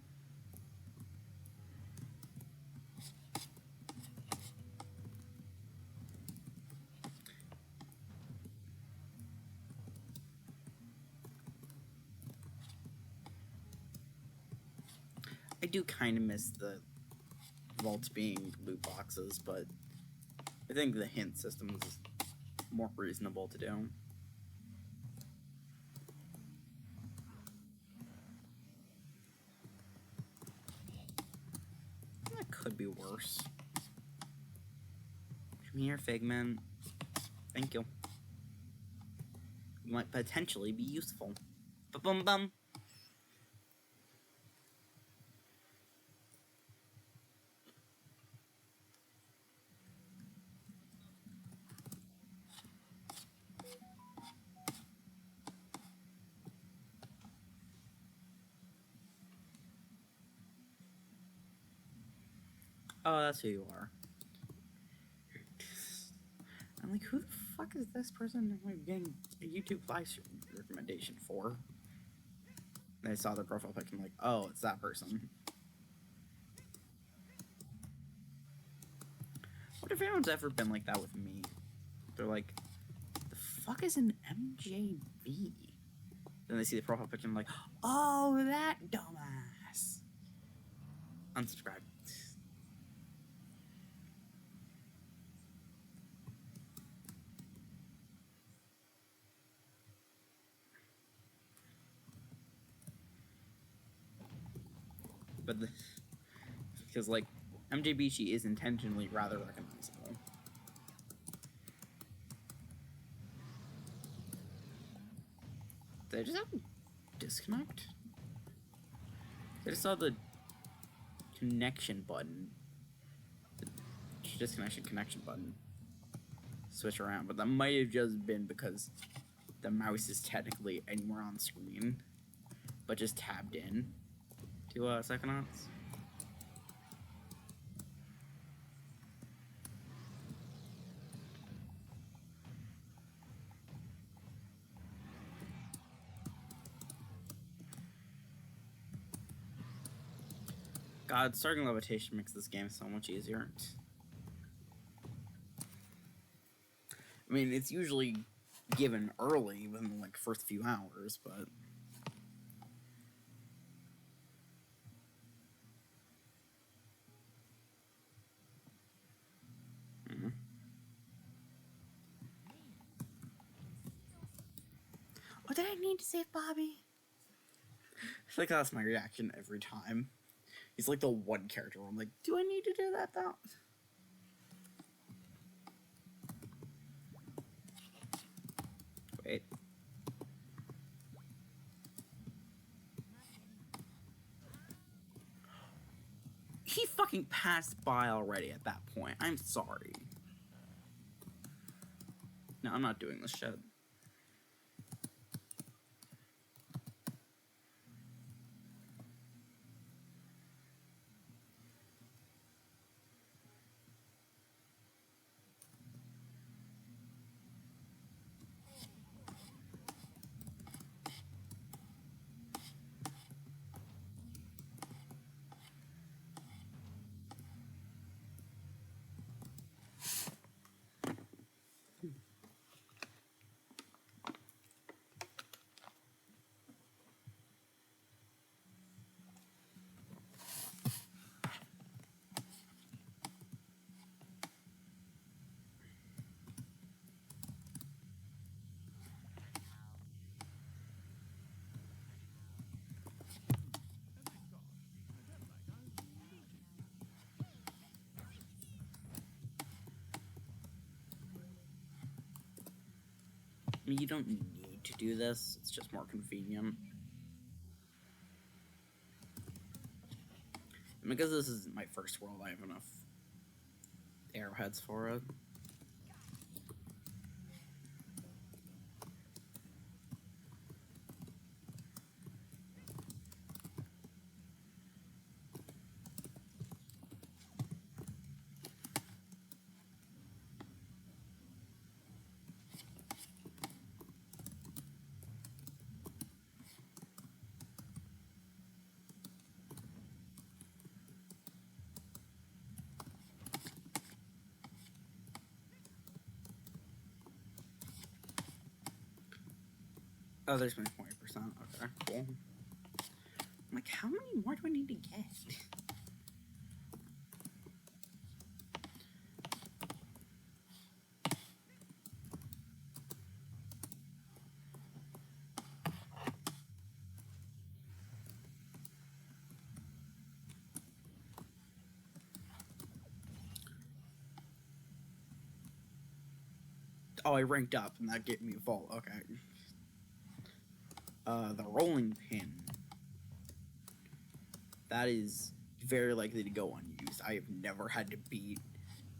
I do kind of miss the vaults being loot boxes, but I think the hint system is more reasonable to do. That could be worse. Come here, Figment. Thank you. You might potentially be useful. Ba-bum-bum. Oh, that's who you are. I'm like, who the fuck is this person I'm getting a YouTube live stream recommendation for? And I saw their profile picture. I'm like, oh, it's that person. What if anyone's ever been like that with me? They're like, the fuck is an MJB? Then they see the profile picture and I'm like, oh, that dumbass. Unsubscribe. But because like MJB is intentionally rather recognizable. Did I just have a disconnect? I just saw the connection button. The disconnection connection button. Switch around, but that might have just been because the mouse is technically anywhere on screen, but just tabbed in to Psychonauts. God, starting levitation makes this game so much easier. I mean, it's usually given early within like first few hours, but oh, did I need to save Bobby? I feel like that's my reaction every time. He's like the one character where I'm like, do I need to do that though? Wait. He fucking passed by already at that point. I'm sorry. No, I'm not doing this shit. I mean, you don't need to do this. It's just more convenient. And because this is my first world, I have enough arrowheads for it. Oh, there's my 20%. Okay, cool. I'm like, how many more do I need to get? Oh, I ranked up, and that gave me a vault. Okay. The rolling pin. That is very likely to go unused. I have never had to beat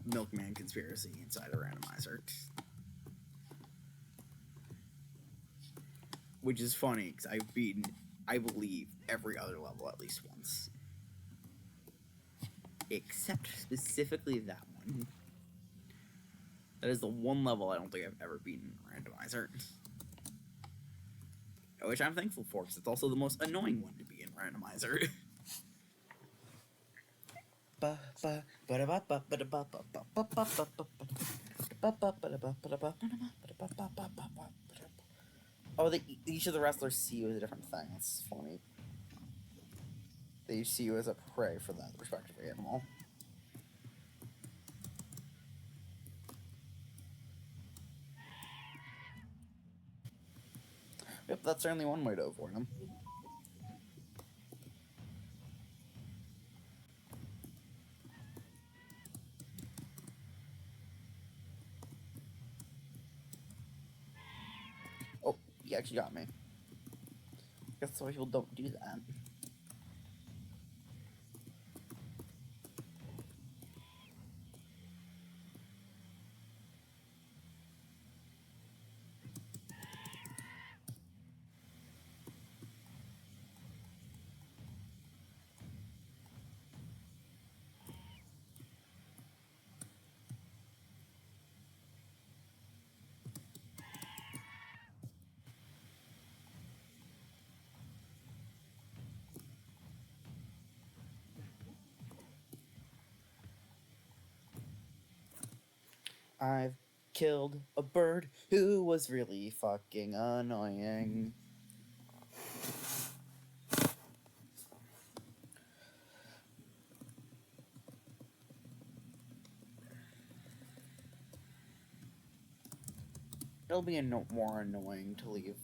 Milkman Conspiracy inside a randomizer. Which is funny, because I've beaten, I believe, every other level at least once. Except specifically that one. That is the one level I don't think I've ever beaten in a randomizer. Which I'm thankful for, because it's also the most annoying one to be in randomizer. Oh, each of the wrestlers see you as a different thing. That's funny. They see you as a prey for that respective animal. Yep, that's certainly one way to avoid them. Oh, he actually got me. I guess why people don't do that. I've killed a bird who was really fucking annoying. It'll be more annoying to leave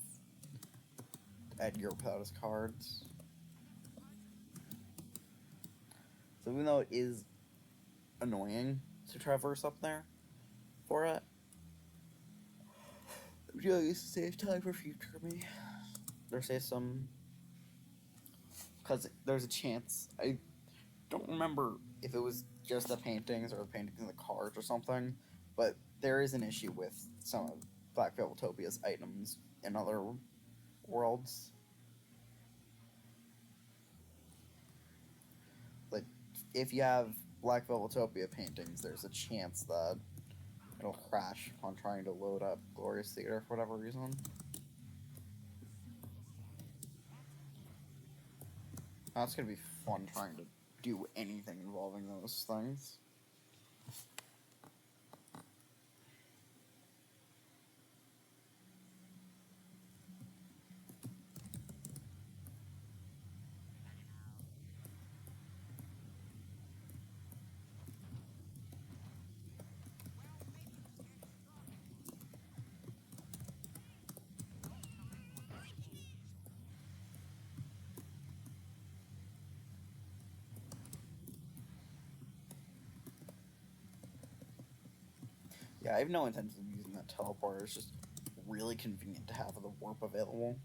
Edgar without his cards. So even though it is annoying to traverse up there for it, I'm just used to save time for future me. There's some, because there's a chance. I don't remember if it was just the paintings or the paintings in the cards or something, but there is an issue with some of Black Velvetopia's items in other worlds. Like, if you have Black Velvetopia paintings, there's a chance that it'll crash on trying to load up Glorious Theater for whatever reason. That's gonna be fun trying to do anything involving those things. Yeah, I have no intention of using that teleporter. It's just really convenient to have the warp available.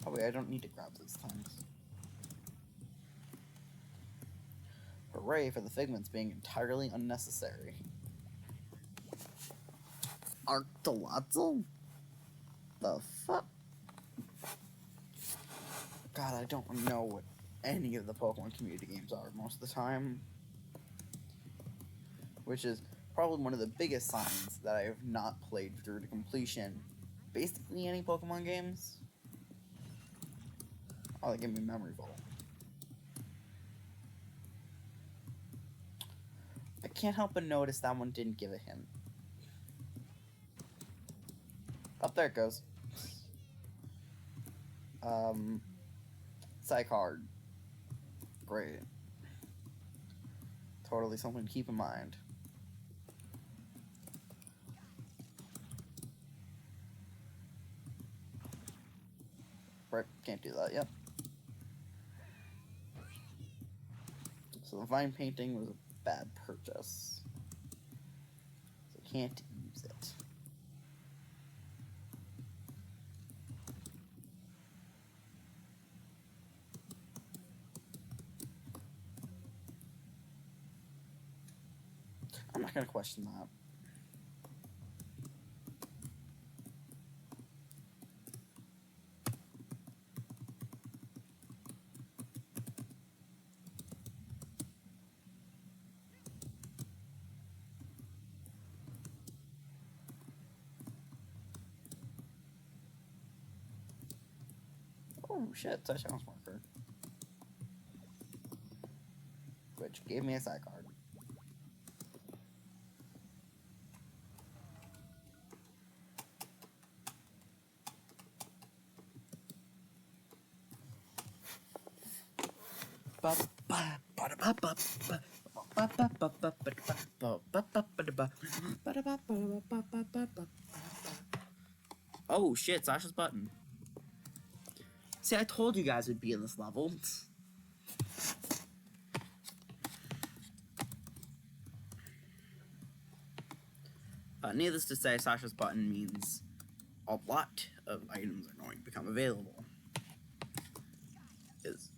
Oh wait, I don't need to grab these things. Hooray for the figments being entirely unnecessary. Arctolazzo? The fuck? God, I don't know what any of the Pokemon community games are most of the time. Which is probably one of the biggest signs that I have not played through to completion basically any Pokemon games. Oh, they give me Memory Vault. I can't help but notice that one didn't give a hint. Up there it goes. Psychard. Great. Totally something to keep in mind. Right, can't do that, yep. So the vine painting was a bad purchase. So can't use it. I'm not gonna question that. Oh shit, touchdown marker. Which gave me a side card. Oh shit, Sasha's button. See, I told you guys would be in this level. Needless to say, Sasha's button means a lot of items are going to become available. Is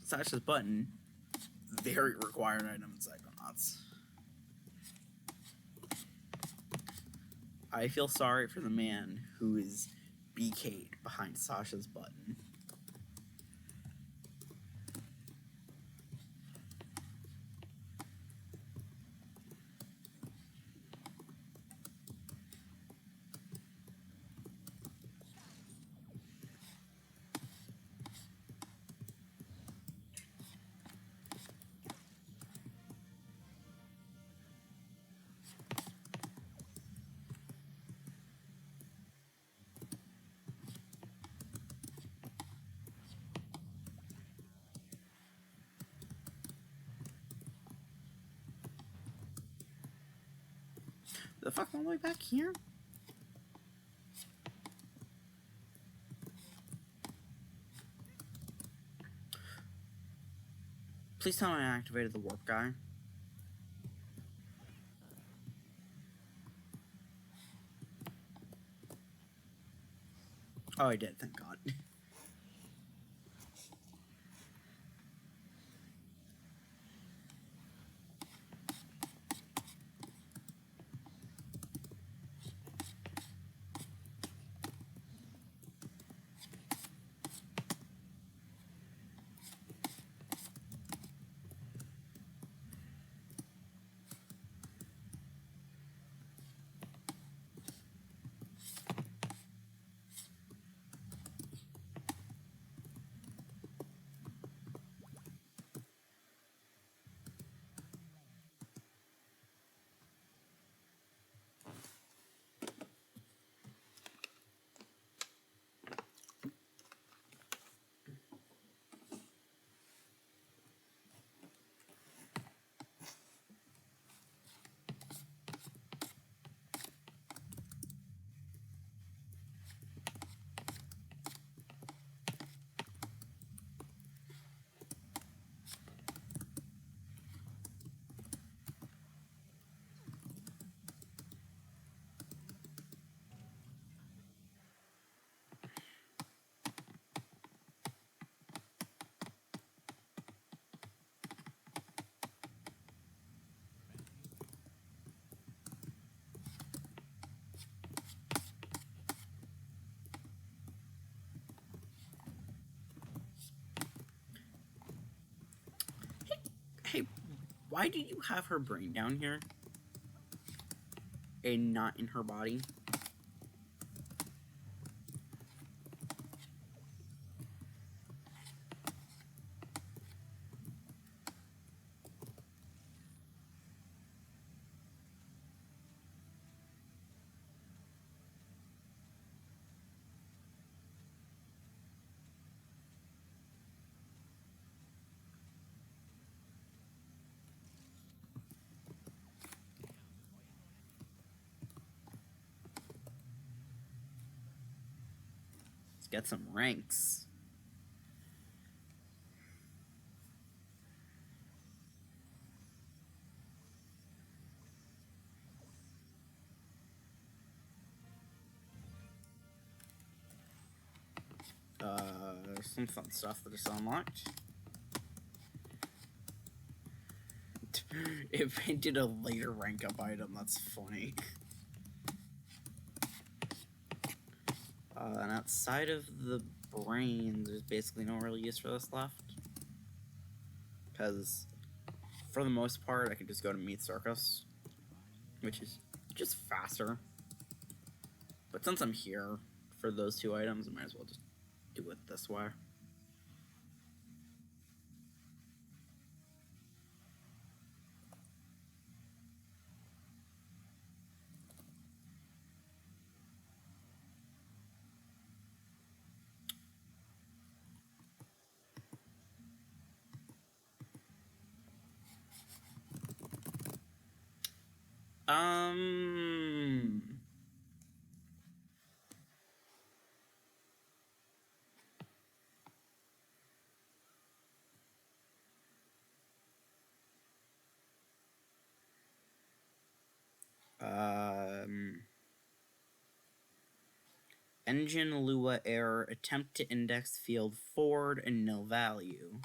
Sasha's button very required item in Psychonauts. I feel sorry for the man who is BK'd behind Sasha's button. The fuck, all the way back here? Please tell me I activated the warp guy. Oh, I did, thank God. Hey, why did you have her brain down here? And not in her body? Let's get some ranks. Some fun stuff that is unlocked. It painted a later rank up item, that's funny. And outside of the brain, there's basically no real use for this left. Because, for the most part, I can just go to Meat Circus, which is just faster. But since I'm here for those two items, I might as well just do it this way. Engine Lua error, attempt to index field forward and nil value.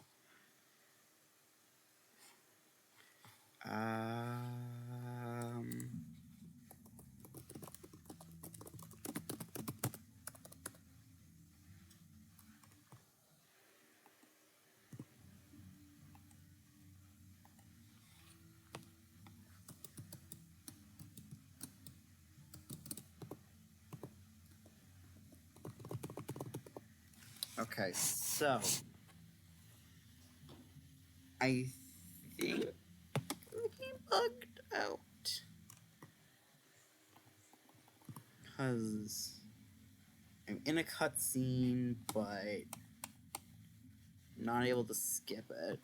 Okay, so I think he bugged out because I'm in a cutscene, but not able to skip it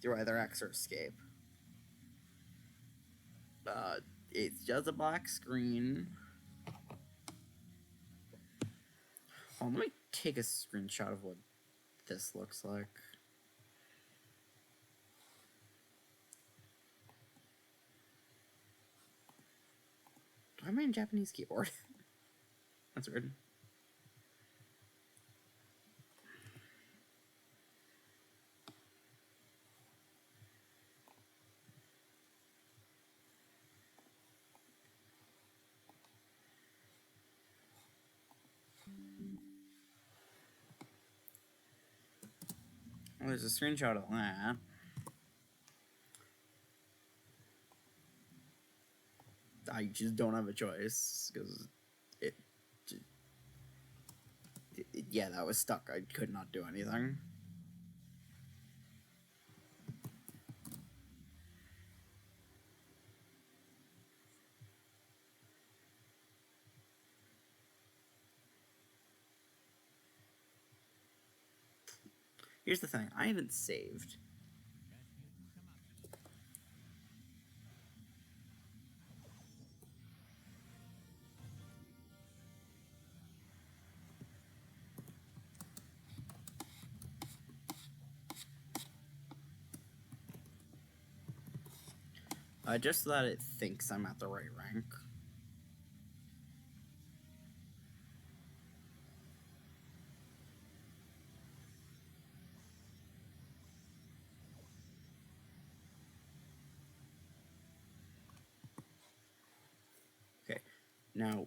through either X or escape. It's just a black screen. Oh, let me take a screenshot of what this looks like. Do I mean Japanese keyboard? That's weird. Oh, there's a screenshot of that. I just don't have a choice because it, yeah, that was stuck. I could not do anything. Here's the thing, I haven't saved. Just so that it thinks I'm at the right rank. Okay, now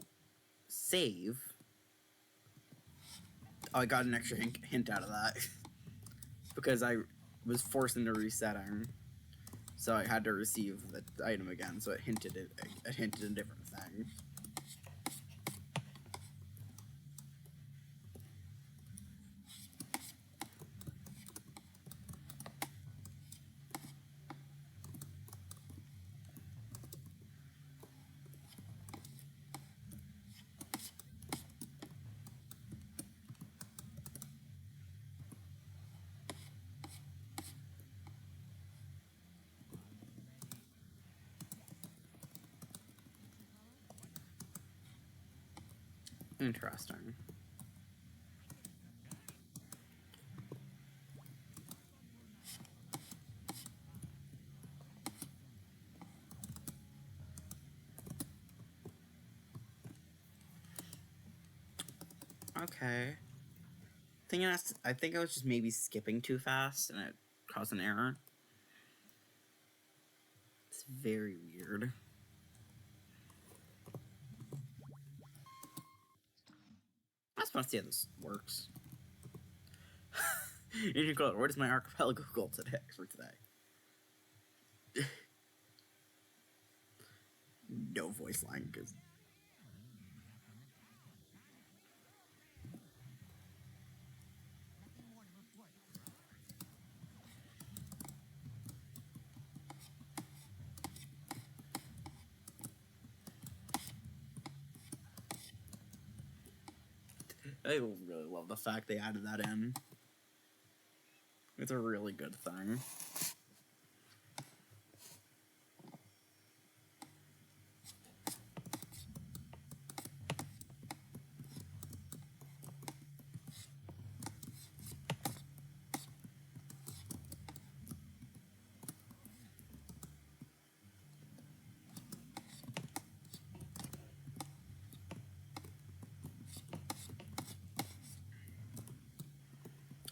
save. Oh, I got an extra hint out of that because I was forced into resetting, so I had to receive the item again. So it hinted a different thing. Interesting. Okay. I think I was just maybe skipping too fast and it caused an error. It's very weird. I just want to see how this works. Where does my archipelago goal today for today? No voice line because I really love the fact they added that in. It's a really good thing.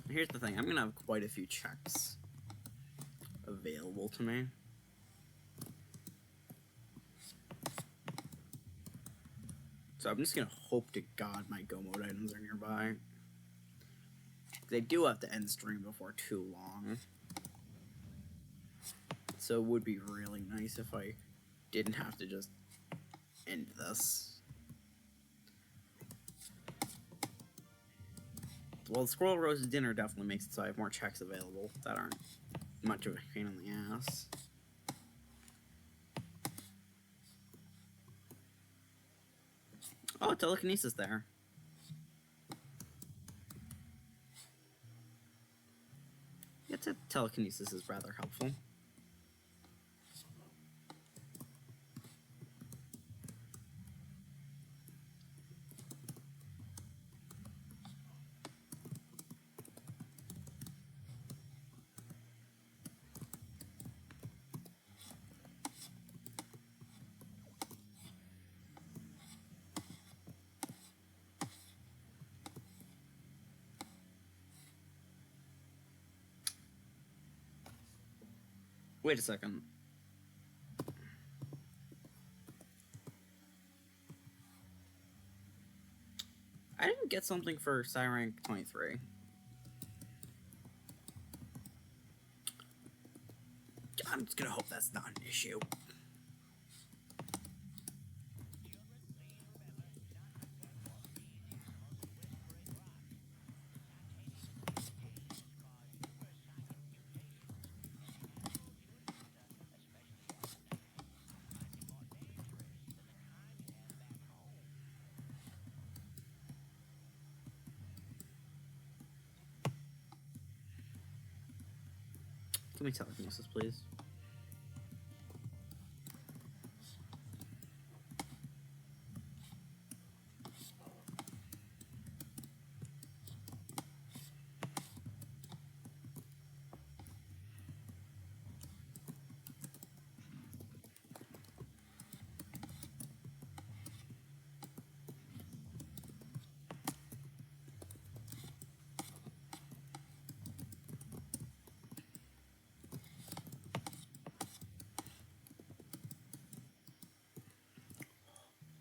Here's the thing, I'm gonna have quite a few checks available to me. So I'm just gonna hope to God my Go Mode items are nearby. They do have to end stream before too long. So it would be really nice if I didn't have to just end this. Well, the Squirrel Rose dinner definitely makes it so I have more checks available that aren't much of a pain in the ass. Oh, telekinesis there. Yeah, telekinesis is rather helpful. Wait a second. I didn't get something for Cyrank 23. I'm just gonna hope that's not an issue. Give me telekinesis, please.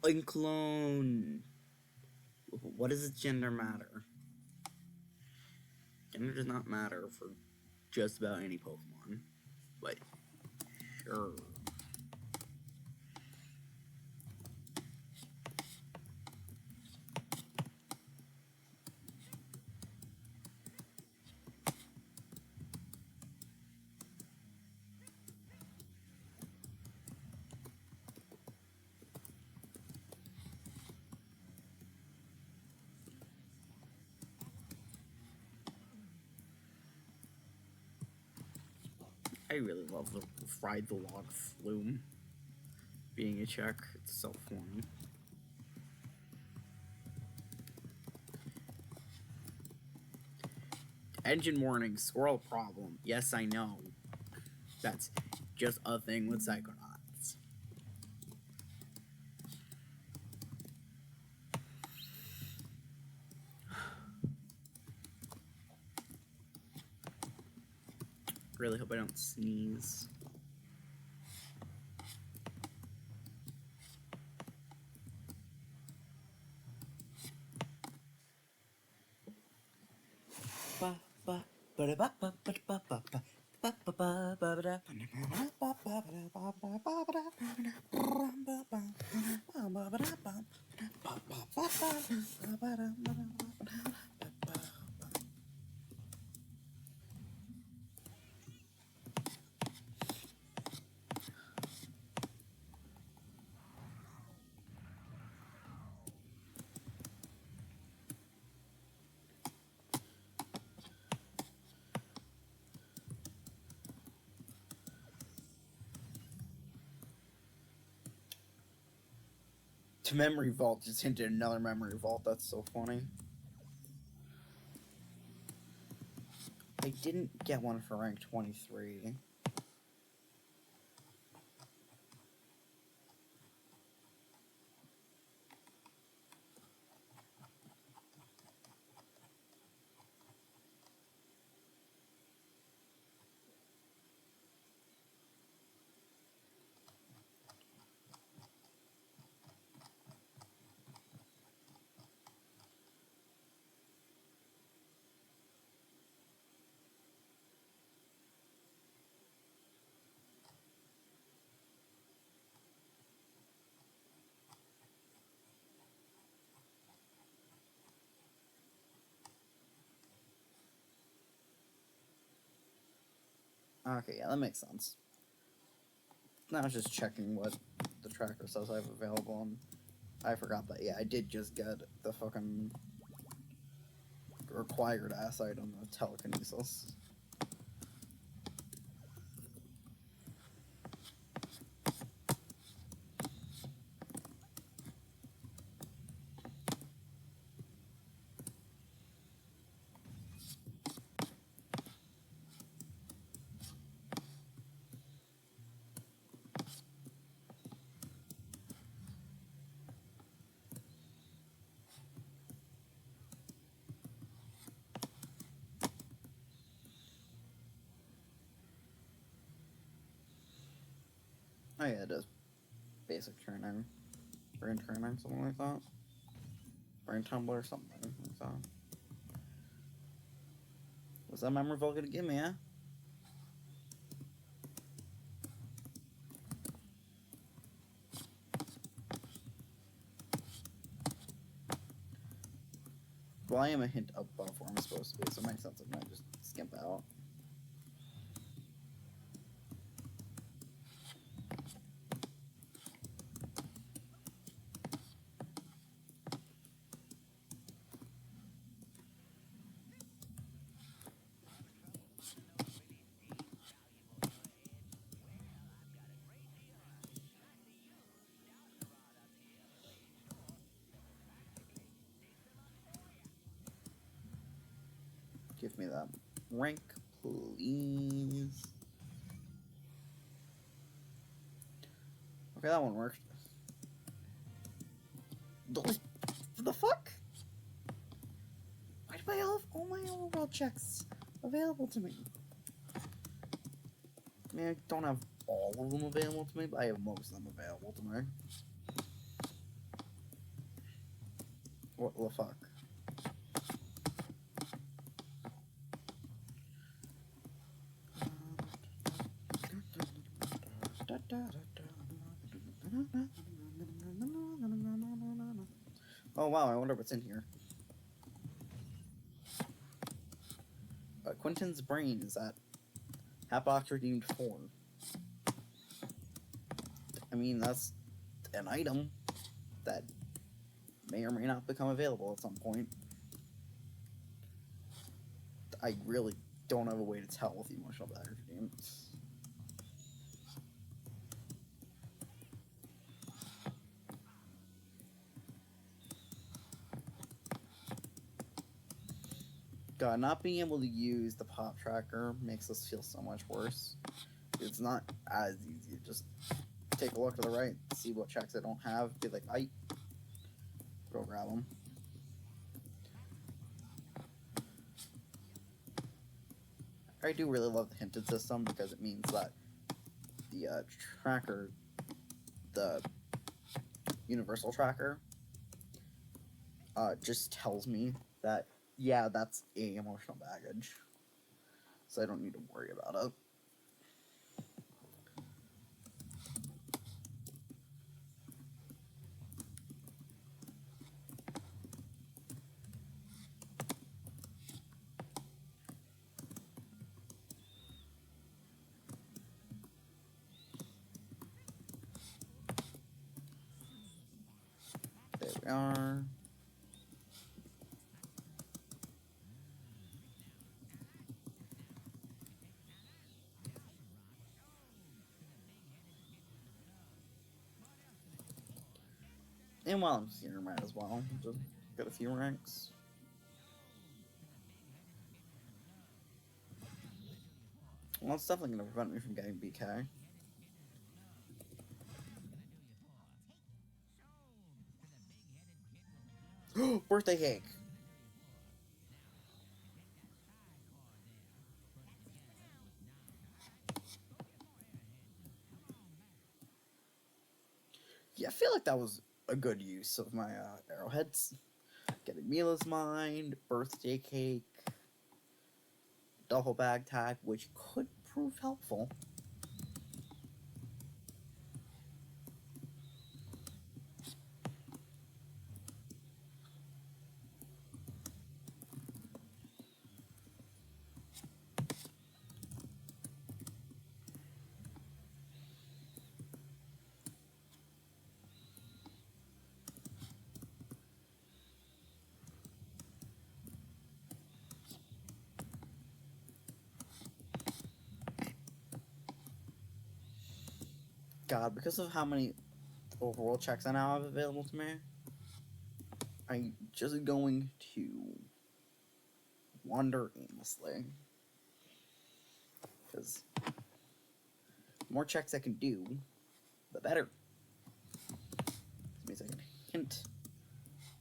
In clone. What does its gender matter? Gender does not matter for just about any Pokemon. But sure. I really love the Ride the Log Flume being a check. It's so funny. Engine warning, squirrel problem. Yes, I know. That's just a thing with Psychonauts. Really hope I don't sneeze. To memory vault just hinted another memory vault. That's so funny. I didn't get one for rank 23. Okay, yeah, that makes sense. Now I was just checking what the tracker says I have available, and I forgot that, yeah, I did just get the fucking required ass item of telekinesis. Oh yeah, it does basic training. Brain training, something like that. Brain tumbler, something like that. What's that memorable gonna give me, eh? Well, I am a hint above where I'm supposed to be, so it makes sense I might just skimp out. Give me that rank, please. Okay, that one worked. The fuck? Why do I have all my overworld checks available to me? I mean, I don't have all of them available to me, but I have most of them available to me. What the fuck? Oh wow, I wonder what's in here. Quentin's brain is at Hatbox redeemed 4. I mean, that's an item that may or may not become available at some point. I really don't have a way to tell with the emotional baggage game. God, not being able to use the pop tracker makes us feel so much worse. It's not as easy. Just take a look to the right, see what checks I don't have, be like, I go grab them. I do really love the hinted system because it means that the tracker, the universal tracker, just tells me that, yeah, that's a emotional baggage. So I don't need to worry about it. There we are. And while I'm here, might as well just get a few ranks. Well, it's definitely going to prevent me from getting BK. Birthday cake! Yeah, I feel like that was a good use of my arrowheads. Getting Mila's Mind, birthday cake, duffel bag tag, which could prove helpful. God, because of how many overworld checks I now have available to me, I'm just going to wander aimlessly. Because the more checks I can do, the better. This means I can hint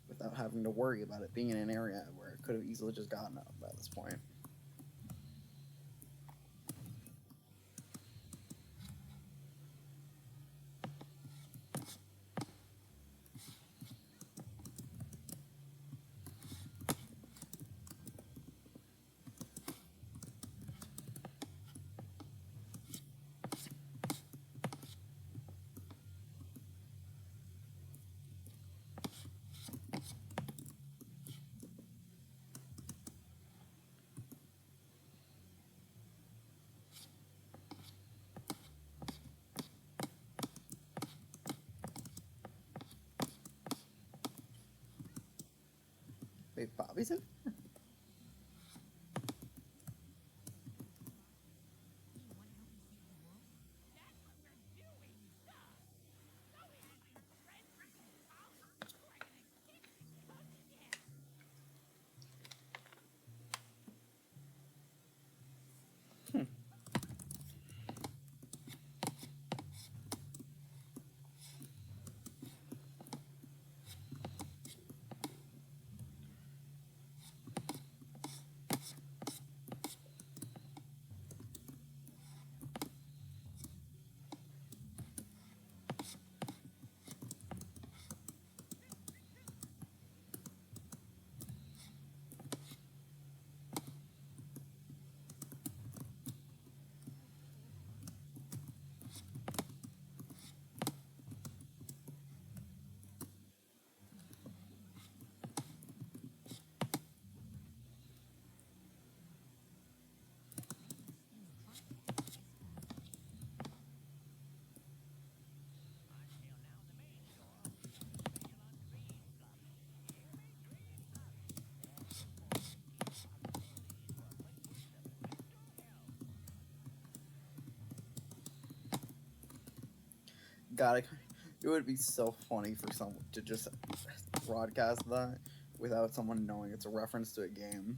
without having to worry about it being in an area where it could have easily just gotten up by this point. Wait, Bobby's in here? God, it would be so funny for someone to just broadcast that without someone knowing it's a reference to a game.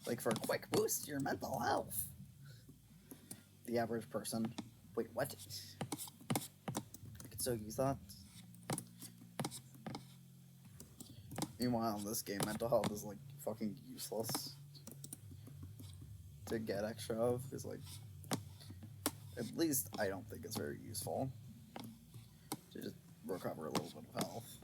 Like, for a quick boost to your mental health. The average person. Wait, what? I could still use that. Meanwhile, in this game, mental health is, like, fucking useless to get extra of. Is like, at least I don't think it's very useful to just recover a little bit of health.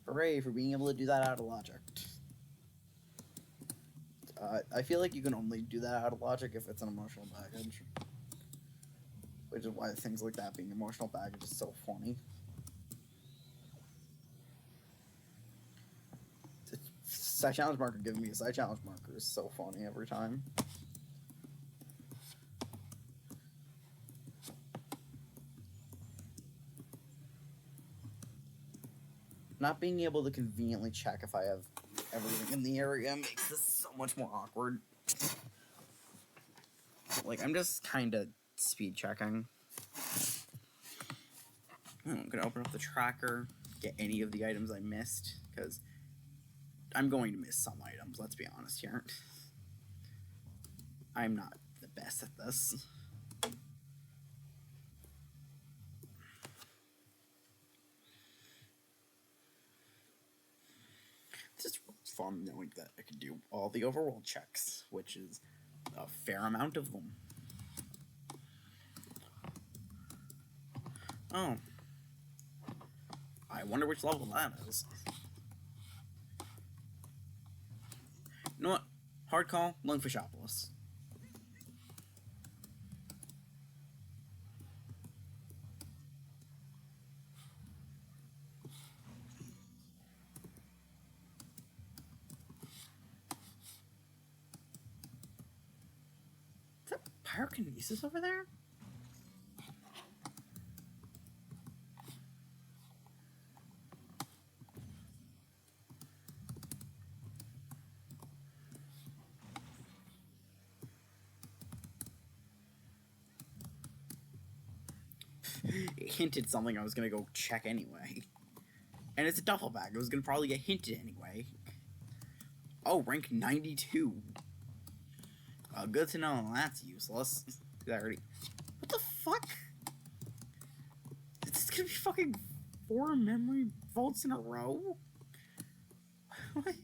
Hooray for being able to do that out of logic. I feel like you can only do that out of logic if it's an emotional baggage. Which is why things like that being emotional baggage is so funny. Side challenge marker giving me a side challenge marker is so funny every time. Not being able to conveniently check if I have everything in the area makes this so much more awkward. Like, I'm just kind of speed checking. I'm gonna open up the tracker, get any of the items I missed, because I'm going to miss some items, let's be honest here. I'm not the best at this. It's just fun knowing that I can do all the overworld checks, which is a fair amount of them. Oh. I wonder which level that is. You know what? Hard call, Lungfishopolis. Is that pyrokinesis over there? It hinted something I was gonna go check anyway. And it's a duffel bag. It was gonna probably get hinted anyway. Oh, rank 92. Good to know that's useless. What the fuck? Is this gonna be fucking 4 memory vaults in a row? What?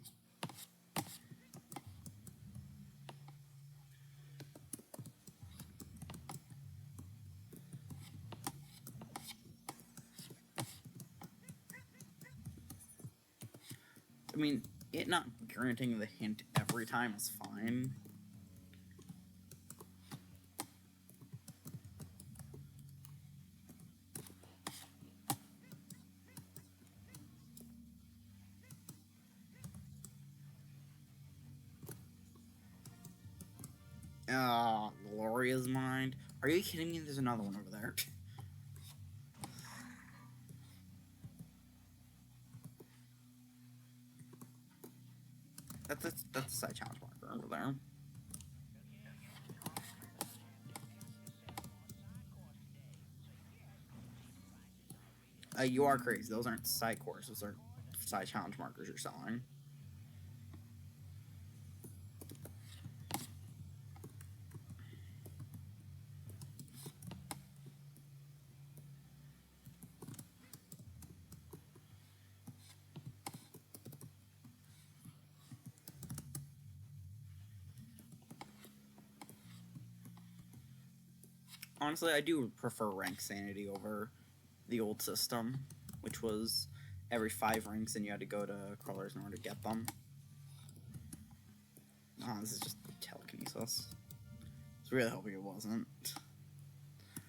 I mean, it not granting the hint every time is fine. Gloria's Mind. Are you kidding me? There's another one over there. That's a side challenge marker over there. You are crazy. Those aren't side quests. Those are side challenge markers you're selling. Honestly, I do prefer rank sanity over the old system, which was every 5 ranks and you had to go to crawlers in order to get them. Oh, this is just telekinesis. I was really hoping it wasn't.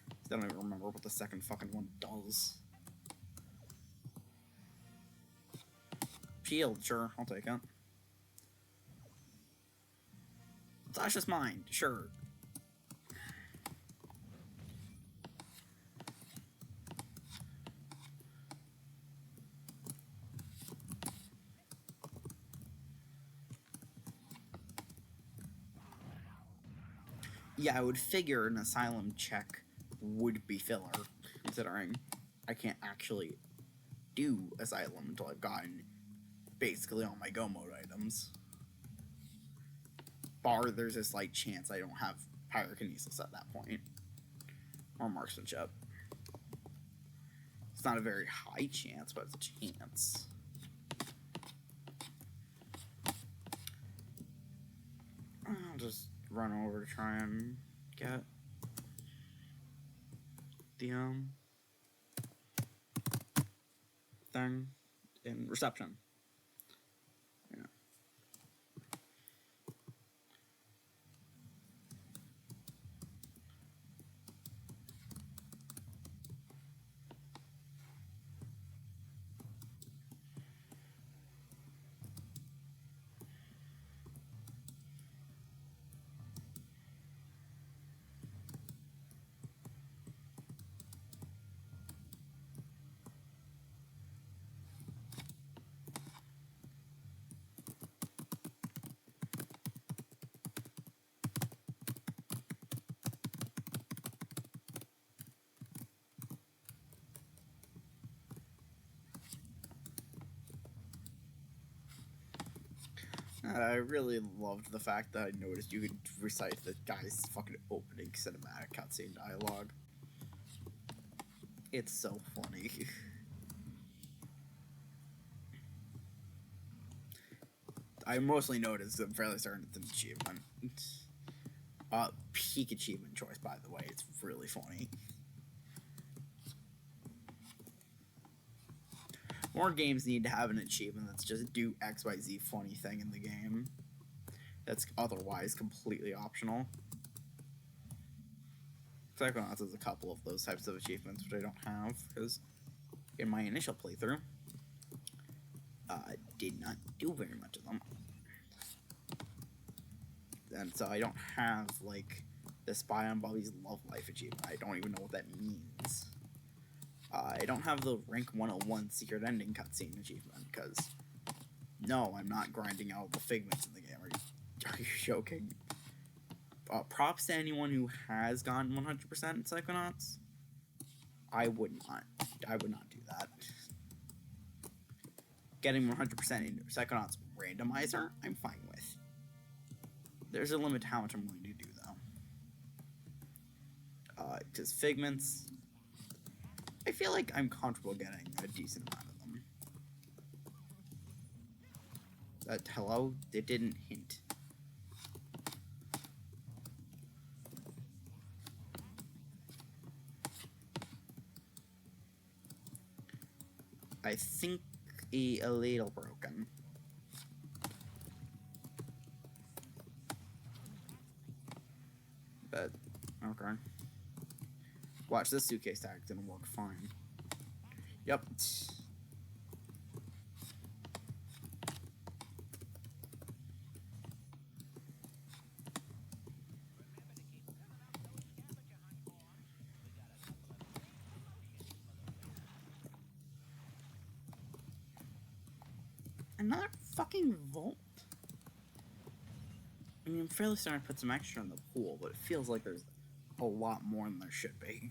I don't even remember what the second fucking one does. Shield, sure, I'll take it. Sasha's Mind, sure. Yeah, I would figure an asylum check would be filler, considering I can't actually do asylum until I've gotten basically all my go mode items. Bar, there's a slight chance I don't have pyrokinesis at that point. Or marksmanship. It's not a very high chance, but it's a chance. I'll just run over to try and get the thing in reception. Yeah. I really loved the fact that I noticed you could recite the guy's fucking opening cinematic cutscene dialogue. It's so funny. I mostly noticed I'm fairly certain it's an achievement. Peak achievement choice, by the way. It's really funny. More games need to have an achievement that's just do XYZ funny thing in the game. That's otherwise completely optional. Psychonauts has a couple of those types of achievements, which I don't have, because in my initial playthrough, I did not do very much of them. And so I don't have, like, the Spy on Bobby's Love Life achievement. I don't even know what that means. I don't have the Rank 101 Secret Ending cutscene achievement, because, no, I'm not grinding out the figments in the game. Are you joking? Props to anyone who has gotten 100% in Psychonauts. I would not do that. Getting 100% in Psychonauts randomizer, I'm fine with. There's a limit to how much I'm willing to do, though. Because figments, I feel like I'm comfortable getting a decent amount of them. Hello? It didn't hint. I think a little broken. But, okay. Watch, this suitcase tag didn't work fine. Yep. Another fucking vault? I mean, I'm fairly starting to put some extra in the pool, but it feels like there's a lot more than there should be.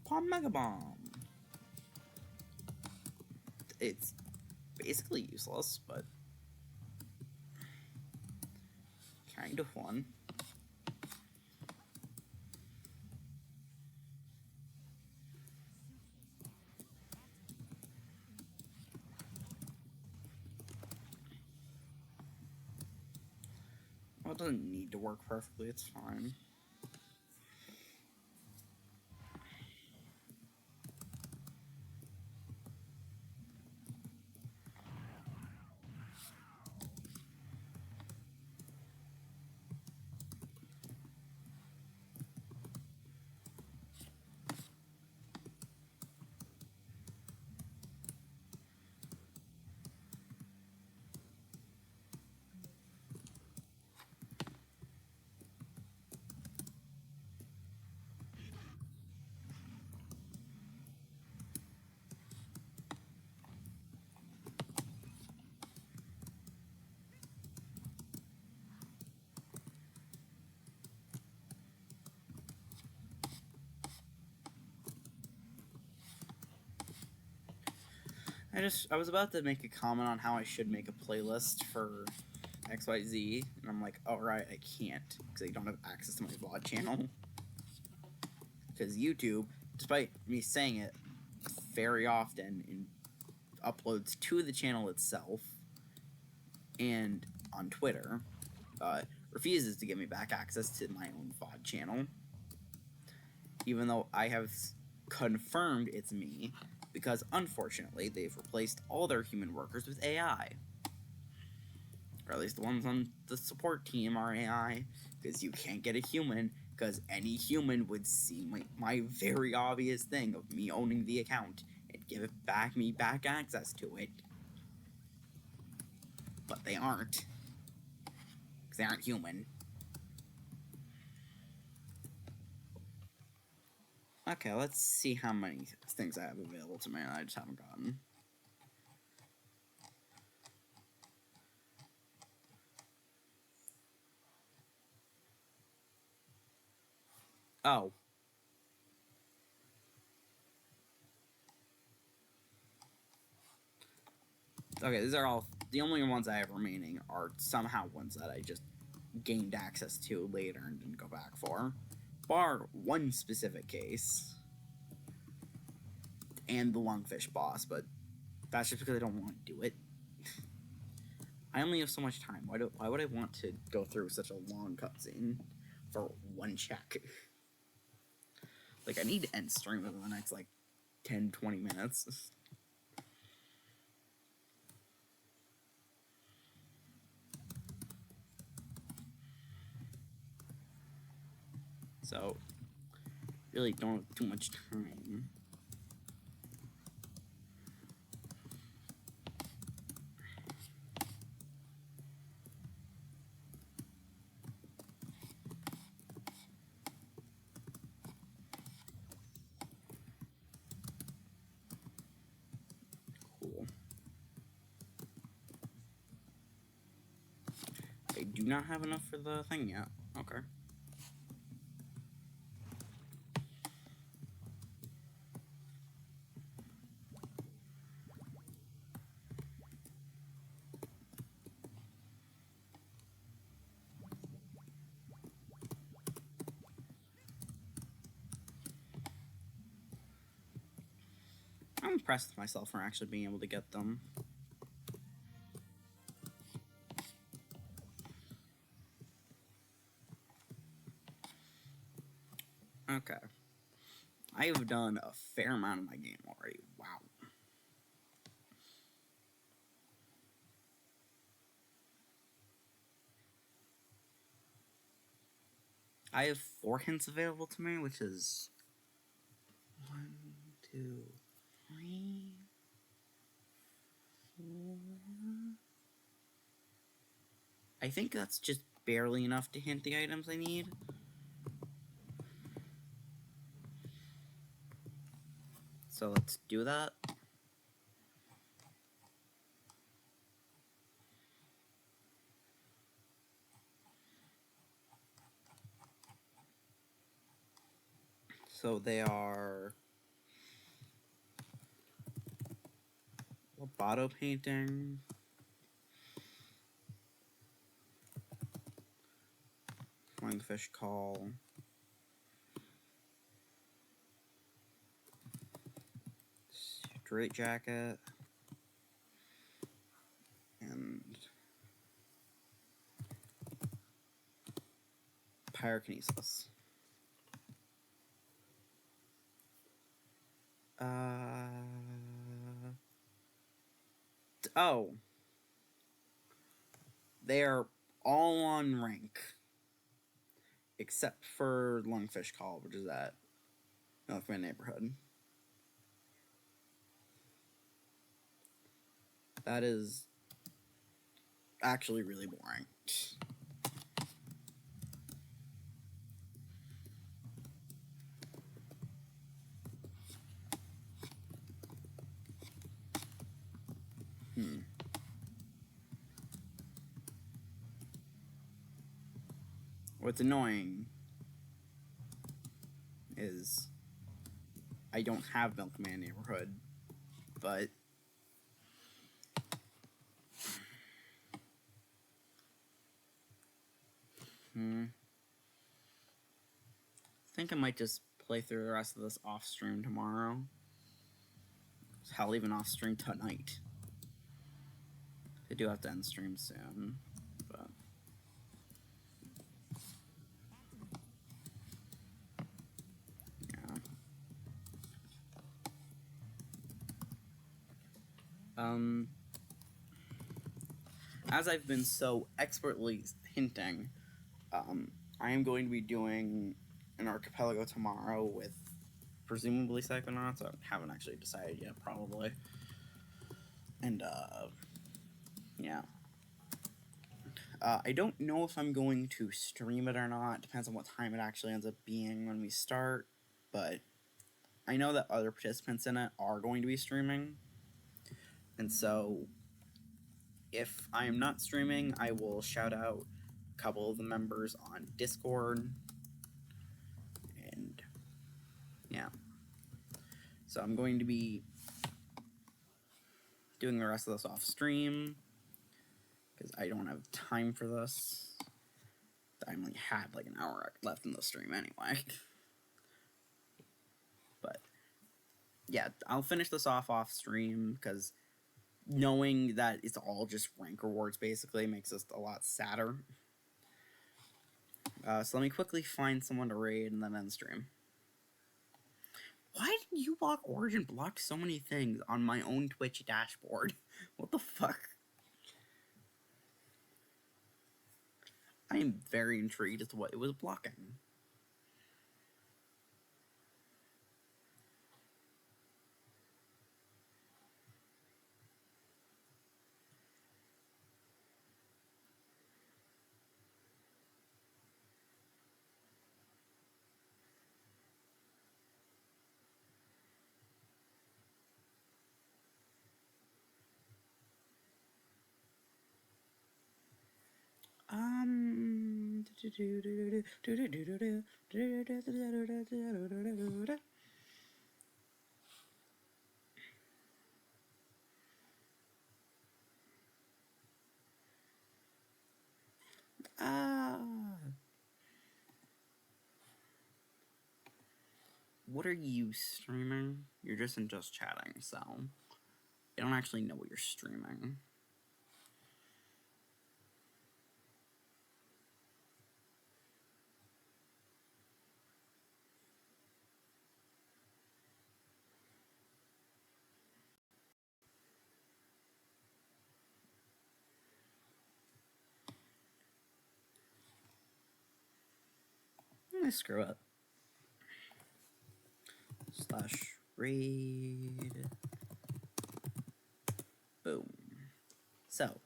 Palm Mega Bomb. It's basically useless, but kind of fun. Well, it doesn't need to work perfectly, it's fine. I was about to make a comment on how I should make a playlist for XYZ, and I'm like, oh right, I can't, because I don't have access to my VOD channel. Because YouTube, despite me saying it very often, uploads to the channel itself, and on Twitter, refuses to give me back access to my own VOD channel, even though I have confirmed it's me, because unfortunately they've replaced all their human workers with AI. Or at least the ones on the support team are AI, because you can't get a human, because any human would see my very obvious thing of me owning the account and give me back access to it. But they aren't, because they aren't human. Okay, let's see how many things I have available to me that I just haven't gotten. Oh. Okay, these are all... The only ones I have remaining are somehow ones that I just gained access to later and didn't go back for. Bar one specific case. And the Lungfish boss, but that's just because I don't want to do it. I only have so much time. Why would I want to go through such a long cutscene for one check? Like, I need to end stream within the next, 10-20 minutes. So, really don't have too much time. Cool. I do not have enough for the thing yet. Okay. I'm impressed with myself for actually being able to get them. Okay. I have done a fair amount of my game already. Wow. I have 4 hints available to me, which is 1, 2, 3, 4. I think that's just barely enough to hint the items I need. So let's do that. So they are Lobato painting, Lungfish Call, Straight Jacket, and Pyrokinesis. Oh. They are all on rank. Except for Lungfish Call, which is at North my neighborhood. That is actually really boring. What's annoying is I don't have Milkman neighborhood, but I think I might just play through the rest of this off stream tomorrow. Hell, even off stream tonight. I do have to end stream soon, but yeah. As I've been so expertly hinting, I am going to be doing an archipelago tomorrow with presumably Psychonauts. I haven't actually decided yet, probably. And, yeah. I don't know if I'm going to stream it or not. Depends on what time it actually ends up being when we start. But I know that other participants in it are going to be streaming. And so, if I am not streaming, I will shout out a couple of the members on Discord. And, yeah. So I'm going to be doing the rest of this off stream because I don't have time for this. I only had like an hour left in the stream anyway. But yeah, I'll finish this off stream because knowing that it's all just rank rewards basically makes this a lot sadder. So let me quickly find someone to raid and then end stream. Why did you block Origin block so many things on my own Twitch dashboard? What the fuck? I am very intrigued as to what it was blocking. What are you streaming? You're just chatting, so I don't actually know what you're streaming. Screw it. /raid. Boom. So.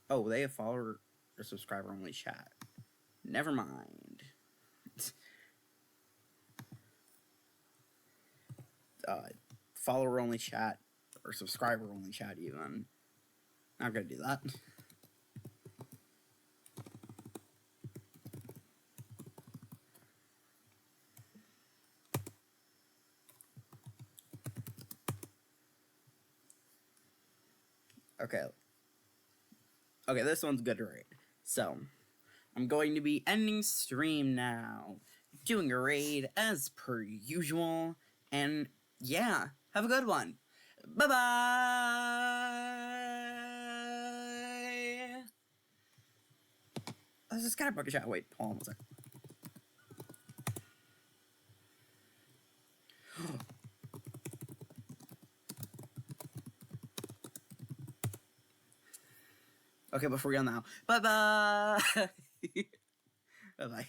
Oh, they have follower or subscriber only chat. Never mind. follower only chat or subscriber only chat even. Not gonna do that. Okay. Okay, this one's good to rate. So, I'm going to be ending stream now. Doing a raid as per usual. And yeah, have a good one. Bye bye. I just gotta book a chat. Wait, hold on a sec. Okay, before we go now. Bye bye. Bye bye.